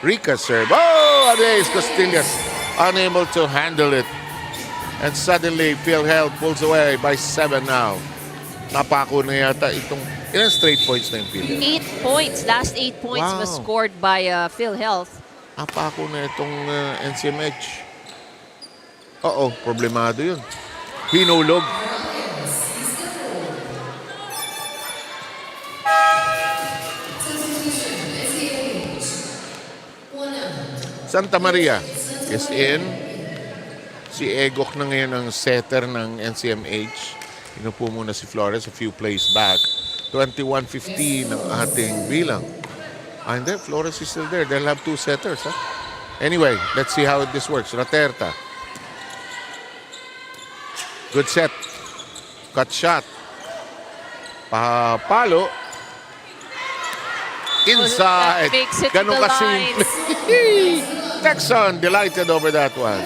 [SPEAKER 1] Rika serve. Oh, Ades Costillas unable to handle it. And suddenly, PhilHealth pulls away by 7 now. Napako na yata itong ilang straight points na yung PhilHealth.
[SPEAKER 2] 8 points. Last 8 points was
[SPEAKER 1] Wow.
[SPEAKER 2] scored by PhilHealth.
[SPEAKER 1] Napako na itong NCMH. Oo, problemado yun. Hinulog. Santa Maria is in. Si Egok na ngayon ang setter ng NCMH. Inupo muna si Flores a few plays back. 21-15 ang ating bilang. And then Flores is still there. They'll have 2 setters. Huh? Anyway, let's see how this works. Raterta. Good set. Cut shot. Palo. Inside.
[SPEAKER 2] That makes it to
[SPEAKER 1] Ganun
[SPEAKER 2] the
[SPEAKER 1] kasimple.
[SPEAKER 2] lines.
[SPEAKER 1] Texan delighted over that one.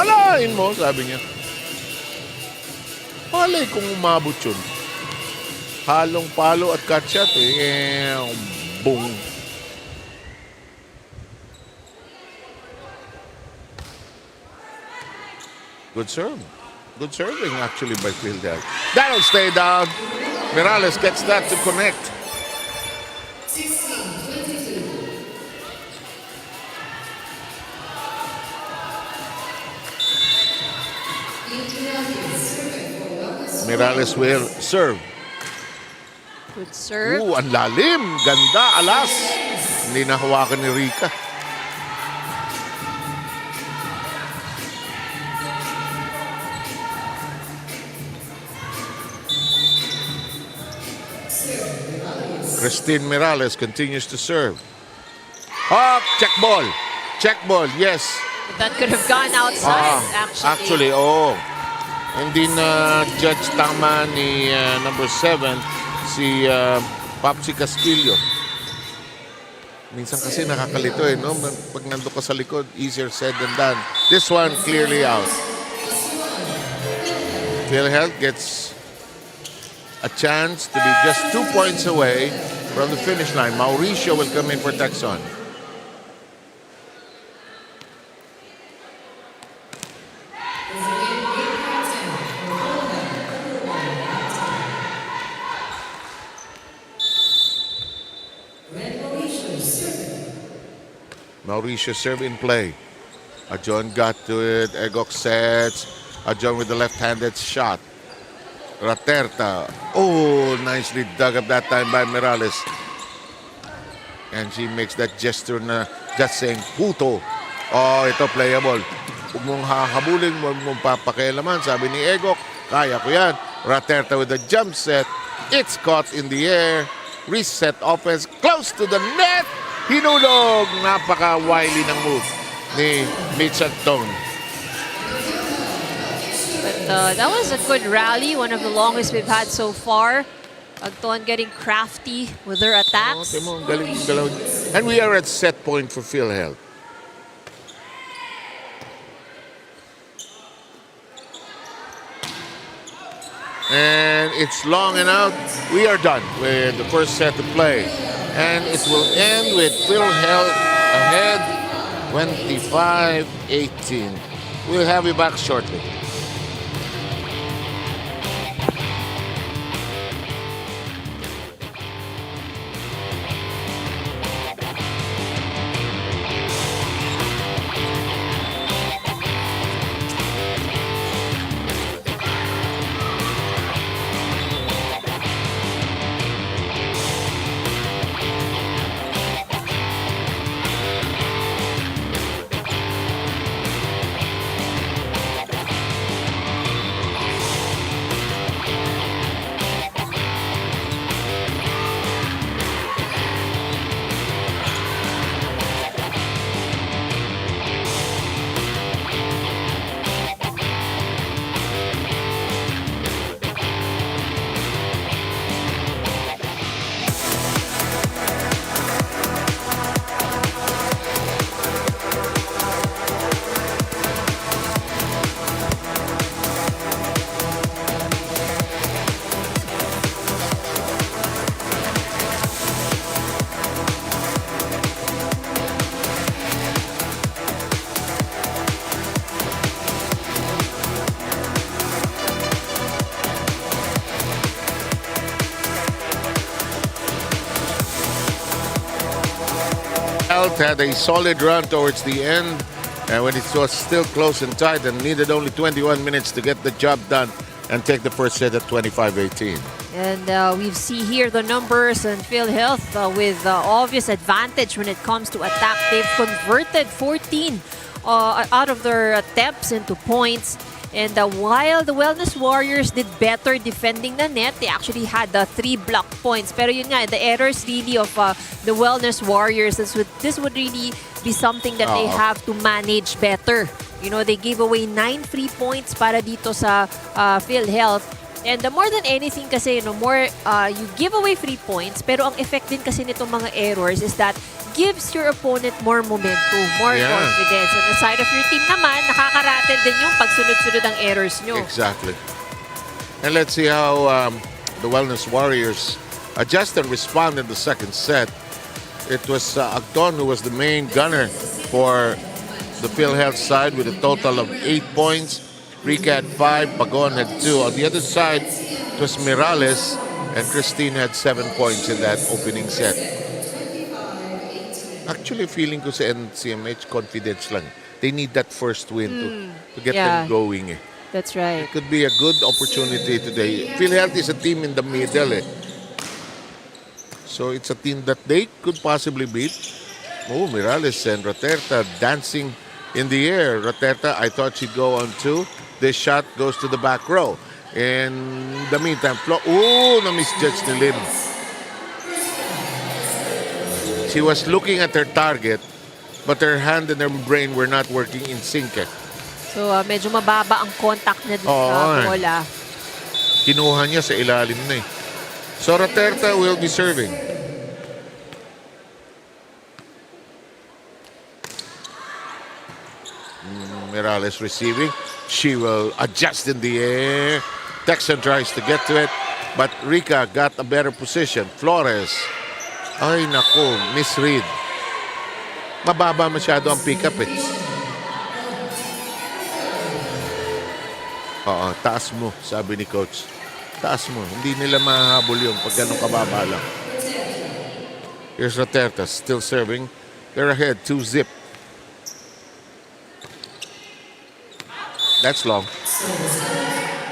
[SPEAKER 1] Alain mo, sabi niya. Palay kung umabot yun. Halong palo at cut shot eh. Boom. Good serve. Good serving actually by PhilHealth. That'll stay down. Mirales gets that to connect. Mirales will serve.
[SPEAKER 2] Good serve.
[SPEAKER 1] Ang lalim. Ganda. Alas. Hindi nahawakan ni Rika. Christine Mirales continues to serve. Oh, check ball. Check ball, yes.
[SPEAKER 2] That could have gone outside, actually.
[SPEAKER 1] Oo. Hindi na judge tama ni number 7, si Popsi Castillo. Minsan kasi nakakalito eh, no? Pag nandun ka sa likod, easier said than done. This one clearly out. PhilHealth gets a chance to be just 2 points away from the finish line. Mauricio will come in for Texon. Mauricio serve in play. Ajon got to it. Egok sets. Ajon with the left-handed shot. Raterta. Oh, nicely dug up that time by Mirales. And she makes that gesture na just saying, puto. Oh, ito playable. Huwag mong hahabulin, huwag mong papakialaman. Sabi ni Egok, kaya ko yan. Raterta with a jump set. It's caught in the air. Reset offense close to the net. Hinulog. Napaka-wily ng move ni Mitchell Tone.
[SPEAKER 2] But that was a good rally, one of the longest we've had so far. Agton getting crafty with their attacks.
[SPEAKER 1] Oh, galing galaw. And we are at set point for PhilHealth. And it's long and out. We are done with the first set of play. And it will end with PhilHealth ahead 25-18. We'll have you back shortly. Health had a solid run towards the end, and when it was still close and tight and needed only 21 minutes to get the job done and take the first set at 25-18.
[SPEAKER 2] And we see here the numbers and PhilHealth with obvious advantage when it comes to attack. They've converted 14 out of their attempts into points. And while the Wellness Warriors did better defending the net, they actually had 3 block points. Pero yun nga, the errors really of the Wellness Warriors, this would really be something that they have to manage better. You know, they gave away 9 free points para dito sa PhilHealth. And more than anything kasi, you know, more you give away free points, pero ang effect din kasi nitong mga errors is that gives your opponent more momentum, more confidence. On the side of your team naman, nakaka-rattle din yung pagsunod-sunod ang errors nyo.
[SPEAKER 1] Exactly. And let's see how the Wellness Warriors adjust and respond in the second set. It was Agton who was the main gunner for the PhilHealth side with a total of 8 points. Rica had 5, Pagon had 2. On the other side, it was Mirales, and Christine had 7 points in that opening set. Actually, feeling ko sa NCMH, confidence lang. They need that first win to get them going.
[SPEAKER 2] That's right.
[SPEAKER 1] It could be a good opportunity today. PhilHealth is a team in the middle. So it's a team that they could possibly beat. Oh, Mirales and Roterta dancing in the air. Roterta, I thought she'd go on 2. This shot goes to the back row. In the meantime, na-misjudge ni Lim. She was looking at her target, but her hand and her brain were not working in sync.
[SPEAKER 2] So medyo mababa ang contact niya dun sa bola.
[SPEAKER 1] Kinuha niya sa ilalim na eh. So Roterta will be serving. Mirales receiving. She will adjust in the air. Texan tries to get to it, but Rica got a better position. Flores. Ay, naku, misread. Mababa masyado ang pick-up eh. Taas mo, sabi ni coach. Taas mo. Hindi nila mahahabol yung pag ganun kababa lang. Here's Roterta, still serving. They're ahead, 2-0. That's long.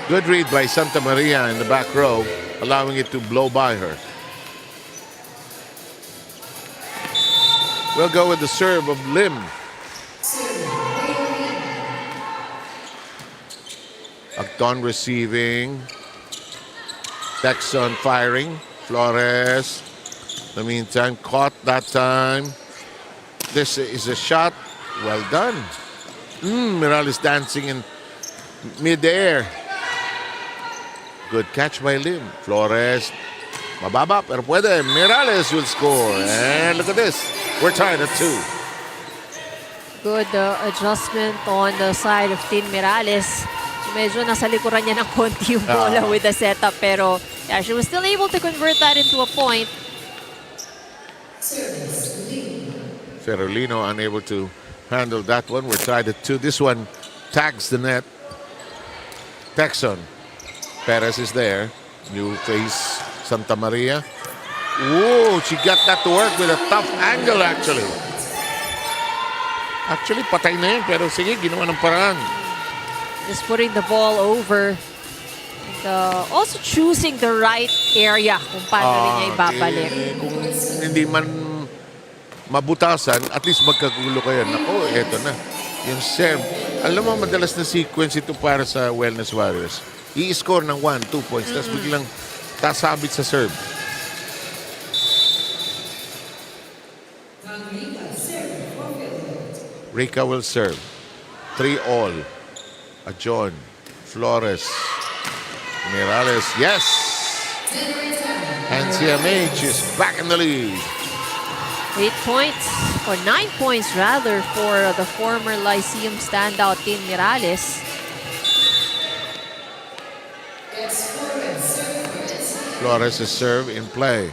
[SPEAKER 1] Good read by Santa Maria in the back row, allowing it to blow by her. We'll go with the serve of Lim. Agton receiving. Texon firing. Flores. In the meantime, caught that time. This is a shot. Well done. Mirales dancing in mid-air. Good catch by Lim. Flores. Mababa, pero pwede. Mirales will score. And look at this. We're tied at 2.
[SPEAKER 2] Good adjustment on the side of Tin Mirales. So medyo nasa likuran niya ng konti yung bola with the setup. Pero yeah, she was still able to convert that into a point.
[SPEAKER 1] Ferolino unable to handle that one. We're tied at 2. This one tags the net. Texon. Perez is there. New face, Santa Maria. Whoa, she got that to work with a tough angle actually. Actually, patay na yun, pero sige, ginawa ng paraan.
[SPEAKER 2] Just putting the ball over. And, also choosing the right area kung paano rin niya ibabalik.
[SPEAKER 1] Kung hindi man mabutasan, at least magkagulo kayo. Nako, eto na. Yung serve. Alam mo, madalas na sequence ito para sa Wellness Warriors. I-score ng 1, 2 points, tapos biglang tasabit sa serve. Rica will serve. 3-all. Ajon. Flores. Mirales. Yes! NCMH is back in the lead.
[SPEAKER 2] 8 points, or 9 points rather, for the former Lyceum standout Tin Mirales.
[SPEAKER 1] Flores' serve in play.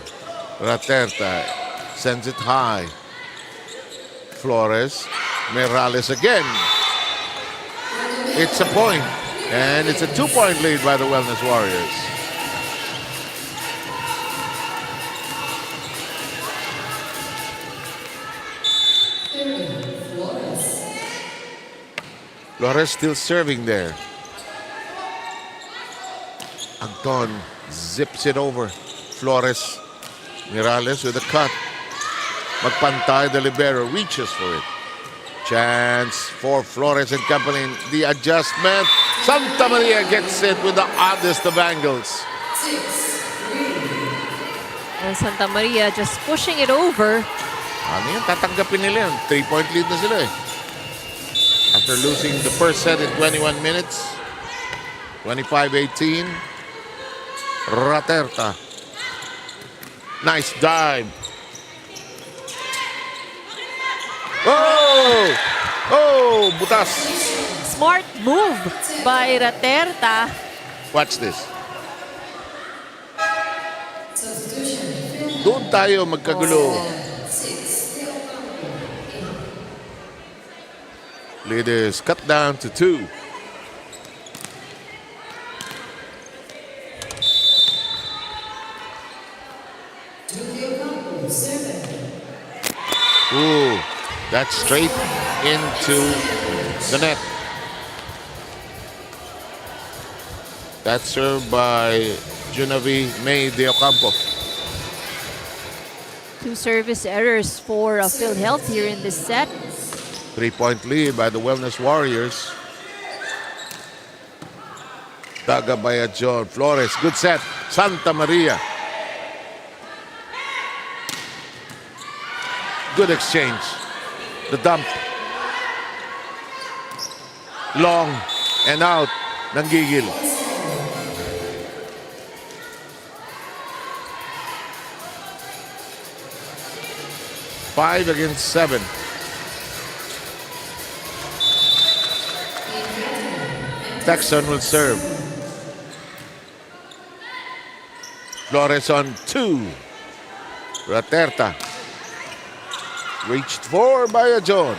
[SPEAKER 1] Roterta sends it high. Flores. Mirales again. It's a point. And it's a 2-point lead by the Wellness Warriors. Flores still serving there. Anton zips it over. Flores. Mirales with a cut. Magpantay, the libero reaches for it. Chance for Flores and company. The adjustment. Santa Maria gets it with the oddest of angles.
[SPEAKER 2] And Santa Maria just pushing it over.
[SPEAKER 1] Ano yan? Tatanggapin nila yan. 3-point lead na sila eh. After losing the first set in 21 minutes. 25-18. Raterta. Nice dive. Oh! Oh! Butas.
[SPEAKER 2] Smart move by Raterta.
[SPEAKER 1] Watch this. Doon tayo magkagulo. Leaders cut down to 2. Ooh, that's straight into the net. That's served by Junavi May de Ocampo.
[SPEAKER 2] 2 service errors for PhilHealth here in this set.
[SPEAKER 1] 3-point lead by the Wellness Warriors. Daga by John Flores. Good set. Santa Maria. Good exchange. The dump. Long and out. Nanggigil. Five against 7. Texan will serve. Flores on 2. Raterta. Reached for by a John.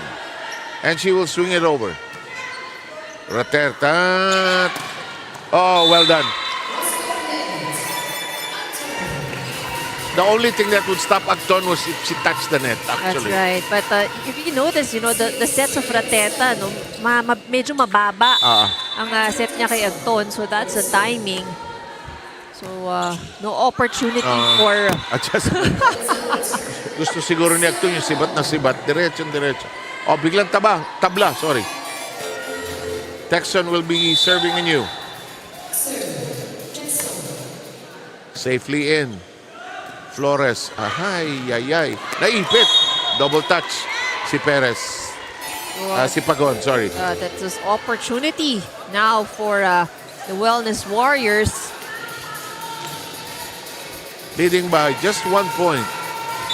[SPEAKER 1] And she will swing it over. Raterta. Oh, well done. The only thing that would stop Acton was if she touched the net, actually.
[SPEAKER 2] That's right. But if you notice, you know, the sets of Raterta, no, medyo mababa ang set niya kay Acton. So that's the timing. So no opportunity for...
[SPEAKER 1] Adjustment. Gusto siguro ni Acton yung sibat na sibat. Diretso. Oh, biglang tabla, sorry. Texan will be serving anew. Safely in. Flores. Ay. Naipit. Double touch. Si Perez. Si Pagon, sorry.
[SPEAKER 2] That's this opportunity now for the Wellness Warriors.
[SPEAKER 1] Leading by just 1 point.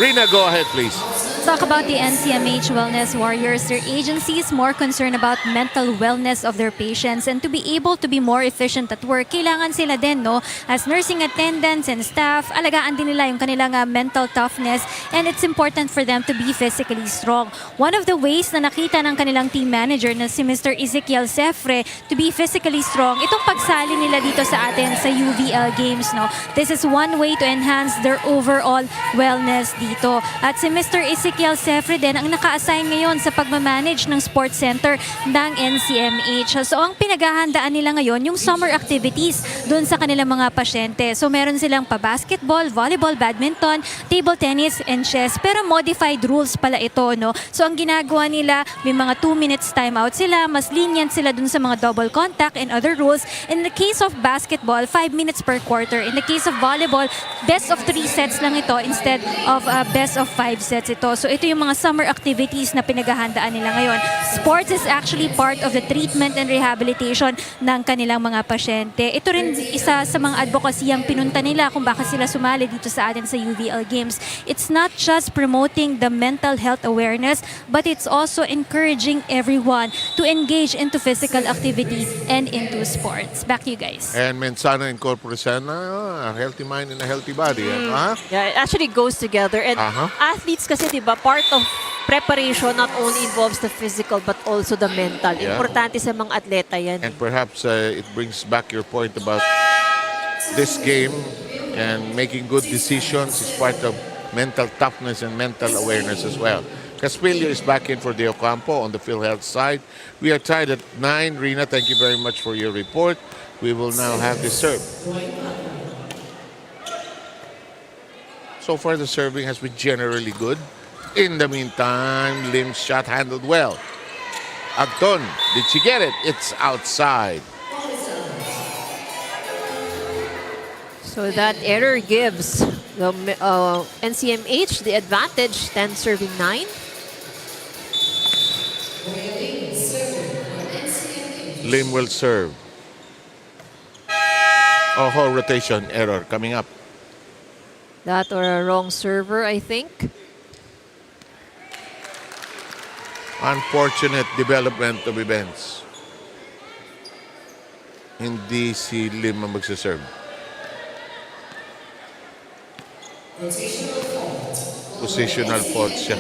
[SPEAKER 1] Rina, go ahead, please.
[SPEAKER 4] Talk about the NCMH Wellness Warriors. Their agency is more concerned about mental wellness of their patients, and to be able to be more efficient at work, kailangan sila din, no, as nursing attendants and staff, alagaan din nila yung kanilang mental toughness, and it's important for them to be physically strong. One of the ways na nakita ng kanilang team manager na si Mr. Ezekiel Sefre to be physically strong, itong pagsali nila dito sa atin sa UVL Games, no. This is one way to enhance their overall wellness dito. At si Mr. Ezekiel Sefre din ang naka-assign ngayon sa pagmamanage ng sports center ng NCMH. So ang pinaghahandaan nila ngayon yung summer activities doon sa kanilang mga pasyente. So meron silang pa-basketball, volleyball, badminton, table tennis, and chess. Pero modified rules pala ito, no? So ang ginagawa nila, may mga 2 minutes timeout sila, mas lenient sila doon sa mga double contact and other rules. In the case of basketball, 5 minutes per quarter. In the case of volleyball, best of 3 sets lang ito instead of best of 5 sets ito. So ito yung mga summer activities na pinaghahandaan nila ngayon. Sports is actually part of the treatment and rehabilitation ng kanilang mga pasyente. Ito rin isa sa mga advocacy ang pinunta nila kung bakit sila sumali dito sa atin sa UVL Games. It's not just promoting the mental health awareness, but it's also encouraging everyone to engage into physical activity and into sports. Back to you guys.
[SPEAKER 1] And Mensana incorporates a healthy mind and a healthy body.
[SPEAKER 2] Yeah, it actually goes together. And athletes kasi, diba, part of preparation not only involves the physical but also the mental.
[SPEAKER 1] Yeah.
[SPEAKER 2] Importante sa mga atleta yan.
[SPEAKER 1] And perhaps it brings back your point about this game, and making good decisions is part of mental toughness and mental awareness as well. Caspillo is back in for De Ocampo on the PhilHealth side. We are tied at 9. Rina, thank you very much for your report. We will now have the serve. So far, the serving has been generally good. In the meantime, Lim's shot handled well. Agton, did she get it? It's outside.
[SPEAKER 2] So that error gives the NCMH the advantage, 10 serving 9.
[SPEAKER 1] Lim will serve. Oh, rotation error coming up.
[SPEAKER 2] That or a wrong server, I think.
[SPEAKER 1] Unfortunate development of events. Hindi si Lim ang magsaserve. Positional fault siya.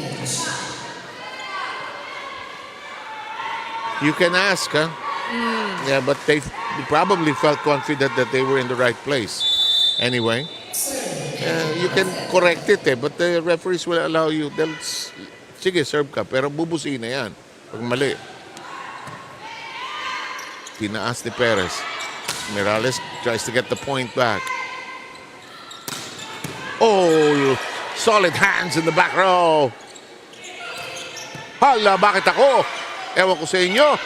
[SPEAKER 1] You can ask, huh? Yeah, but they probably felt confident that they were in the right place. Anyway, you can correct it, but the referees will allow you. Sige, serve ka, pero bubusina yan pag mali. Tinaas ni Perez. Morales tries to get the point back. Oh, solid hands in the back row. Hala, bakit ako? Ewan ko sa inyo.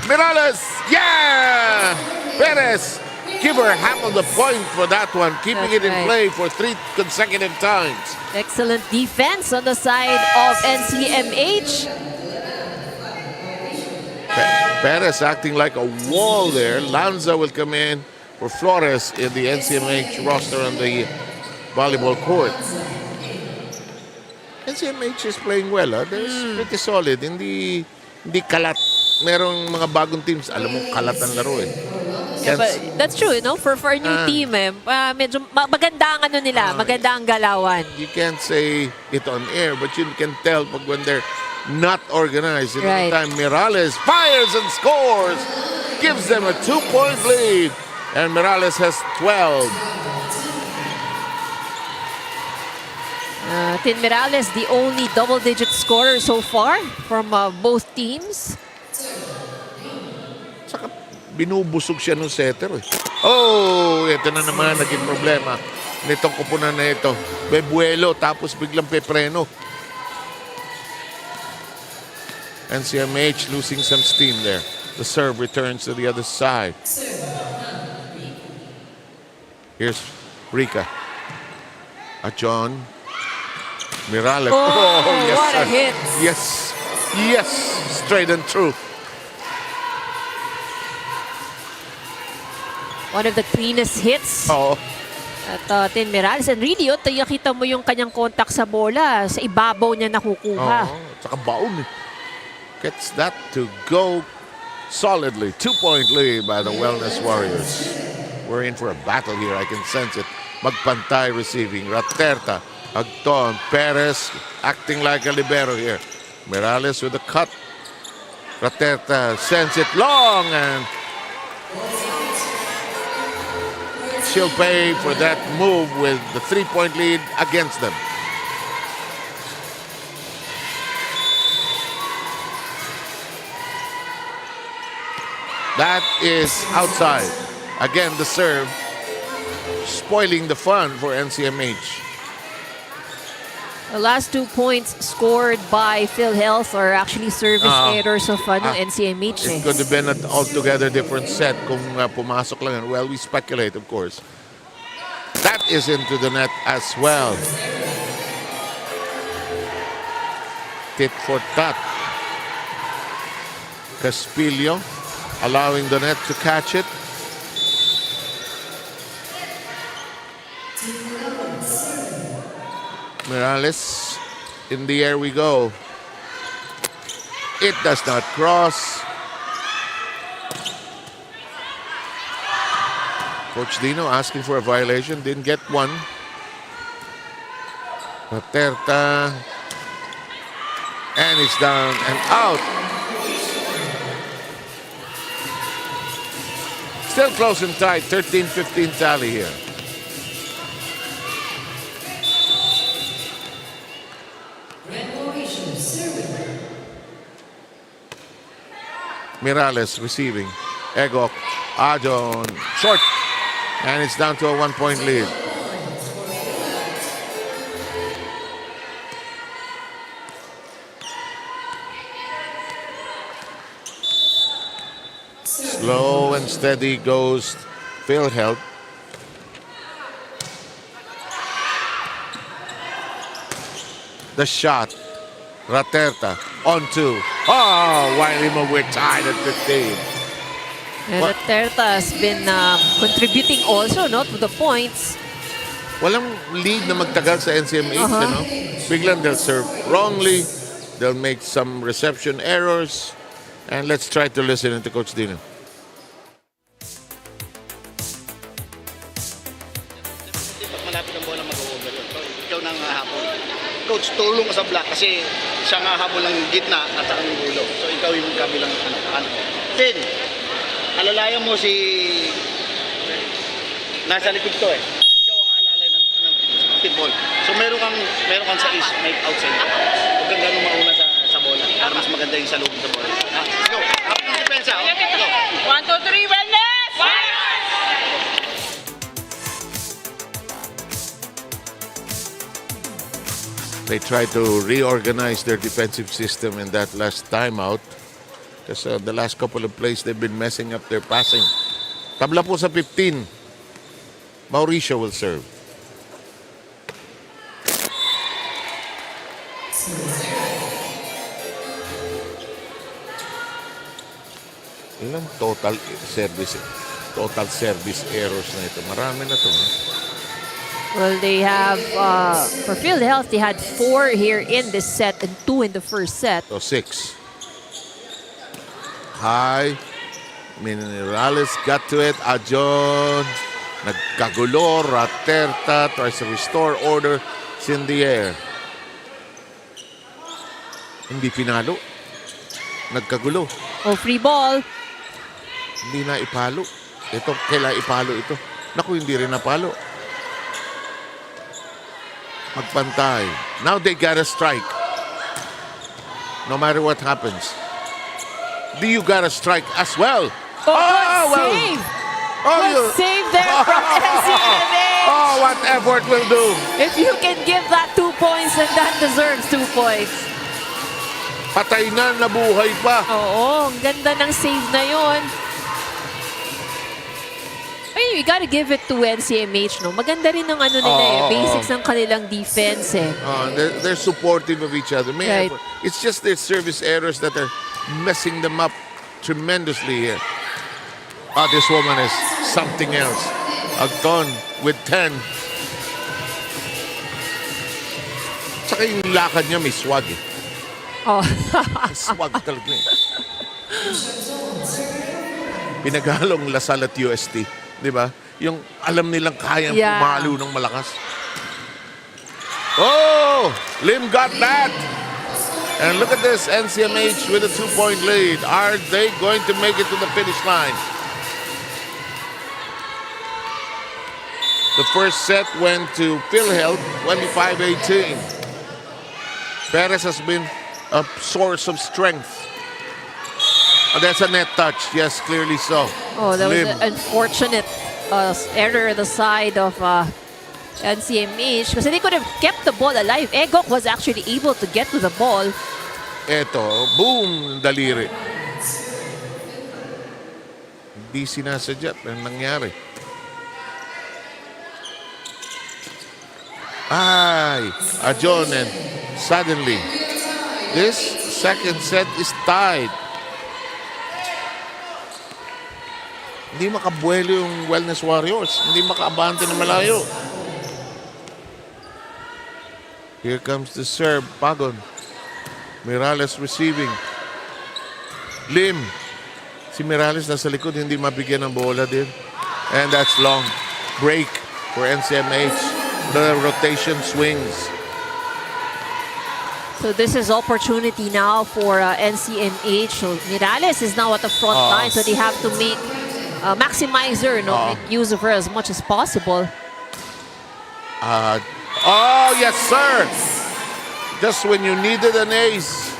[SPEAKER 1] Morales, yeah! Perez, give her half of the point for that one, keeping
[SPEAKER 2] That's
[SPEAKER 1] it in
[SPEAKER 2] right.
[SPEAKER 1] play for 3 consecutive times.
[SPEAKER 2] Excellent defense on the side of NCMH.
[SPEAKER 1] Perez acting like a wall there. Lanza will come in for Flores in the NCMH roster on the volleyball court. NCMH is playing well. They're pretty solid. Hindi kalat. Merong mga bagong teams, alam mo, kalat ang laro eh.
[SPEAKER 2] Yeah, but that's true, for a new team, medyo maganda ang nila, maganda ang galawan.
[SPEAKER 1] You can't say it on air, but you can tell pag when they're not organized. In
[SPEAKER 2] Right.
[SPEAKER 1] the time, Morales fires and scores, gives them a 2-point lead, and Morales has 12.
[SPEAKER 2] Tin Morales, the only double-digit scorer so far from both teams.
[SPEAKER 1] Saka binubusog siya ng setter eh. Oh, ito na naman naging problema nitong kupunan na ito. Bebuelo tapos biglang pepreno. NCMH losing some steam there. The serve returns to the other side. Here's Rica. John Mirales.
[SPEAKER 2] Oh,
[SPEAKER 1] yes,
[SPEAKER 2] what a
[SPEAKER 1] sir.
[SPEAKER 2] hit.
[SPEAKER 1] Yes, straight and true.
[SPEAKER 2] One of the cleanest hits
[SPEAKER 1] Oo.
[SPEAKER 2] at Tin Morales. And really, kita mo yung kanyang contact sa bola. Sa ibabaw niya nakukuha.
[SPEAKER 1] Tsaka baon eh. Gets that to go solidly. 2-point lead by the Wellness Warriors. We're in for a battle here. I can sense it. Magpantay receiving. Raterta. Agton. Perez acting like a libero here. Morales with a cut. Raterta sends it long and she'll pay for that move with the 3-point lead against them. That is outside. Again, the serve spoiling the fun for NCMH.
[SPEAKER 2] The last 2 points scored by PhilHealth are actually service errors of NCMH.
[SPEAKER 1] It could have been an altogether different set kung pumasok lang. Well, we speculate, of course. That is into the net as well. Tit for tat. Caspillo allowing the net to catch it. Morales, in the air we go. It does not cross. Coach Dino asking for a violation, didn't get one. Raterta, and it's down and out. Still close and tight, 13-15 tally here. Mirales receiving. Egok. Ajon. Short. And it's down to a 1-point lead. Slow and steady goes Philheld. The shot. Raterta on 2. Oh, Wiley we're tied at 15.
[SPEAKER 2] And Raterta has been contributing also, no, to the points.
[SPEAKER 1] Walang lead na magtagal sa NCMH, ano? Biglang they'll serve wrongly. They'll make some reception errors. And let's try to listen to Coach Dino.
[SPEAKER 9] Malapit ang bola mag-over. Ikaw nang hahabol. Coach, tulong ka sa block kasi siya nga habol ng gitna at saka ng dulo. So ikaw yung kabilang ano. Tin, alalayan mo si nasa likod to eh. Ikaw ang alalay ng pitball. So meron kang sa is, may outside. Huwag kang ganun mauna sa bola para mas maganda yung sa loob ng bola. Ha? Let's go. Kapit ng depensa. Oh. Go.
[SPEAKER 6] 1, 2, 3, wellness!
[SPEAKER 1] They try to reorganize their defensive system in that last timeout. Because the last couple of plays, they've been messing up their passing. Tabla po sa 15. Mauricio will serve. Ilang total service errors na ito? Marami na ito.
[SPEAKER 2] Well, they have, for PhilHealth, they had 4 here in this set and 2 in the first set.
[SPEAKER 1] So 6. High. Minerales got to it. Ajon. Nagkagulo. Raterta tries to restore order. It's in the air. Hindi pinalo. Nagkagulo.
[SPEAKER 2] Oh, free ball.
[SPEAKER 1] Hindi na ipalo. Ito, kailangan ipalo ito. Naku, hindi rin napalo. Magpantay. Now they gotta strike. No matter what happens. Do you gotta strike as well?
[SPEAKER 2] Oh, good save. Good save there from NCMH.
[SPEAKER 1] Oh, what effort will do.
[SPEAKER 2] If you can give that 2 points, then that deserves 2 points.
[SPEAKER 1] Patay na, nabuhay pa.
[SPEAKER 2] Oo, ang ganda ng save na yun. Ay, you gotta give it to NCMH, no? Maganda rin ang ano nila basics ng kanilang defense eh.
[SPEAKER 1] They're supportive of each other.
[SPEAKER 2] Right.
[SPEAKER 1] It's just their service errors that are messing them up tremendously here. This woman is something else. Agton with 10. Tsaka yung lakad niya may swag eh.
[SPEAKER 2] Oh.
[SPEAKER 1] May swag talaga eh. Pinaghalong Lasal at UST. Di ba? Yung alam nilang kayang pumalo ng malakas. Oh! Lim got that! And look at this, NCMH with a 2-point lead. Are they going to make it to the finish line? The first set went to PhilHealth, 25-18. Perez has been a source of strength. Oh, that's a net touch. Yes, clearly so.
[SPEAKER 2] Oh, that was an unfortunate error on the side of NCMH because they could have kept the ball alive. Egok was actually able to get to the ball.
[SPEAKER 1] Eto, boom, daliri. Hindi sinasadya. Ang nangyari. Ay, Ajon, and suddenly, this second set is tied. Hindi makabuelo yung Wellness Warriors. Hindi makaabante na malayo. Here comes the serve. Pagon. Mirales receiving. Lim. Si Mirales nasa likod. Hindi mabigyan ng bola din. And that's long. Break for NCMH. The rotation swings.
[SPEAKER 2] So this is opportunity now for NCMH. So Mirales is now at the front line. So they have to make maximize her, make use of her as much as possible.
[SPEAKER 1] Oh, yes, sir. Just when you needed an ace.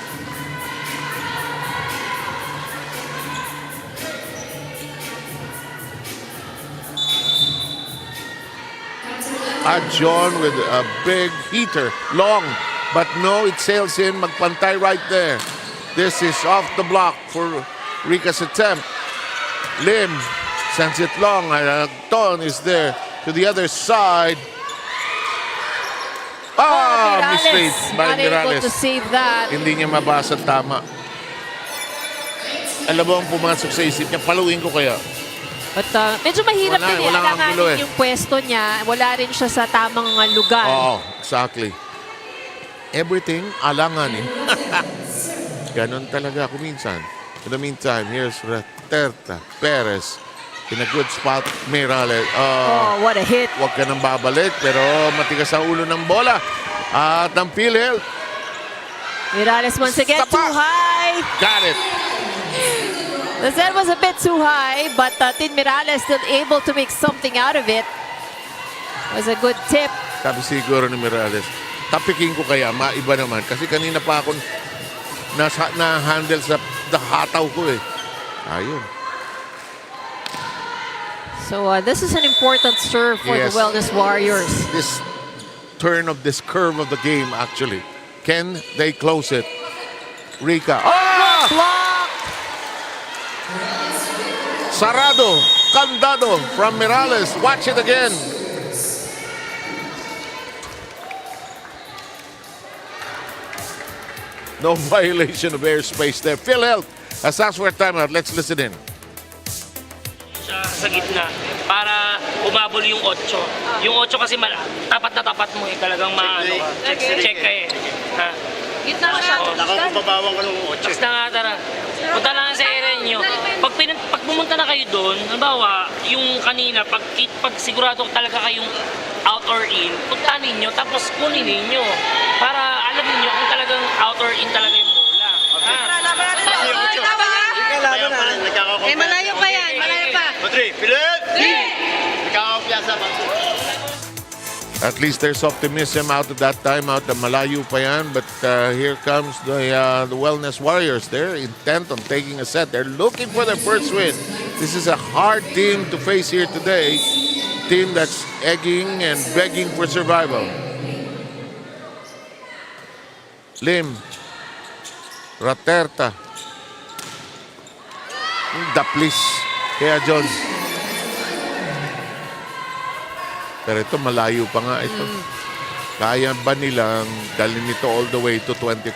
[SPEAKER 1] John with a big heater, long. But no, it sails in. Magpantay right there. This is off the block for Rika's attempt. Lim sends it long. Ton is there to the other side. Misread by
[SPEAKER 2] Not able
[SPEAKER 1] Mirales.
[SPEAKER 2] to save that.
[SPEAKER 1] Hindi niya mabasa tama. Alam mo ang pumasok sa isip niya, paluin ko kaya.
[SPEAKER 2] But medyo mahirap
[SPEAKER 1] Wala,
[SPEAKER 2] din
[SPEAKER 1] wala kang
[SPEAKER 2] alanganin
[SPEAKER 1] gulo eh.
[SPEAKER 2] yung pwesto niya. Wala rin siya sa tamang lugar.
[SPEAKER 1] Oo, exactly. Everything, alangan eh. Ganon talaga ako minsan. In the meantime, here's Raterta Perez in a good spot. Mirales.
[SPEAKER 2] What a hit.
[SPEAKER 1] Huwag ka nang babalik, pero matigas ang ulo ng bola. At ang PhilHealth.
[SPEAKER 2] Mirales once again,
[SPEAKER 1] Tapa.
[SPEAKER 2] too high.
[SPEAKER 1] Got it.
[SPEAKER 2] The set was a bit too high, but Tin Mirales still able to make something out of it. Was a good tip.
[SPEAKER 1] Sabi siguro ni Mirales, tapikin ko kaya, maiba naman. Kasi kanina pa ako na-handle sa hataw ko eh. Ayun.
[SPEAKER 2] So this is an important serve for
[SPEAKER 1] Yes.
[SPEAKER 2] the Wellness Warriors.
[SPEAKER 1] This turn of this curve of the game actually. Can they close it? Rika.
[SPEAKER 2] Block!
[SPEAKER 1] Sarado. Candado from Mirales. Watch it again. No violation of airspace there. PhilHealth has asked for a timeout. Let's listen in.
[SPEAKER 5] Sa gitna para umabol yung 8. Yung 8 kasi tapat na tapat mo talagang maano ka. Check ka eh. Ha?
[SPEAKER 2] Gitna ka siya.
[SPEAKER 9] Nakakababawang ka ng 8.
[SPEAKER 5] Basta nga tara. Punta lang sa area nyo. Pag pumunta na kayo doon, halimbawa, yung kanina, pag sigurado talaga kayong out or in, punta ninyo, tapos kunin ninyo. Para alam ninyo kung talagang out or in talaga yung bola.
[SPEAKER 6] Eh, malayo pa yan. Malayo pa.
[SPEAKER 9] 3, PhilHealth! Nagkakakumpiyansa.
[SPEAKER 1] At least there's optimism out of that timeout. Malayo pa yan, but here comes the Wellness Warriors. They're intent on taking a set. They're looking for their first win. This is a hard team to face here today. Team that's egging and begging for survival. Lim. Raterta. Daplis. Kaya John. Pero ito, malayo pa nga ito. Kaya ba nilang dalhin ito all the way to 25?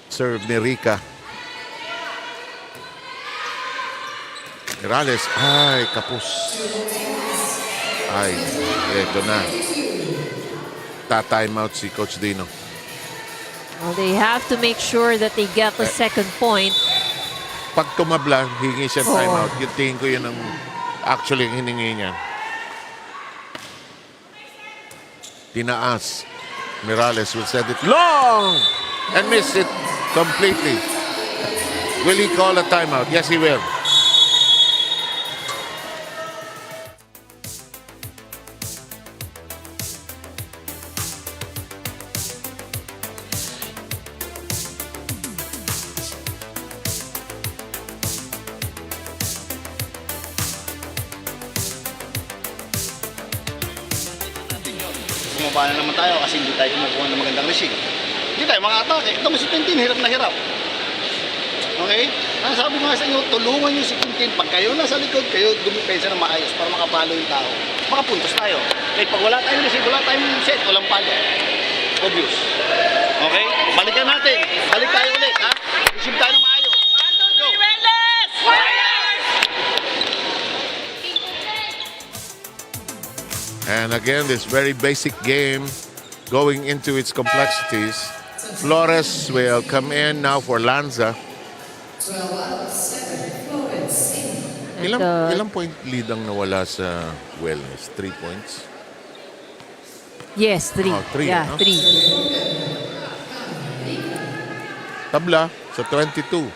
[SPEAKER 1] Serve ni Rika. Mirales. Ay, kapos. Ay, ito na. Ta-time out si Coach Dino.
[SPEAKER 2] Well, they have to make sure that they get the second point.
[SPEAKER 1] Pag tumabla, hingi siya timeout. Yung tingin ko yun ang actually hiningi niya. Tinaas. Mirales will send it long and miss it completely. Will he call a timeout? Yes, he will.
[SPEAKER 9] Bumaba na naman tayo kasi hindi tayo kumukuha ng magandang receive. Hindi tayo makatake. Ito mo si Tintin, hirap na hirap. Okay? Ang sabi ko nga sa inyo, tulungan nyo si Tintin. Pag kayo nasa likod, kayo dumipensa ng maayos para makapalo yung tao. Makapuntos tayo. Kaya pag wala tayong receive, wala tayong set, walang palo. Obvious. Okay? Balikan natin. Balik tayo ulit, ha? Receive tayo ng maayos. Go!
[SPEAKER 1] And again, this very basic game going into its complexities. Flores will come in now for Lanza. Ilang point lead ang nawala sa Wellness? 3 points?
[SPEAKER 2] Yes, 3.
[SPEAKER 1] Oh, 3,
[SPEAKER 2] Yeah,
[SPEAKER 1] no?
[SPEAKER 2] 3.
[SPEAKER 1] Tabla sa 22.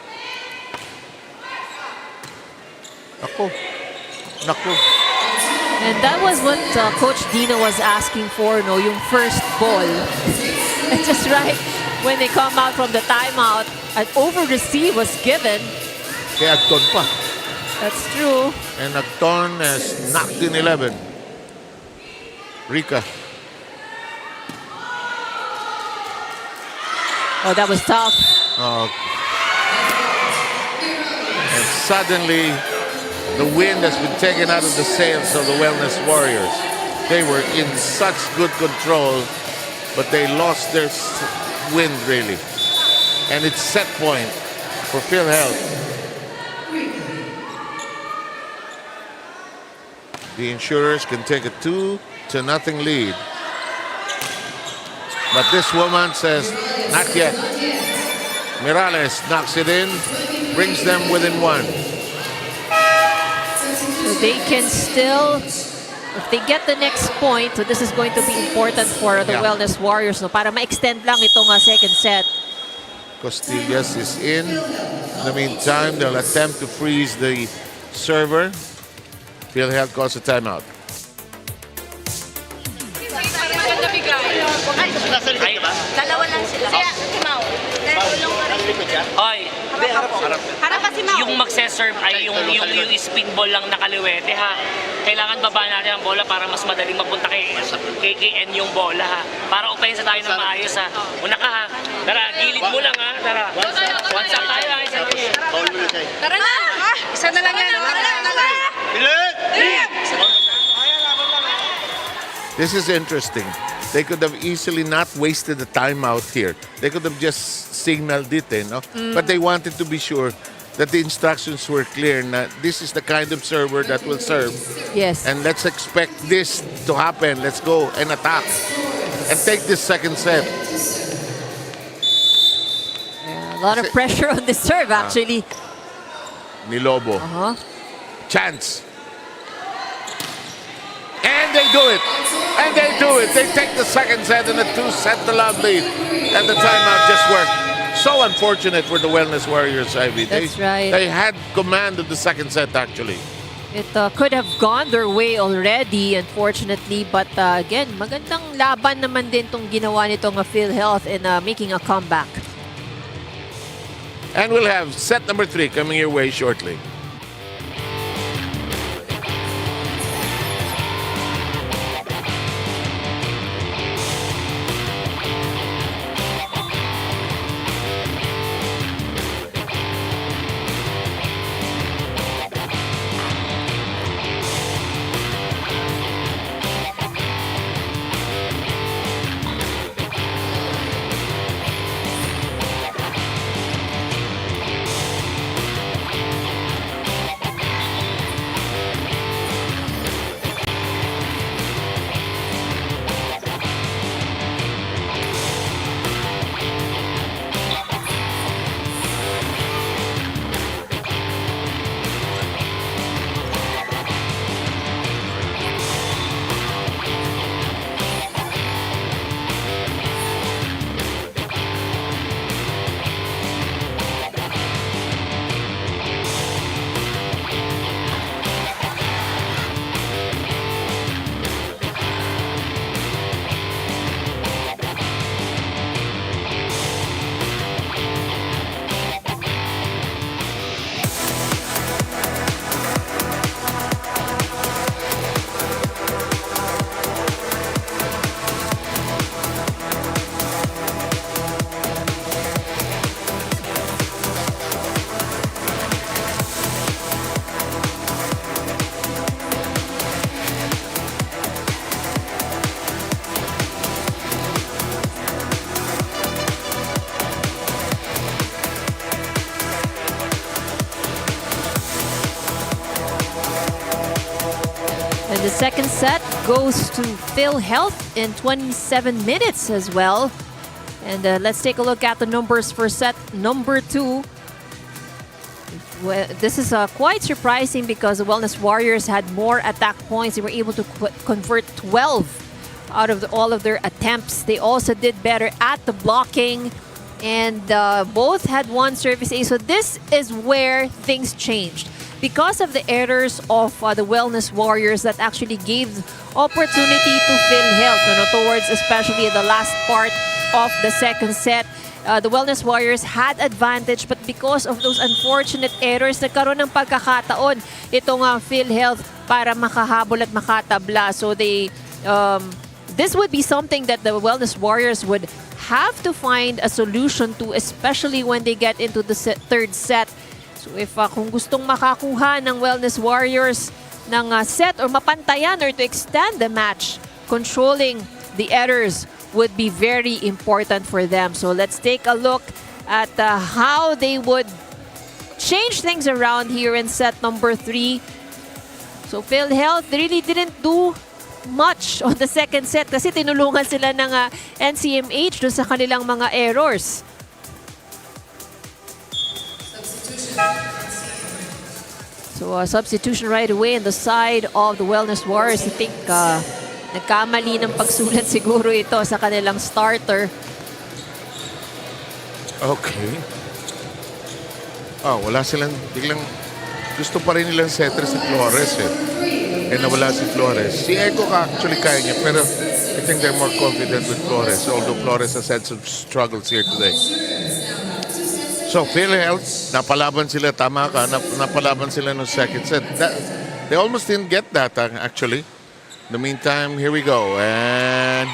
[SPEAKER 1] Nako.
[SPEAKER 2] And that was what Coach Dino was asking for, no, yung first ball. And just right when they come out from the timeout, an over-receive was given.
[SPEAKER 1] Kay Agton pa.
[SPEAKER 2] That's true.
[SPEAKER 1] And Agton has knocked in 11. Rika.
[SPEAKER 2] Oh, that was tough.
[SPEAKER 1] And suddenly, the wind has been taken out of the sails of the Wellness Warriors. They were in such good control, but they lost their wind, really. And it's set point for PhilHealth. The Insurers can take a 2-0 lead. But this woman says, not yet. Mirales knocks it in, brings them within 1.
[SPEAKER 2] So they can still, if they get the next point, so this is going to be important for the Wellness Warriors, no, para ma-extend lang itong second set.
[SPEAKER 1] Costillas is in. In the meantime, they'll attempt to freeze the server. PhilHealth calls a timeout.
[SPEAKER 6] Dalawa lang sila. Si Mau.
[SPEAKER 5] Hoy,
[SPEAKER 6] Harap pa si Mau.
[SPEAKER 5] yung magse-serve ay yung spin ball lang nakaliwete ha. Kailangan baba natin ang bola para mas madaling mapunta kay KKN yung bola ha. Para opensa tayo ng maayos ha. Una ka ha. Tara, gilid mo lang ha. Tara. One shot tayo ha. Isa lang yan.
[SPEAKER 6] Tara na. Isa na lang yan. Tara na.
[SPEAKER 1] This is interesting. They could have easily not wasted the timeout here. They could have just signaled it, no? But they wanted to be sure that the instructions were clear. That this is the kind of server that will serve.
[SPEAKER 2] Yes.
[SPEAKER 1] And let's expect this to happen. Let's go and attack. And take this second set.
[SPEAKER 2] A lot of pressure on the serve, actually.
[SPEAKER 1] Nilobo. Chance. And they do it. And they do it. They take the second set and the 2-set-to-love lead. And the timeout just worked. So unfortunate for the Wellness Warriors, Ivy.
[SPEAKER 2] That's right.
[SPEAKER 1] They had command of the second set, actually.
[SPEAKER 2] It could have gone their way already, unfortunately. But again, magandang laban naman din itong ginawa nitong PhilHealth in making a comeback.
[SPEAKER 1] And we'll have set number 3 coming your way shortly.
[SPEAKER 2] The second set goes to PhilHealth in 27 minutes as well. And let's take a look at the numbers for set number 2. Well, this is quite surprising because the Wellness Warriors had more attack points. They were able to convert 12 out of all of their attempts. They also did better at the blocking. And both had one service ace. So this is where things changed. Because of the errors of the Wellness Warriors that actually gave opportunity to PhilHealth, towards especially the last part of the second set. the Wellness Warriors had advantage, but because of those unfortunate errors, nagkaroon ng pagkakataon itong PhilHealth para makahabol at makatabla. So they, this would be something that the Wellness Warriors would have to find a solution to, especially when they get into the third set. So if kung gustong makakuha ng Wellness Warriors ng set or mapantayan or to extend the match, controlling the errors would be very important for them. So let's take a look at how they would change things around here in set number 3. So PhilHealth really didn't do much on the second set kasi tinulungan sila ng NCMH doon sa kanilang mga errors. So substitution right away on the side of the Wellness Warriors. I think nagkamali ng pagsulat siguro ito sa kanilang starter.
[SPEAKER 1] Okay. Wala silang, biglang gusto pa rin nilang setter si Flores eh. Nawala si Flores. Si Echo actually kaya niya, pero I think they're more confident with Flores, although Flores has had some struggles here today. So, PhilHealth, napalaban sila, tama ka, napalaban sila no second set. They almost didn't get that, actually. In the meantime, here we go. And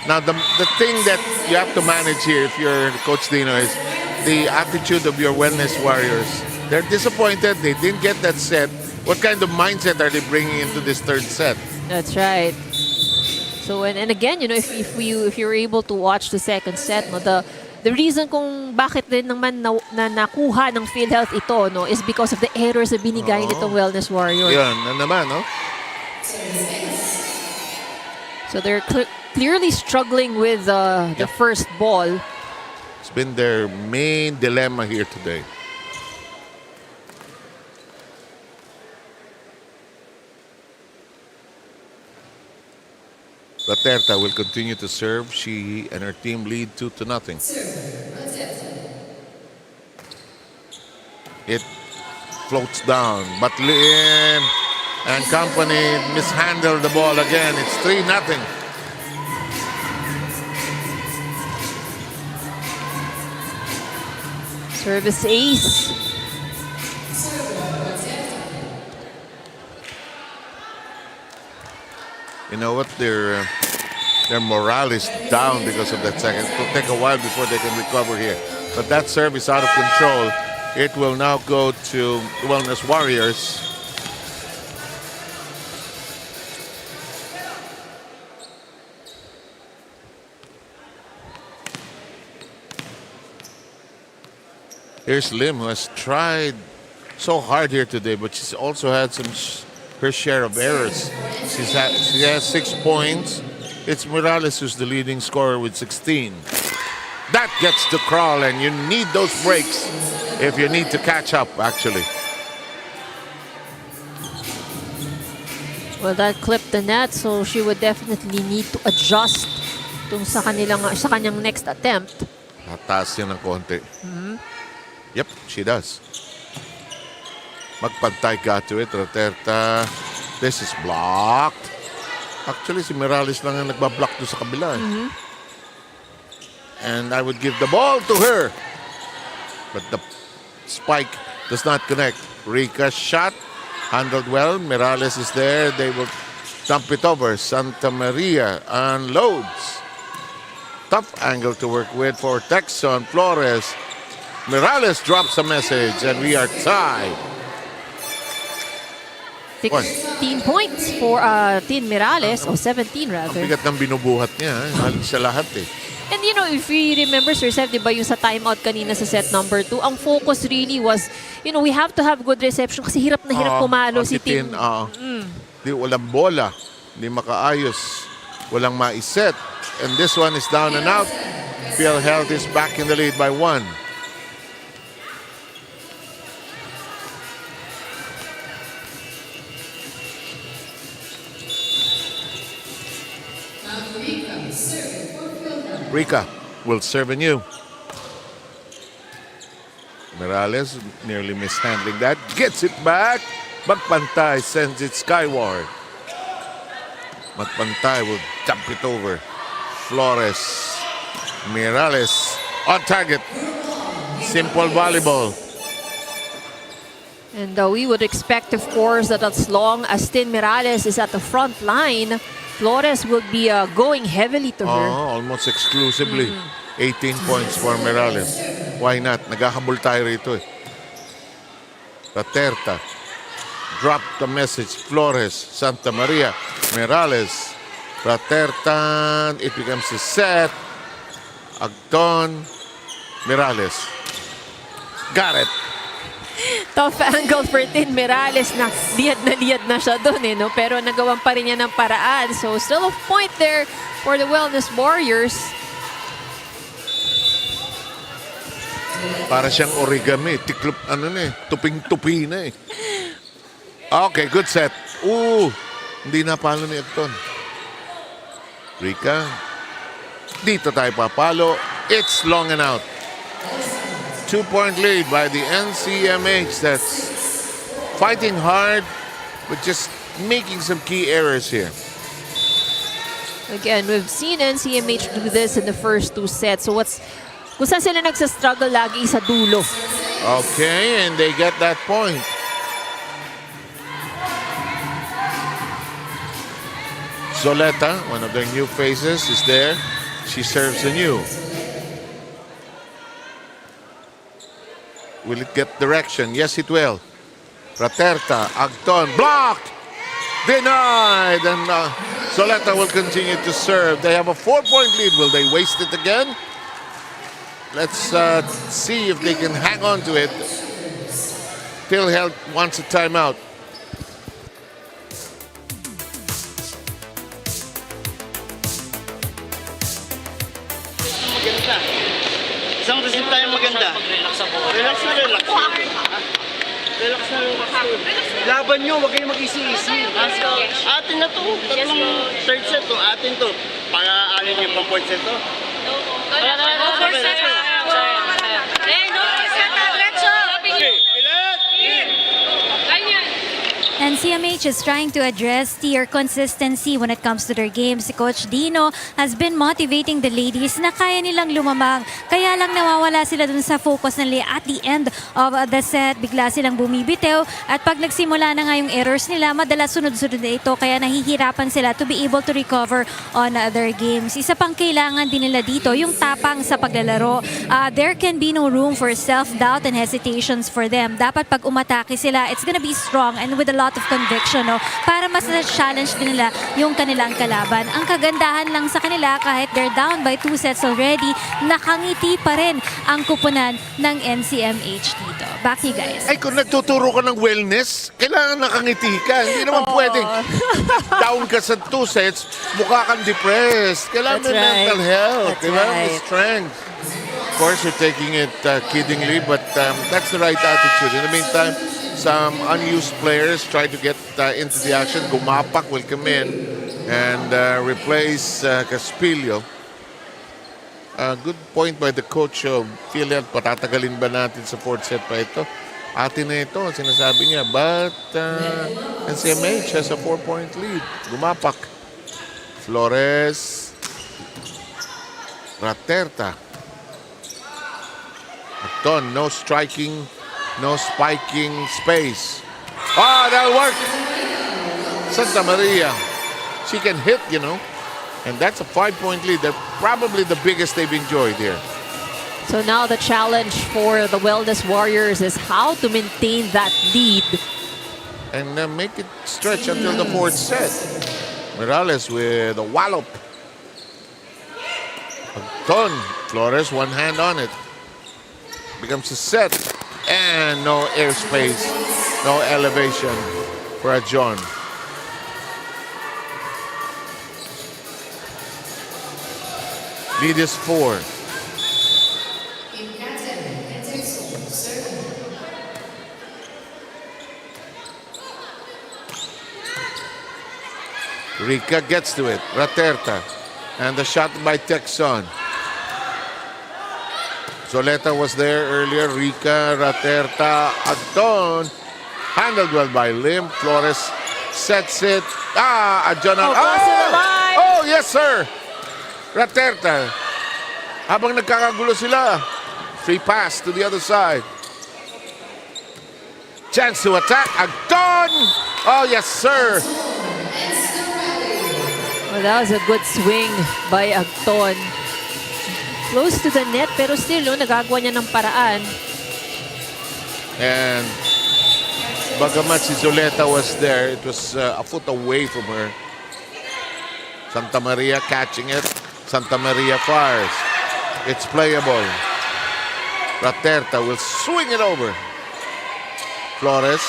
[SPEAKER 1] now the thing that you have to manage here, if you're Coach Dino, is the attitude of your Wellness Warriors. They're disappointed. They didn't get that set. What kind of mindset are they bringing into this third set?
[SPEAKER 2] That's right. So and again, you know, if you're able to watch the second set, no, the reason kung bakit din naman nakuha ng PhilHealth ito, no, is because of the errors na binigay nitong Wellness Warriors.
[SPEAKER 1] Yan, naman, no?
[SPEAKER 2] So they're clearly struggling with the first ball.
[SPEAKER 1] It's been their main dilemma here today. Laterta will continue to serve. She and her team lead 2-0. It floats down, but Lynn and company mishandled the ball again. It's 3-0.
[SPEAKER 2] Service ace.
[SPEAKER 1] You know what? Their morale is down because of that second. It will take a while before they can recover here. But that serve is out of control. It will now go to the Wellness Warriors. Here's Lim, who has tried so hard here today, but she's also had her share of errors. She has 6 points. It's Morales who's the leading scorer with 16. That gets to crawl, and you need those breaks if you need to catch up, actually.
[SPEAKER 2] Well, that clipped the net, so she would definitely need to adjust sa kanyang next attempt.
[SPEAKER 1] Taas yun ng konti. Yep, she does. Magpantay ka to it, Roterta. This is blocked. Actually, si Morales lang ang nagbablock doon sa kabila. And I would give the ball to her. But the spike does not connect. Rica's shot, handled well. Morales is there. They will dump it over. Santa Maria unloads. Tough angle to work with for Texon. Flores. Morales drops a message, and we are tied.
[SPEAKER 2] 16 points for Team Morales, or 17 rather.
[SPEAKER 1] Ang bigat ng binubuhat niya, halos sa lahat eh.
[SPEAKER 2] And you know, if we remember, Sir Seth, di ba yung sa timeout kanina sa set number 2, ang focus really was, you know, we have to have good reception kasi hirap na hirap pumalo si Team.
[SPEAKER 1] Di walang bola, di makaayos, walang maiset. And this one is down and out. PhilHealth is back in the lead by 1. Rica will serve anew. Morales nearly mishandling that. Gets it back. Magpantay sends it skyward. Magpantay will dump it over. Flores. Morales On target. Simple volleyball.
[SPEAKER 2] And we would expect, of course, that as long as Tin Mirales is at the front line, Flores will be going heavily to her.
[SPEAKER 1] Almost exclusively. 18 points for Mirales. Why not? Naghahabol tayo rito eh. Raterta. Drop the message. Flores, Santa Maria, Mirales. Raterta. It becomes a set. Agton. Mirales. Got it.
[SPEAKER 2] Tough angle for Tin Mirales na liyad na siya doon eh, no? Pero nagawan pa rin niya ng paraan. So still a point there for the Wellness Warriors.
[SPEAKER 1] Para siyang origami. Tiklop, tuping-tupi na eh. Okay, good set. Hindi napalo ni Agton. Rika. Dito tayo papalo. It's long and out. 2-point lead by the NCMH that's fighting hard but just making some key errors here.
[SPEAKER 2] Again, we've seen NCMH do this in the first 2 sets. So kung saan sila nagsastruggle lagi sa dulo.
[SPEAKER 1] Okay, and they get that point. Zoleta, one of their new faces, is there. She serves anew. Will it get direction? Yes, it will. Raterta, Agton, blocked! Denied! And Zoleta will continue to serve. They have a 4-point lead. Will they waste it again? Let's see if they can hang on to it. PhilHealth wants a timeout.
[SPEAKER 9] Isang receipt tayo maganda.
[SPEAKER 5] Relax sa ball.
[SPEAKER 9] Relax na relax. Relax na relax. Laban nyo, huwag kayong mag-isi-isi. Atin na to. Tatlong third set to. Atin to. Pang-aalin yung pang-fourth set to.
[SPEAKER 4] NCMH is trying to address their consistency when it comes to their games. Si Coach Dino has been motivating the ladies na kaya nilang lumamang. Kaya lang nawawala sila dun sa focus nila at the end of the set. Bigla silang bumibitew at pag nagsimula na nga yung errors nila, madalas sunod-sunod na ito. Kaya nahihirapan sila to be able to recover on their games. Isa pang kailangan din nila dito, yung tapang sa paglalaro. There can be no room for self-doubt and hesitations for them. Dapat pag umatake sila, it's gonna be strong and with a lot of conviction, no? Para mas na-challenge din nila yung kanilang kalaban. Ang kagandahan lang sa kanila, kahit they're down by 2 sets already, nakangiti pa rin ang kupunan ng NCMH dito. Back to you guys.
[SPEAKER 1] Ay, kung nagtuturo ka ng wellness, kailangan nakangiti ka. Hindi naman pwedeng down ka sa 2 sets, mukha kang depressed. Kailangan
[SPEAKER 2] That's
[SPEAKER 1] may
[SPEAKER 2] right.
[SPEAKER 1] mental health.
[SPEAKER 2] That's
[SPEAKER 1] Kailangan may
[SPEAKER 2] right.
[SPEAKER 1] strength. Of course, you're taking it kiddingly, but that's the right attitude. In the meantime, some unused players try to get into the action. Gumapak will come in and replace Caspillo. Good point by the coach of PhilHealth. Patatagalin ba natin sa 4th set pa ito? Atin na ito, sinasabi niya. But NCMH has a 4-point lead. Gumapak. Flores. Raterta. Agton, no striking, no spiking space. That'll work. Santa Maria. She can hit, you know. And that's a 5-point lead. They're probably the biggest they've enjoyed here.
[SPEAKER 2] So now the challenge for the Wellness Warriors is how to maintain that lead.
[SPEAKER 1] And make it stretch until the 4th set. Mirales with a wallop. Agton. Flores, one hand on it. Becomes a set. And no airspace, no elevation for a John. Lead is 4. Rika gets to it. Raterta. And the shot by Texon. Zoleta was there earlier. Rika, Raterta, Agton. Handled well by Lim. Flores sets it. Adjon.
[SPEAKER 2] Oh, cross to the line.
[SPEAKER 1] Oh, yes, sir. Raterta. Habang nagkakagulo sila. Free pass to the other side. Chance to attack. Agton! Oh, yes, sir.
[SPEAKER 2] Well, that was a good swing by Agton. Close to the net, pero still, nagagawa niya ng paraan.
[SPEAKER 1] And bagamat si Zoleta was there, it was a foot away from her. Santa Maria catching it. Santa Maria fires. It's playable. Raterta will swing it over. Flores.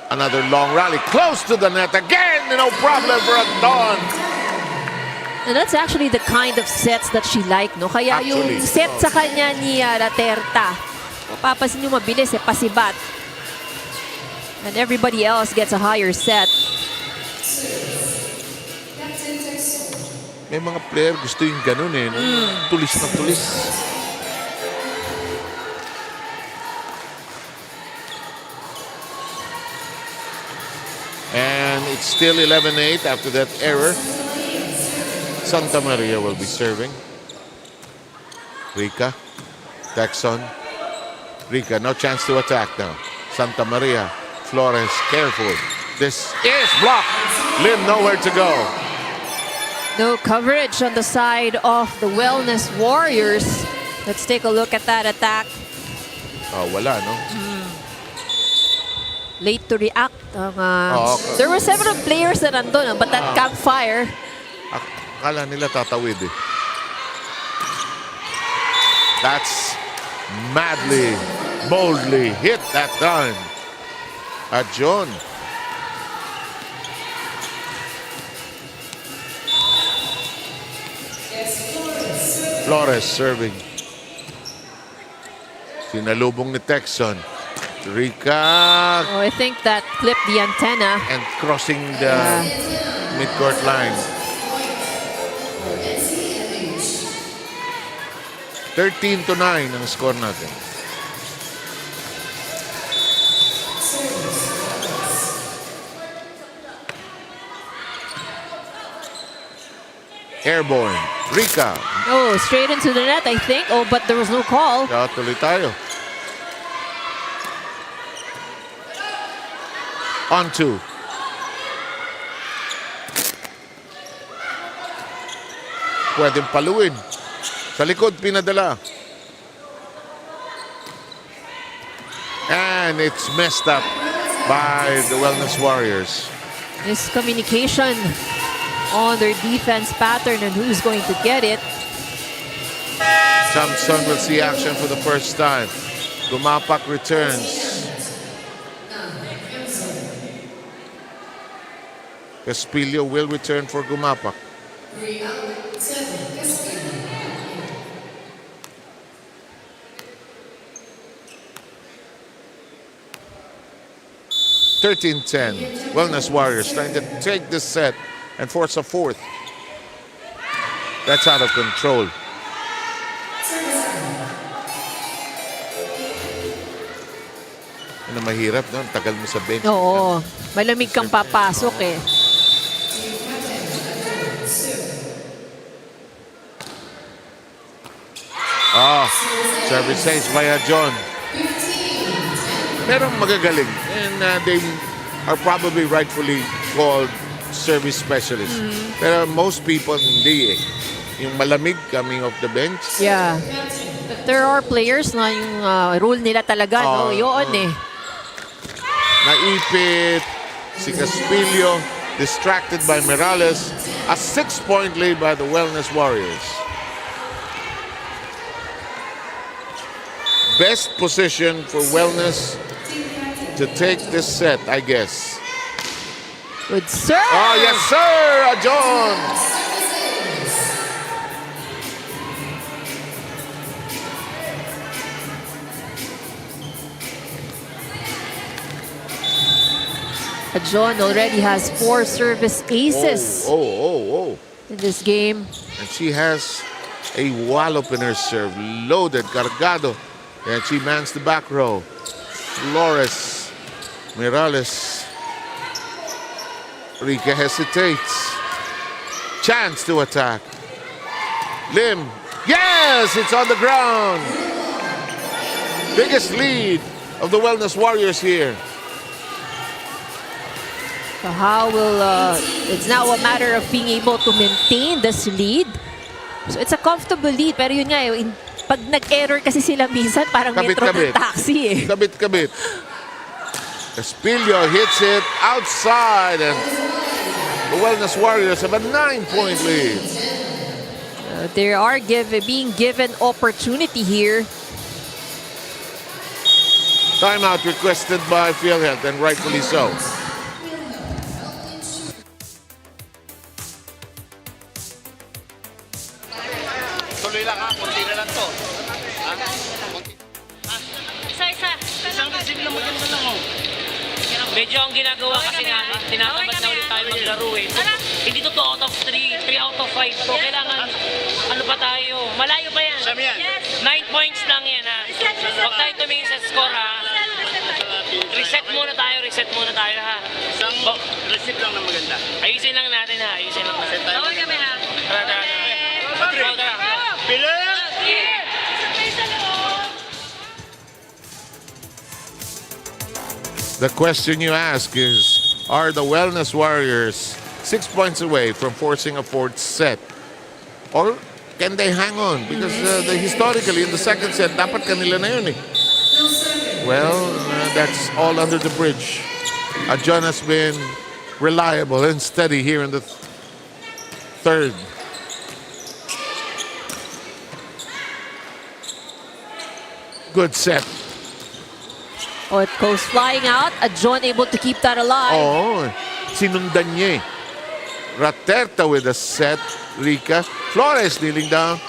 [SPEAKER 1] Another long rally. Close to the net again. No problem for Agton.
[SPEAKER 2] And that's actually the kind of sets that she liked, no? Kaya
[SPEAKER 1] Actually,
[SPEAKER 2] yung set sa kanya ni Raterta, mapapasin nyo mabilis, pasibat. And everybody else gets a higher set.
[SPEAKER 1] May mga player gusto yung ganun eh. No? Tulis na tulis. And it's still 11-8 after that error. Santa Maria will be serving. Rica. Texon. Rica, no chance to attack now. Santa Maria. Flores, careful. This is blocked. Lim nowhere to go.
[SPEAKER 2] No coverage on the side of the Wellness Warriors. Let's take a look at that attack.
[SPEAKER 1] Oh, wala, no?
[SPEAKER 2] Late to react. There were several players that nandun, but that campfire.
[SPEAKER 1] Akala nila tatawid eh. That's madly, boldly hit that time. At John. Flores serving. Sinalubong ni Texon. Rica.
[SPEAKER 2] Oh, I think that clipped the antenna.
[SPEAKER 1] And crossing the mid-court line. 13-9 ang score natin. Airborne. Rica.
[SPEAKER 2] Oh, straight into the net, I think. Oh, but there was no call.
[SPEAKER 1] Kaya tuloy tayo. On two. Pwedeng paluin. Sa likod, pinadala. And it's messed up by the Wellness Warriors.
[SPEAKER 2] Miscommunication on their defense pattern and who's going to get it.
[SPEAKER 1] Samson will see action for the first time. Gumapak returns. Caspillo will return for Gumapak. (13-10). Wellness Warriors trying to take this set and force a fourth. That's out of control. Ano mahirap, no? Tagal mo sa bench.
[SPEAKER 2] Oo. Malamig kang papasok eh.
[SPEAKER 1] Service ace via John. Pero magagaling. And they are probably rightfully called service specialists. Pero most people hindi eh. Yung malamig coming off the bench.
[SPEAKER 2] Yeah. But there are players na yung rule nila talaga, no? Yun eh.
[SPEAKER 1] Naipit si Caspillo, distracted by Morales. A 6-point lead by the Wellness Warriors. Best position for Wellness to take this set, I guess.
[SPEAKER 2] Good serve!
[SPEAKER 1] Oh, yes, sir! John!
[SPEAKER 2] John already has 4 service aces in this game.
[SPEAKER 1] And she has a wallop in her serve. Loaded, cargado. And she mans the back row. Flores, Morales. Rica hesitates. Chance to attack. Lim. Yes, it's on the ground. Biggest lead of the Wellness Warriors here.
[SPEAKER 2] So how will, it's now a matter of being able to maintain this lead. So it's a comfortable lead, pero yun nga, pag nag-error kasi sila minsan, parang metro ng taxi eh.
[SPEAKER 1] Kabit-kabit. Espilio hits it outside, and the Wellness Warriors have a 9-point lead.
[SPEAKER 2] They are being given opportunity here.
[SPEAKER 1] Timeout requested by PhilHealth, and rightfully so.
[SPEAKER 9] Tuloy lang ha, kunti na lang to.
[SPEAKER 6] Isa-isa.
[SPEAKER 9] Isang receive lang maganda lang oh.
[SPEAKER 5] Medyo ang ginagawa kasi natin, tinatamad na ulit tayo maglaro eh. Hindi to 2 out of 3, 3 out of 5 to. Kailangan, ano pa tayo? Malayo pa yan.
[SPEAKER 9] Siyam yan.
[SPEAKER 5] 9 points lang yan ha. Huwag tayo tumingin sa score ha. Reset muna tayo ha.
[SPEAKER 9] Isang receive lang na maganda.
[SPEAKER 5] Ayusin lang natin ha, ayusin lang natin.
[SPEAKER 6] Bawal kami ha.
[SPEAKER 5] Tara.
[SPEAKER 9] Bilang!
[SPEAKER 1] The question you ask is, are the Wellness Warriors 6 points away from forcing a fourth set? Or can they hang on? Because historically, in the second set, dapat kanila na yun eh. Well, that's all under the bridge. John has been reliable and steady here in the third. Good set.
[SPEAKER 2] Oh, it goes flying out. John able to keep that alive.
[SPEAKER 1] Oh, sinundan niya eh. Raterta with a set. Rica. Flores kneeling down.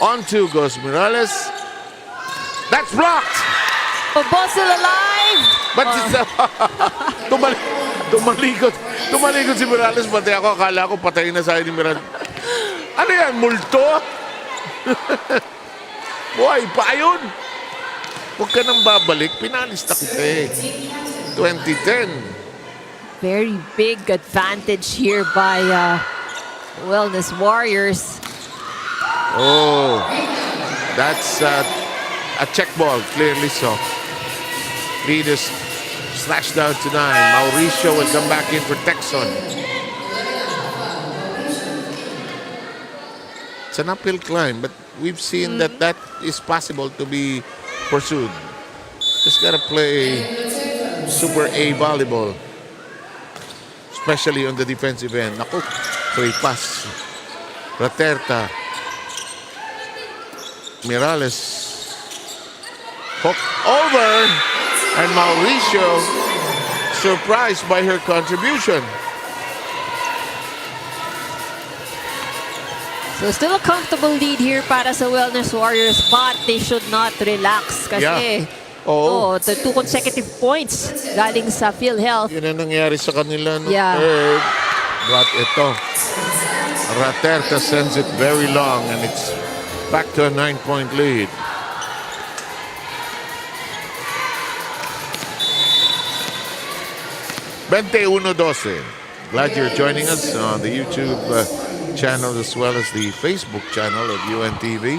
[SPEAKER 1] On two goes Morales. That's blocked!
[SPEAKER 2] Oh, ball still alive.
[SPEAKER 1] But tumalikot si Morales. Pati ako, akala ko patayin na sa ni Morales. Ano yan? Multo? Buhay pa yun. Huwag ka nang babalik. Pinalista kita eh. 2010.
[SPEAKER 2] Very big advantage here by Wellness Warriors.
[SPEAKER 1] Oh, that's a check ball, clearly so. Lead is slashed down to 9. Mauricio will come back in for Texon. It's an uphill climb, but we've seen that is possible to be pursued. Just gotta play Super A volleyball, especially on the defensive end. Naku, free pass. Raterta. Morales. Hook over. And Mauricio surprised by her contribution.
[SPEAKER 2] So still a comfortable lead here para sa Wellness Warriors, but they should not relax kasi the 2 consecutive points galing sa PhilHealth.
[SPEAKER 1] Yun ang nangyari sa kanila no
[SPEAKER 2] Yeah.
[SPEAKER 1] third. But ito, Raterta sends it very long and it's back to a 9-point lead. $21-12. Glad you're joining us on the YouTube channel as well as the Facebook channel of UNTV.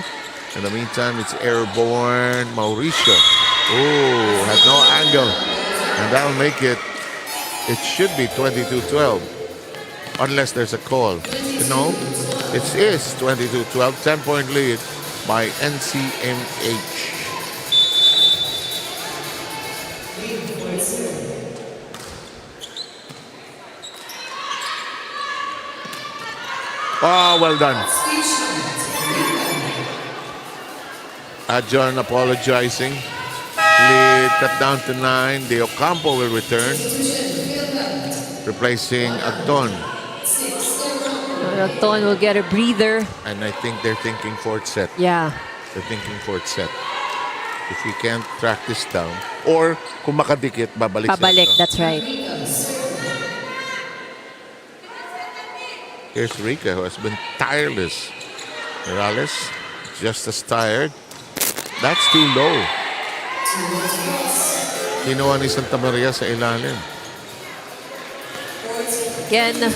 [SPEAKER 1] In the meantime, it's airborne Mauricio. Oh, had no angle. And that'll make it, it should be 22-12. Unless there's a call. No, it is 22-12. 10-point lead by NCMH. Oh, well done. John apologizing. Lead cut down to 9. De Ocampo will return, replacing Agton.
[SPEAKER 2] Agton will get a breather.
[SPEAKER 1] And I think they're thinking fourth set.
[SPEAKER 2] Yeah.
[SPEAKER 1] They're thinking fourth set. If we can't track this down, or kung makadikit, babalik.
[SPEAKER 2] That's right.
[SPEAKER 1] Here's Rica, who has been tireless. Morales, just as tired. That's too low. Kinuha ni Santa Maria sa ilalim.
[SPEAKER 2] Again,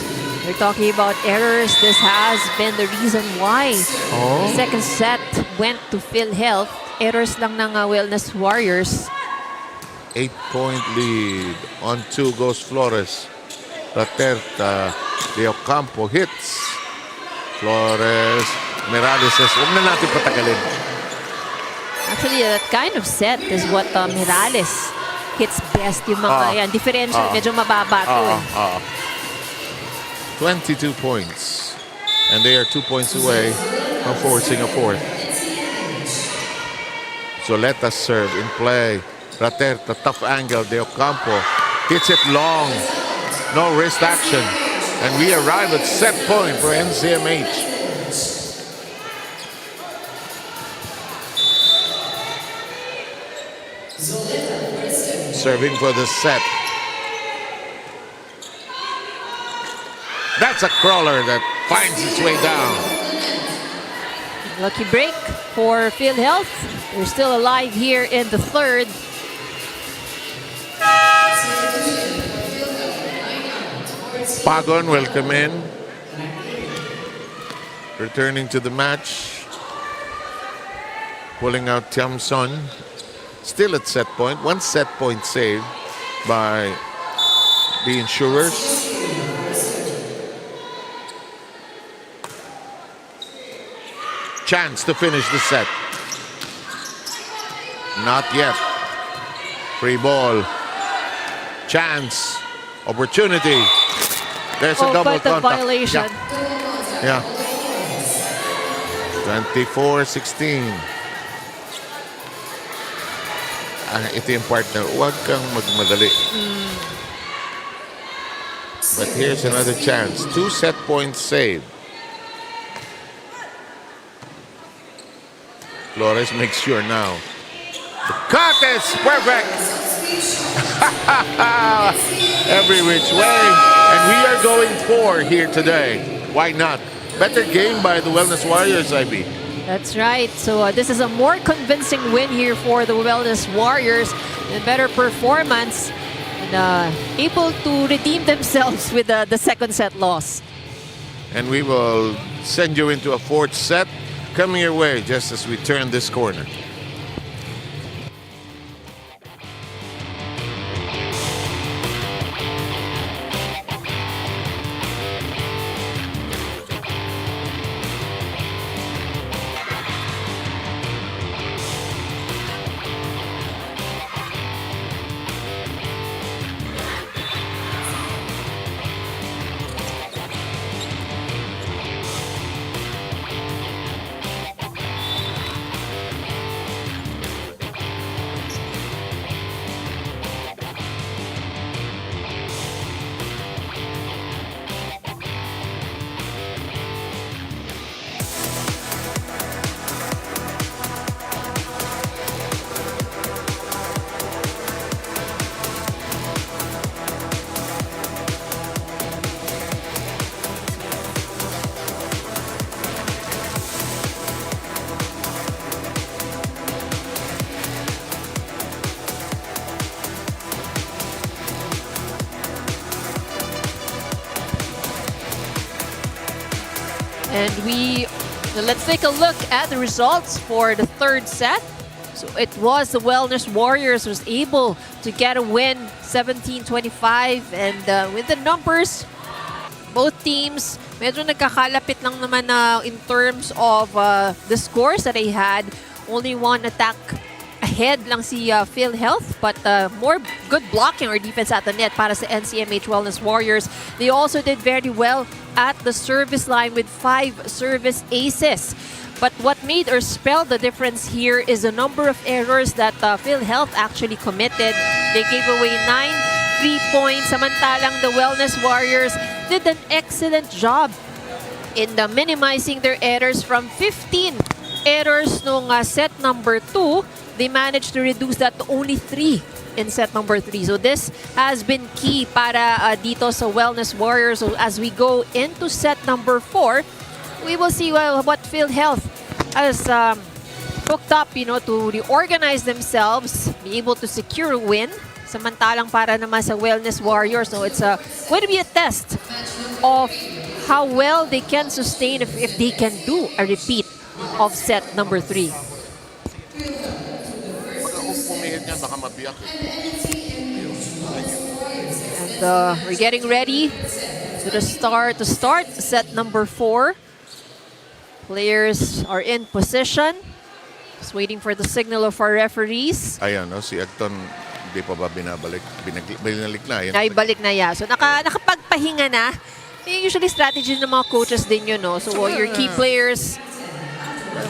[SPEAKER 2] We're talking about errors. This has been the reason why the second set went to PhilHealth. Errors lang ng Wellness Warriors.
[SPEAKER 1] 8-point lead. On 2 goes Flores. Raterta. De Ocampo hits. Flores. Mirales says, huwag na natin patagalin.
[SPEAKER 2] Actually, that kind of set is what Mirales hits best. Yung mga yan, differential, medyo mababa to eh.
[SPEAKER 1] 22 points. And they are 2 points away from forcing a fourth. So let us serve in play. Raterta, tough angle. De Ocampo hits it long. No wrist action. And we arrive at set point for NCMH. Serving for the set. That's a crawler that finds its way down.
[SPEAKER 2] Lucky break for PhilHealth. They're still alive here in the third.
[SPEAKER 1] Pagon will come in. Returning to the match. Pulling out Tiamson. Still at set point. 1 set point saved by the Insurers. Chance to finish the set. Not yet. Free ball. Chance. Opportunity. There's a double
[SPEAKER 2] but the
[SPEAKER 1] contact.
[SPEAKER 2] violation.
[SPEAKER 1] Yeah. 24-16. Ito yung part na huwag kang magmadali. But here's another chance. 2 set points saved. Flores makes sure now. The cut is perfect. Every which way. And we are going 4 here today. Why not? Better game by the Wellness Warriors, IB.
[SPEAKER 2] That's right. So this is a more convincing win here for the Wellness Warriors. A better performance. And able to redeem themselves with the second set loss.
[SPEAKER 1] And we will send you into a 4th set coming your way just as we turn this corner.
[SPEAKER 2] And let's take a look at the results for the third set. So it was the Wellness Warriors was able to get a win, 17-25. And with the numbers, both teams, medyo nagkakalapit lang naman in terms of the scores that they had. Only one attack ahead lang si PhilHealth, but more good blocking or defense at the net para sa NCMH Wellness Warriors. They also did very well at the service line with 5 service aces. But what made or spelled the difference here is the number of errors that PhilHealth actually committed. They gave away 9 3 points, samantalang the Wellness Warriors did an excellent job in minimizing their errors. From 15 errors nung set number 2, they managed to reduce that to only 3 in set number 3. So this has been key para dito sa Wellness Warriors. So as we go into set number 4, we will see what PhilHealth has hooked up, to reorganize themselves, be able to secure a win. Samantalang para naman sa Wellness Warriors, so it's going to be a test of how well they can sustain if they can do a repeat of set number 3.
[SPEAKER 1] Kung pumihit yan, baka mabiyak.
[SPEAKER 2] And we're getting ready to start set number 4. Players are in position. Just waiting for the signal of our referees.
[SPEAKER 1] Ayan, no, si Agton, hindi pa ba binabalik? Binalik na. Yan.
[SPEAKER 2] Naibalik na ya. So nakapagpahinga na. Usually strategy ng mga coaches din yun, no? So your key players.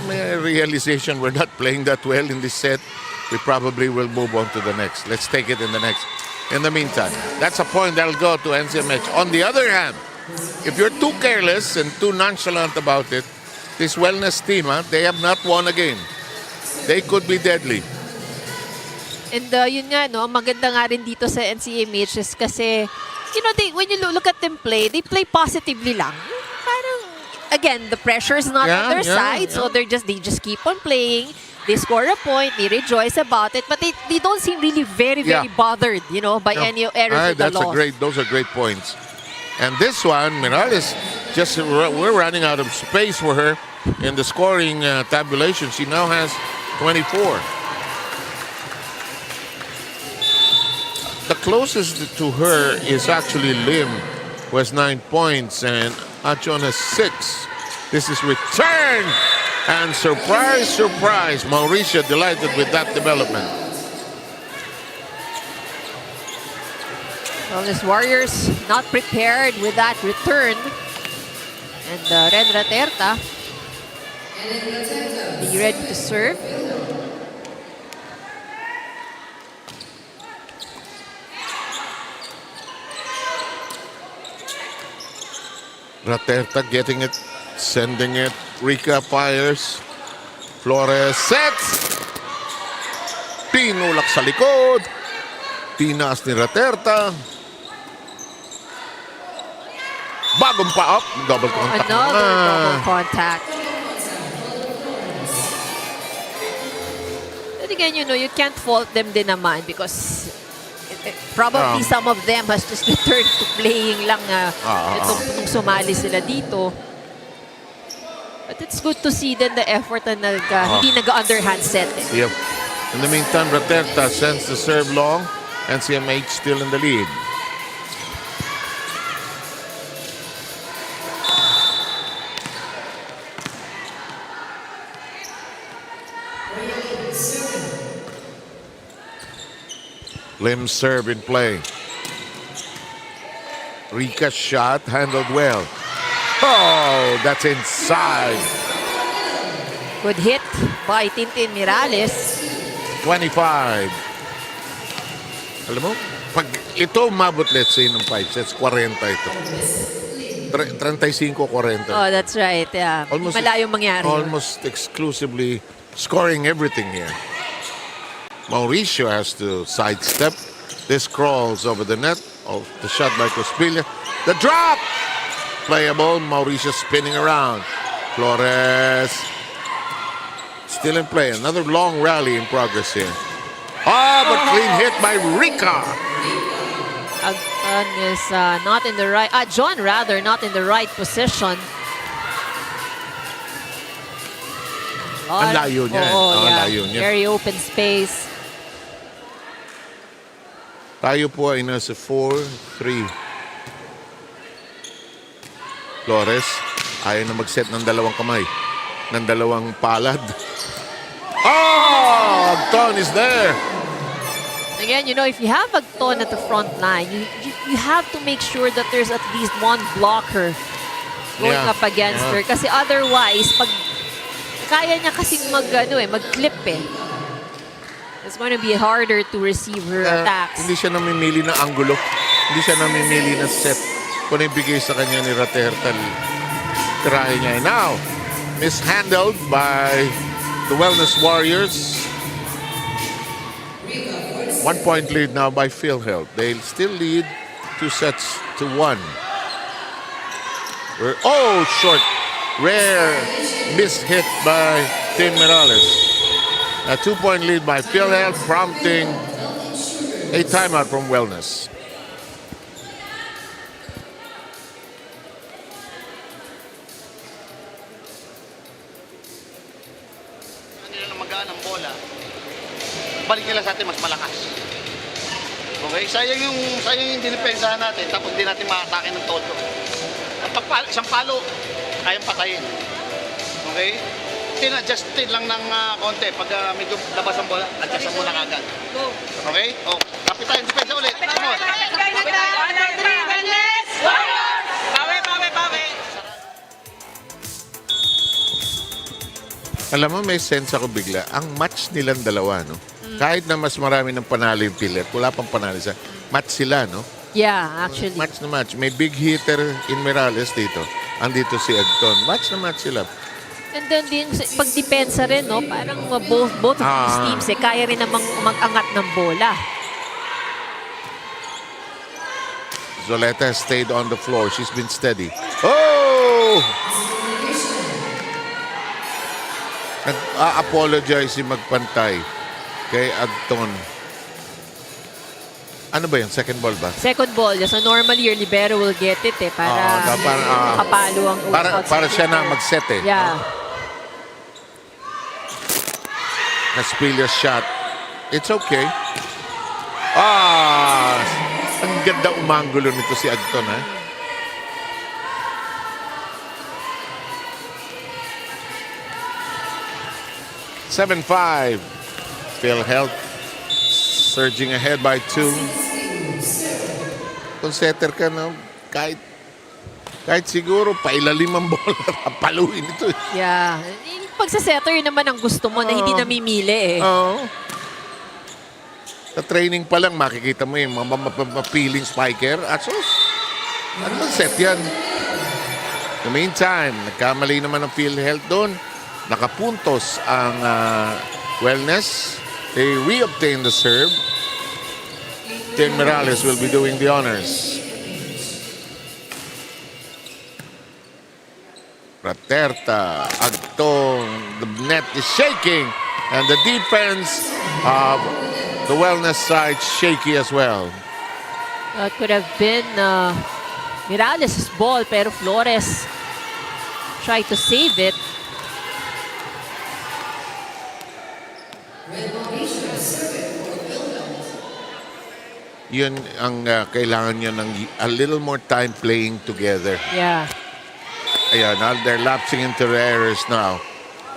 [SPEAKER 1] May realization we're not playing that well in this set. We probably will move on to the next. Let's take it in the next. In the meantime, that's a point that'll go to NCMH. On the other hand, if you're too careless and too nonchalant about it, this wellness team, they have not won a game. They could be deadly.
[SPEAKER 2] And yun nga, no, ang maganda nga rin dito sa NCMH is kasi, you know, when you look at them play, they play positively lang. Parang, again, the pressure is not on their side, so they just keep on playing. They score a point, they rejoice about it, but they don't seem really very bothered, you know, by any errors of the law.
[SPEAKER 1] Those are great points. And this one, Morales, we're running out of space for her in the scoring tabulation. She now has 24. The closest to her is actually Lim, who has 9 points, and Achon has 6. This is return, and surprise, surprise, Mauricia delighted with that development.
[SPEAKER 2] Well, this Warriors not prepared with that return. And Ren Raterta be ready to serve.
[SPEAKER 1] Raterta getting it, sending it. Rica fires. Flores sets. Pinulak sa likod. Tinaas ni Raterta. Bagong pa up. Double contact.
[SPEAKER 2] Another double contact. But again, you know, you can't fault them din naman because probably some of them has just returned to playing lang itong sumali sila dito. But it's good to see then the effort na hindi nag-underhand set.
[SPEAKER 1] Yep. In the meantime, Raterta sends the serve long. NCMH still in the lead. Lim serve in play. Rica's shot handled well. Oh, that's inside.
[SPEAKER 2] Good hit by Tintin Mirales.
[SPEAKER 1] 25. Alam mo, pag ito umabot, let's say, ng 5 sets, 40 ito. 35-40.
[SPEAKER 2] Oh, that's right. Yeah. Malayong mangyari.
[SPEAKER 1] Almost exclusively scoring everything here. Mauricio has to sidestep. This crawls over the net. Oh, the shot by Cospilla. The drop! Playable. Mauricio spinning around. Flores still in play. Another long rally in progress here. But clean hit by Rica.
[SPEAKER 2] Agton is not in the right. John rather not in the right position.
[SPEAKER 1] Ang layo niya. Layo niya.
[SPEAKER 2] Very open space.
[SPEAKER 1] Tayo po ay nasa 4-3. Flores ayaw na mag-set ng dalawang kamay. Ng dalawang palad. Oh! Agton is there.
[SPEAKER 2] Again, you know, if you have Agton at the front line, you have to make sure that there's at least one blocker going up against her. Kasi otherwise, pag kaya niya kasing mag-clip it's going to be harder to receive her attacks.
[SPEAKER 1] Hindi siya namimili ng anggulo. Hindi siya namimili ng set. Kung ibigay sa kanya ni Raterta, tirahin niya. Now, mishandled by the Wellness Warriors. 1 point lead now by PhilHealth. They still lead 2-1. Short. Rare mishit by Tim Morales. A 2-point lead by PhilHealth, prompting a timeout from Wellness.
[SPEAKER 9] pabalik nila sa atin mas malakas. Okay? Sayang yung dinipensahan natin, tapos hindi natin makatake ng todo. Isang palo, kayang patayin. Okay? Adjustin lang ng konti. Pag medyo labas ang bola, adjustan mo na kagad. Okay? O, kapit tayo, depensa ulit. Come on.
[SPEAKER 1] Alam mo, may sense ako bigla. Ang match nilang dalawa, no? Kahit na mas marami ng panalo yung Pilet, wala pang panalo sa match sila, no?
[SPEAKER 2] Yeah, actually.
[SPEAKER 1] Match na match. May big hitter in Morales dito. Andito si Agton. Match na match sila.
[SPEAKER 2] And then din pagdepensa rin, no? Parang both of these teams kaya rin namang mag-angat ng bola.
[SPEAKER 1] Zoleta has stayed on the floor. She's been steady. Oh! Nag-apologize si Magpantay kay Agton. Ano ba yun? Second ball ba?
[SPEAKER 2] Second ball. So normally your libero will get it para kapalo ang
[SPEAKER 1] para siya na mag-set
[SPEAKER 2] Yeah.
[SPEAKER 1] Caspilia's shot. It's okay. Ang ganda umanggulo nito si Agton, ha? (7-5). PhilHealth surging ahead by 2. Kung setter ka na, kahit siguro pailalim ang bola, paluin ito.
[SPEAKER 2] Yeah. Pag sa setter, yun naman ang gusto mo na hindi namimili
[SPEAKER 1] Oo. Sa training pa lang, makikita mo yung mga mapiling spiker. Asos, ano bang set yan? In the meantime, nagkamali naman ang PhilHealth doon. Nakapuntos ang Wellness. They reobtain the serve. Tim Morales will be doing the honors. Raterta, Agton, the net is shaking. And the defense of the Wellness side shaky as well.
[SPEAKER 2] That could have been Morales' ball, pero Flores tried to save it.
[SPEAKER 1] Yun ang kailangan nyo ng a little more time playing together.
[SPEAKER 2] Yeah.
[SPEAKER 1] Ayan, now they're lapsing into the errors now.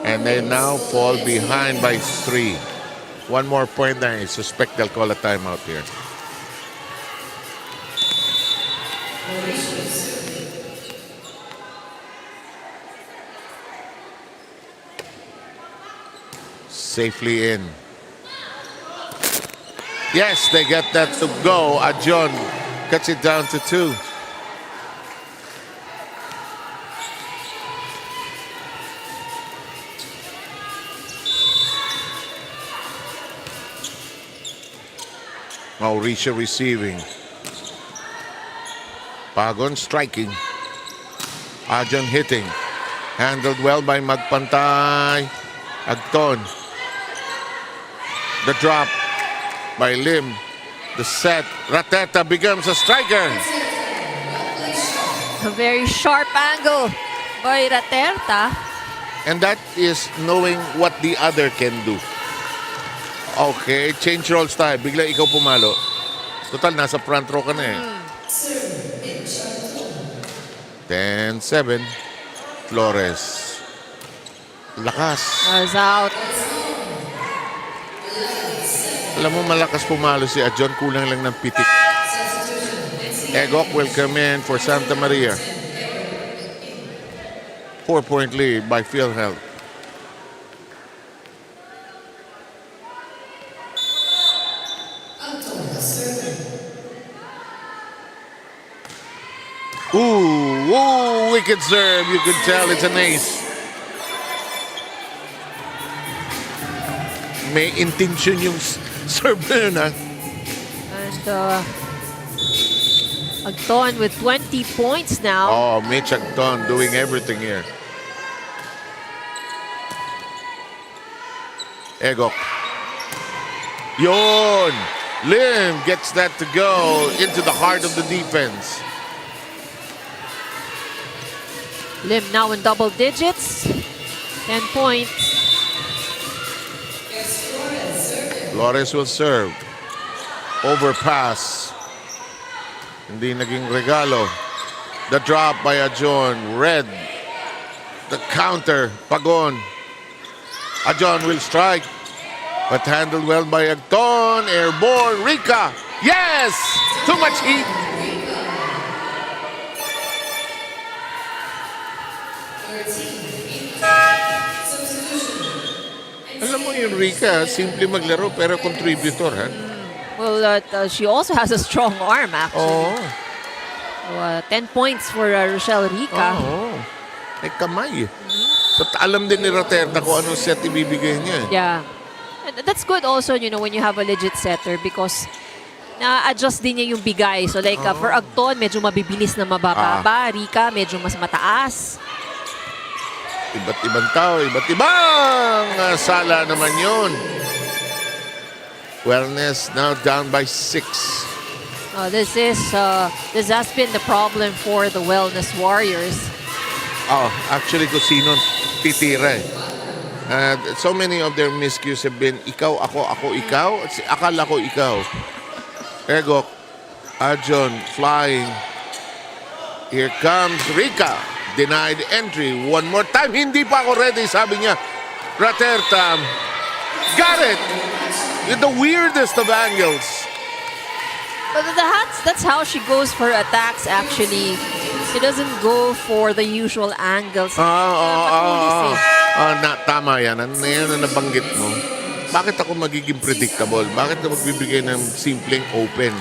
[SPEAKER 1] And they now fall behind by 3. One more point, I suspect they'll call a timeout here. Safely in. Yes, they get that to go. Ajon cuts it down to 2. Mauricio receiving. Pagon striking. Ajon hitting. Handled well by Magpantay. Agton. The drop by Lim. The set. Rateta becomes a striker.
[SPEAKER 2] A very sharp angle by Raterta.
[SPEAKER 1] And that is knowing what the other can do. Okay, change roles tayo. Bigla ikaw pumalo. Total, nasa front row ka na eh. 10-7. Flores. Lakas.
[SPEAKER 2] Was out.
[SPEAKER 1] Alam mo, malakas pumalo si Ajon. Kulang lang ng pitik. Egok will come in for Santa Maria. 4-point lead by PhilHealth. Ooh, wicked serve. You can tell it's an ace. May intention yung serve na yun, ha?
[SPEAKER 2] And Agton with 20 points now.
[SPEAKER 1] Oh, Mitch Agton doing everything here. Egok. Yon! Lim gets that to go into the heart of the defense.
[SPEAKER 2] Lim now in double digits. 10 points.
[SPEAKER 1] Flores will serve. Overpass. Hindi naging regalo. The drop by Ajon. Red. The counter. Pagon. Ajon will strike. But handled well by Agton. Airborne. Rica. Yes! Too much heat. Alam mo yung Rica, simple maglaro pero contributor, ha?
[SPEAKER 2] Well, she also has a strong arm, actually.
[SPEAKER 1] Oo.
[SPEAKER 2] So, 10 points for Rochelle Rica.
[SPEAKER 1] Oo. May kamay. So, alam din ni Raterta kung anong set ibibigay niya.
[SPEAKER 2] Yeah. And that's good also, when you have a legit setter because na-adjust din niya yung bigay. So, like, for Agton, medyo mabibilis na mabababa. Rica, medyo mas mataas.
[SPEAKER 1] Iba't ibang tao, iba't ibang sala naman yun. Wellness now down by 6.
[SPEAKER 2] This has been the problem for the Wellness Warriors.
[SPEAKER 1] Actually kung sino titira eh. So many of their miscues have been ikaw, ako, ikaw. Akala ko ikaw. Ergo, Ajon flying. Here comes Rica. Denied entry. One more time. Hindi pa ako ready, sabi niya. Raterta. Got it! With the weirdest of angles.
[SPEAKER 2] But that's how she goes for attacks, actually. She doesn't go for the usual angles.
[SPEAKER 1] Tama yan. Ano yan na nabanggit mo? Bakit ako magiging predictable? Bakit na magbibigay ng simpleng open?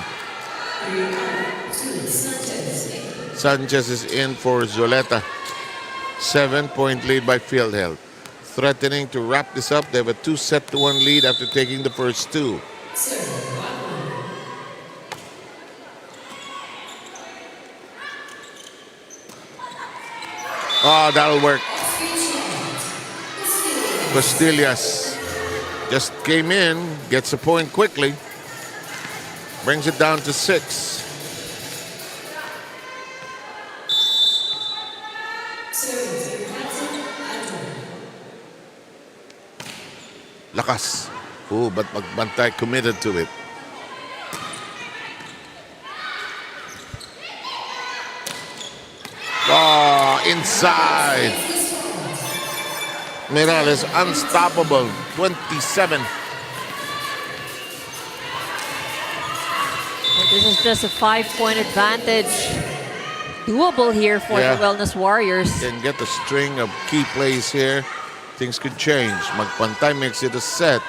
[SPEAKER 1] Sanchez is in for Zoleta. 7-point lead by Field Health. Threatening to wrap this up. They have a 2-1 lead after taking the first 2. That'll work. Costillas just came in, gets a point quickly. Brings it down to 6. Lakas. But Magbantay committed to it. Inside. Mirales unstoppable. 27.
[SPEAKER 2] This is just a 5-point advantage. Doable here for the Wellness Warriors.
[SPEAKER 1] Can get a string of key plays here. Things could change. Magpantay makes it a set.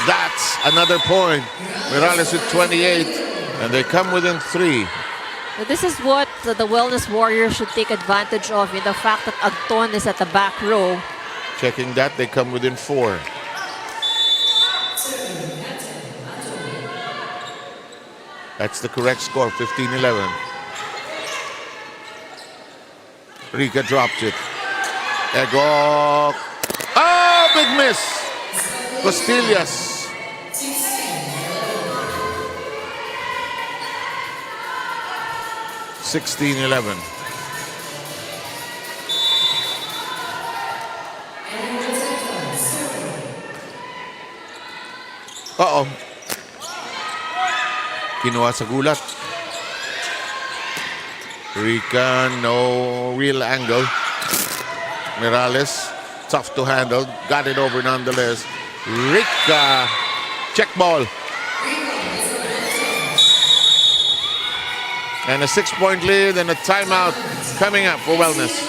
[SPEAKER 1] That's another point. Mirales with 28, and they come within 3.
[SPEAKER 2] This is what the Wellness Warriors should take advantage of in the fact that Agton is at the back row.
[SPEAKER 1] Checking that, they come within 4. That's the correct score, 15-11. Rica drops it. Ego. Big miss. Costillas. (16-11). Kinuha sa gulat. Rica, no real angle. Mirales, tough to handle. Got it over nonetheless. Rica, check ball. And a 6-point lead and a timeout coming up for Wellness.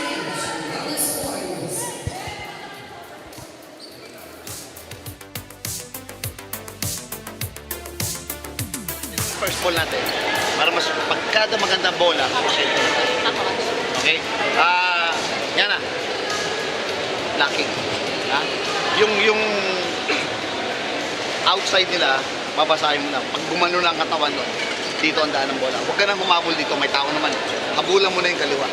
[SPEAKER 9] First ball natin. Para mas pagkada magandang bola. Okay? Yan na. Locking. Yung outside nila, babasahin mo na. Pag gumano na ang katawan doon, dito ang daan ng bola. Huwag ka nang humabol dito, may tao naman. Habulan mo na yung kaliwa.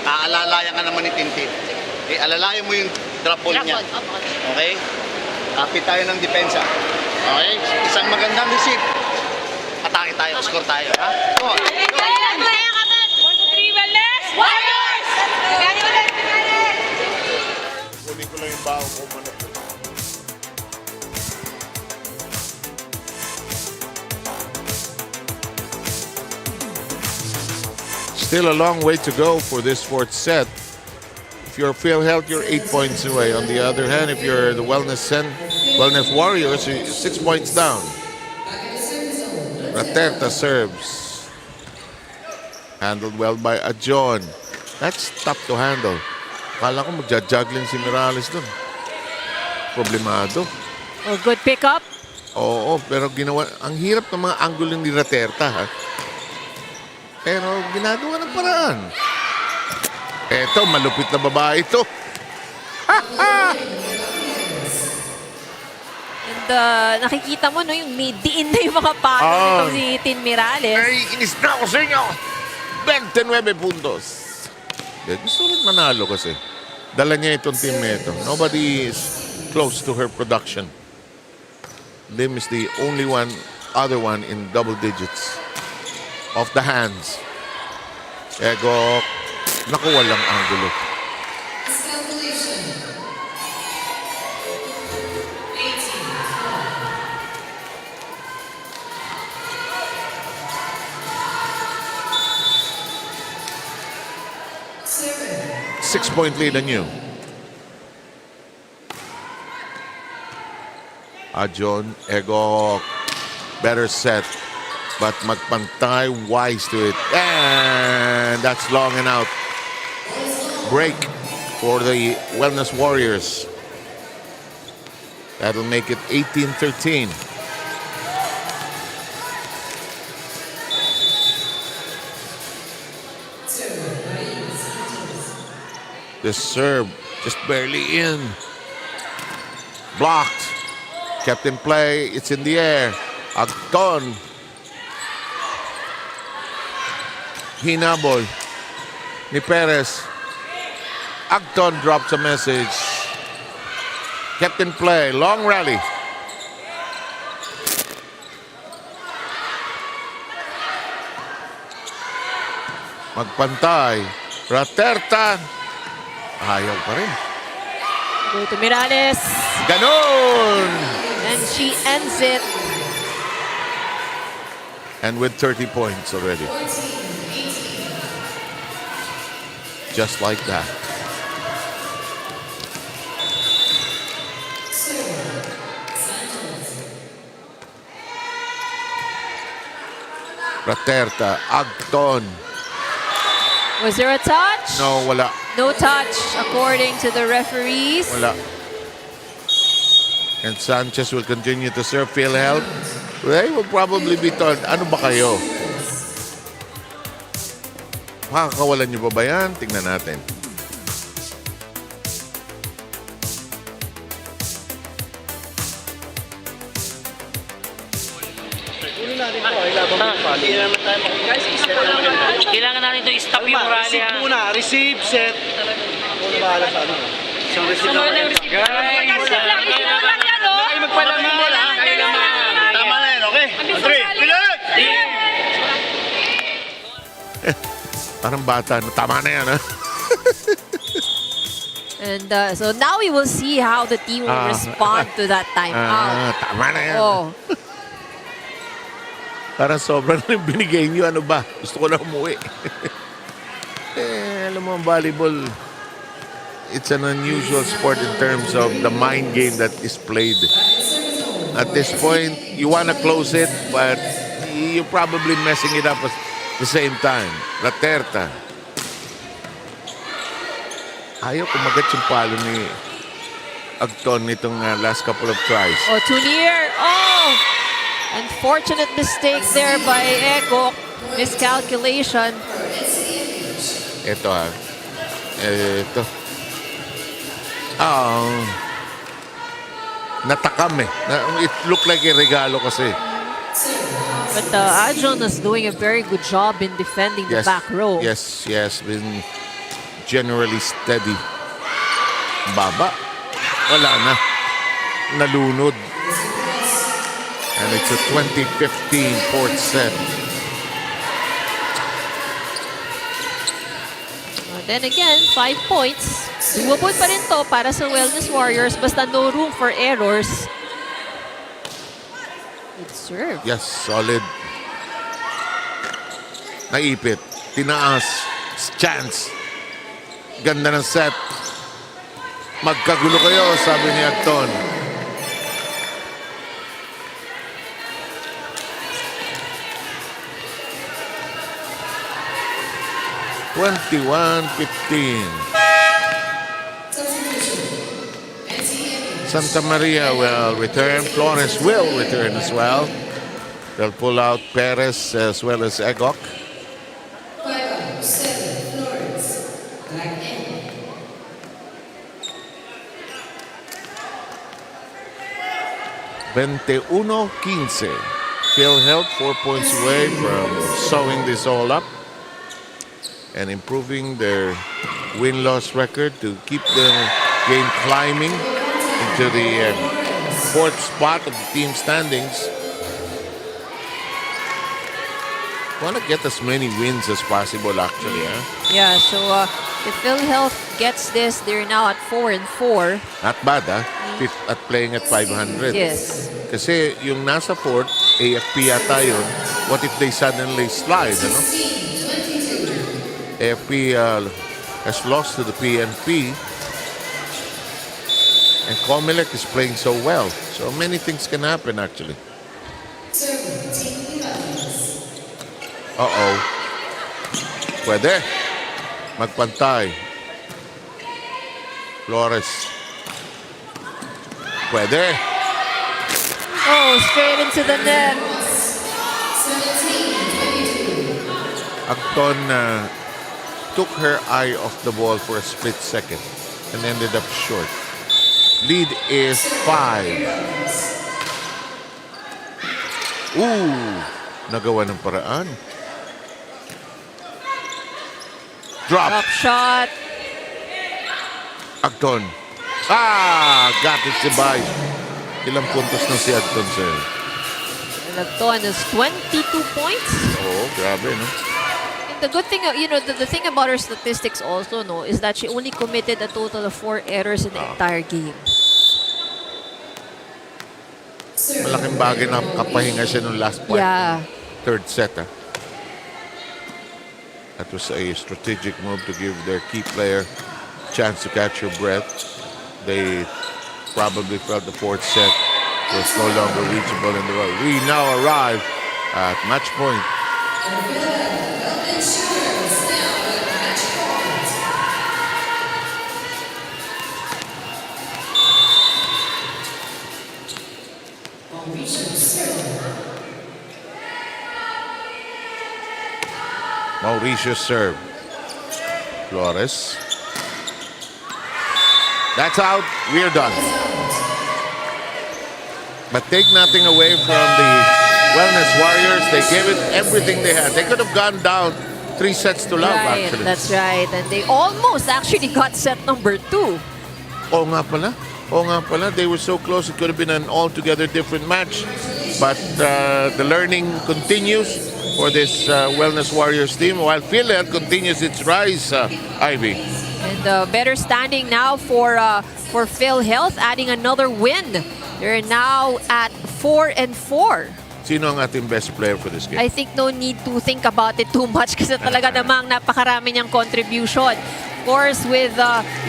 [SPEAKER 9] Aalalayan ka naman ni Tintin. Okay, alalayan mo yung drop ball niya. Okay? Kapit tayo ng depensa. Okay? Isang magandang receive. Atake tayo, score tayo. Ha? Go on.
[SPEAKER 6] 1, 2, 3, Wellness! Warriors!
[SPEAKER 1] lang yung baho ko manok. Still a long way to go for this fourth set. If you're PhilHealth, you're 8 points away. On the other hand, if you're the Wellness Warriors, you're 6 points down. Raterta serves. Handled well by Ajon. That's tough to handle. Kala ko magja-juggling si Mirales dun. Problemado.
[SPEAKER 2] Oh, good pickup.
[SPEAKER 1] Oo, pero ginawa, ang hirap ng mga angulo ni Raterta, ha? Pero ginagawa ng paraan. Eto, malupit na babae ito.
[SPEAKER 2] And nakikita mo, no, yung may diin na yung mga palo nitong si Tin Mirales.
[SPEAKER 1] Ay, inis na ako sa inyo. 29 puntos. Gusto rin manalo kasi. Dala niya itong team na ito. Nobody is close to her production. Lim is the only other one in double digits. Off the hands. Ego. Naku, walang angulo. Six-point lead on you. Ajon, Ego. Better set. But magpantay, wise to it. And that's long and out. Break for the Wellness Warriors. That'll make it 18-13. The serve just barely in. Blocked. Kept in play. It's in the air. Agton. Hinabol ni Perez. Agton drops a message. Kept in play. Long rally. Magpantay. Raterta. Ayaw pa rin.
[SPEAKER 2] Go to Mirales.
[SPEAKER 1] Ganon!
[SPEAKER 2] And she ends it.
[SPEAKER 1] And with 30 points already. Just like that. Raterta, Agton.
[SPEAKER 2] Was there a touch?
[SPEAKER 1] No, wala.
[SPEAKER 2] No touch, according to the referees.
[SPEAKER 1] Wala. And Sanchez will continue to serve PhilHealth. They will probably be told, ano ba kayo? Makakawalan niyo ba yan? Tingnan natin.
[SPEAKER 5] Kailangan natin ito i-stop yung rally.
[SPEAKER 9] Receive muna. Receive, set. Muna bahala sa ano. Isang receive lang.
[SPEAKER 5] Guys,
[SPEAKER 9] Ay, magpalamin mo lang. Tama na yan, okay? Andre, pilag!
[SPEAKER 1] Parang bata. Tama na yan, ha?
[SPEAKER 2] And so now we will see how the team will respond to that timeout.
[SPEAKER 1] Tama na yan.
[SPEAKER 2] Oh.
[SPEAKER 1] Parang sobrang lang binigay niyo. Ano ba? Gusto ko na umuwi. Alam mo, ang volleyball, it's an unusual sport in terms of the mind game that is played. At this point, you want to close it, but you're probably messing it up at the same time. Raterta. Ayaw kumagat yung palo ni Agton nitong last couple of tries.
[SPEAKER 2] Oh, too near. Oh! Unfortunate mistake there by Eko. Miscalculation.
[SPEAKER 1] Ito ha. Ito. Natakam eh. It looked like a regalo kasi.
[SPEAKER 2] But Ajon is doing a very good job in defending the back row.
[SPEAKER 1] Yes, yes. Been generally steady. Baba. Wala na. Nalunod. And it's a 20-15 fourth set.
[SPEAKER 2] then again, 5 points. Doable pa rin to para sa Wellness Warriors. Basta no room for errors. Good serve.
[SPEAKER 1] Yes, solid. Naipit. Tinaas. Chance. Ganda ng set. Magkagulo kayo, sabi ni Agton. (21-15). Santa Maria will return. Flores will return as well. They'll pull out Perez as well as Egok. (21-15). PhilHealth 4 points away from sewing this all up and improving their win-loss record to keep their game climbing into the 4th spot of the team standings. Want to get as many wins as possible, actually. Huh?
[SPEAKER 2] Yeah, so if PhilHealth gets this, they're now at 4-4.
[SPEAKER 1] Not bad, huh? Fifth at playing at 500.
[SPEAKER 2] Yes.
[SPEAKER 1] Kasi yung nasa 4th, AFP yata yun. What if they suddenly slide, ano? AFP has lost to the PNP. And COMELEC is playing so well. So many things can happen, actually. Uh-oh. Pwede. Magpantay. Flores. Pwede.
[SPEAKER 2] Oh, straight into the net.
[SPEAKER 1] Acton took her eye off the ball for a split second and ended up short. Lead is 5. Ooh, nagawa ng paraan. Drop.
[SPEAKER 2] Shot.
[SPEAKER 1] Acton. Got it si Bay. Ilang puntos na si Acton, sir?
[SPEAKER 2] Nagtuan is 22 points.
[SPEAKER 1] Oo, grabe, no?
[SPEAKER 2] The good thing, the thing about her statistics also, no, is that she only committed a total of 4 errors in the entire game.
[SPEAKER 1] Malaking bagay na kapahinga siya nung last point.
[SPEAKER 2] Yeah.
[SPEAKER 1] Third set, ah. That was a strategic move to give their key player a chance to catch her breath. They probably felt the 4th set was no longer reachable in the road. We now arrive at match point. Mauricio serve. Flores. That's out. We're done. But take nothing away from the Wellness Warriors. They gave it everything they had. They could have gone down 3 sets to love,
[SPEAKER 2] Right,
[SPEAKER 1] actually.
[SPEAKER 2] that's right. And they almost actually got set number 2.
[SPEAKER 1] Oo nga pala. Oo nga pala. They were so close. It could have been an altogether different match. But the learning continues for this Wellness Warriors team while PhilHealth continues its rise, Ivy.
[SPEAKER 2] And better standing now for PhilHealth, adding another win. They're now at 4-4.
[SPEAKER 1] Sino ang ating best player for this game?
[SPEAKER 2] I think no need to think about it too much kasi talaga namang napakarami niyang contribution. Of course, with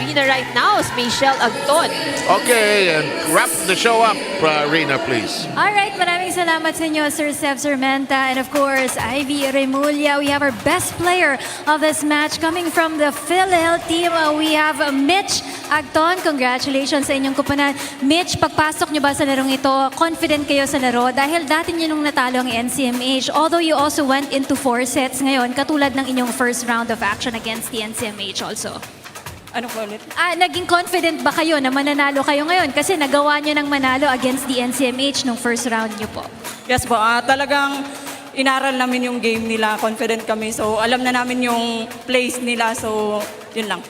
[SPEAKER 2] Rina right now is Michelle Agton.
[SPEAKER 1] Okay, and wrap the show up, Rina, please.
[SPEAKER 4] Alright, maraming salamat sa inyo, Sir Seb Sermenta. And of course, Ivy Remulla. We have our best player of this match coming from the PhilHealth team. We have Mitch Agton. Congratulations sa inyong kupunan. Mitch, pagpasok nyo ba sa larong ito, confident kayo sa laro? Dahil dati nyo nung natalo ang NCMH, although you also went into 4 sets ngayon, katulad ng inyong first round of action against the NCMH also.
[SPEAKER 11] Ano po ulit?
[SPEAKER 4] Naging confident ba kayo na mananalo kayo ngayon? Kasi nagawa nyo ng manalo against the NCMH nung first round nyo po.
[SPEAKER 11] Yes po, talagang inaral namin yung game nila. Confident kami. So, alam na namin yung plays nila. So, yun lang.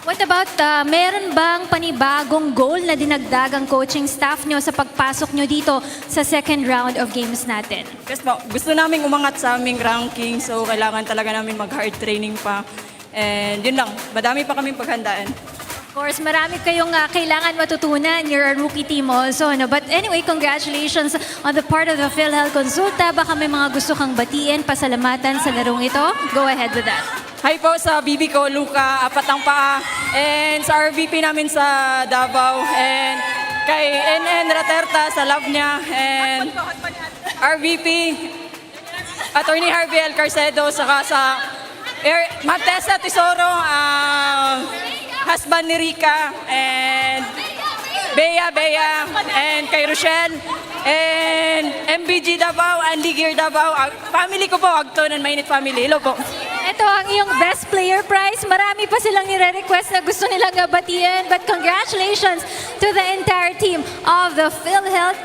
[SPEAKER 4] What about, meron bang panibagong goal na dinagdagang coaching staff nyo sa pagpasok nyo dito sa second round of games natin?
[SPEAKER 11] Yes po, gusto namin umangat sa aming ranking. So, kailangan talaga namin mag-hard training pa. And yun lang, madami pa kaming paghandaan.
[SPEAKER 4] Of course, marami kayong kailangan matutunan. You're a rookie team also. No? But anyway, congratulations on the part of the PhilHealth Konsulta. Baka may mga gusto kang batiin, pasalamatan sa larong ito. Go ahead with that.
[SPEAKER 11] Hi po sa BB ko, Luca, apat ang paa. And sa RVP namin sa Davao. And kay NN Raterta sa love niya. And RVP, Attorney Harvey L. Carcedo, saka sa Martesa Tesoro, husband ni Rica, and Bea, and kay Rochelle, and MBG Davao, Andy Gear Davao. Family ko po, Agton and Mainit family. Hello po.
[SPEAKER 4] Ito ang iyong best player prize. Marami pa silang nire-request na gusto nilang batiin. But congratulations to the entire team of the PhilHealth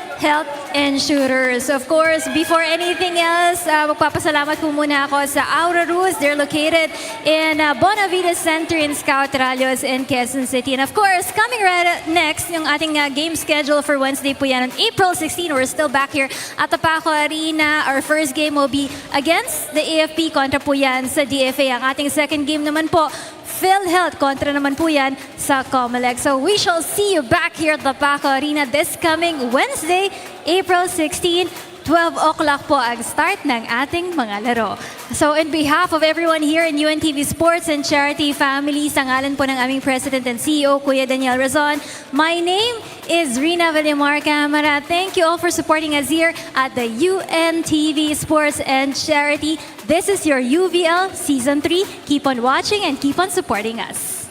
[SPEAKER 4] Insurers. Of course, before anything else, magpapasalamat po muna ako sa Aura Rus. They're located in Bonavida Center in Scout Ralios in Quezon City. And of course, coming right next, yung ating game schedule for Wednesday po yan on April 16. We're still back here at the Paco Arena. Our first game will be against the AFP. Kontra po yan sa DFA. Ang ating second game naman po, PhilHealth, kontra naman po yan sa COMELEC. So we shall see you back here at the Paco Arena this coming Wednesday, April 16, 12 o'clock po ang start ng ating mga laro. So in behalf of everyone here in UNTV Sports and Charity Family, sa ngalan po ng aming President and CEO, Kuya Daniel Razon, my name is Rina Villamar Camara. Thank you all for supporting us here at the UNTV Sports and Charity. This is your UVL Season 3. Keep on watching and keep on supporting us.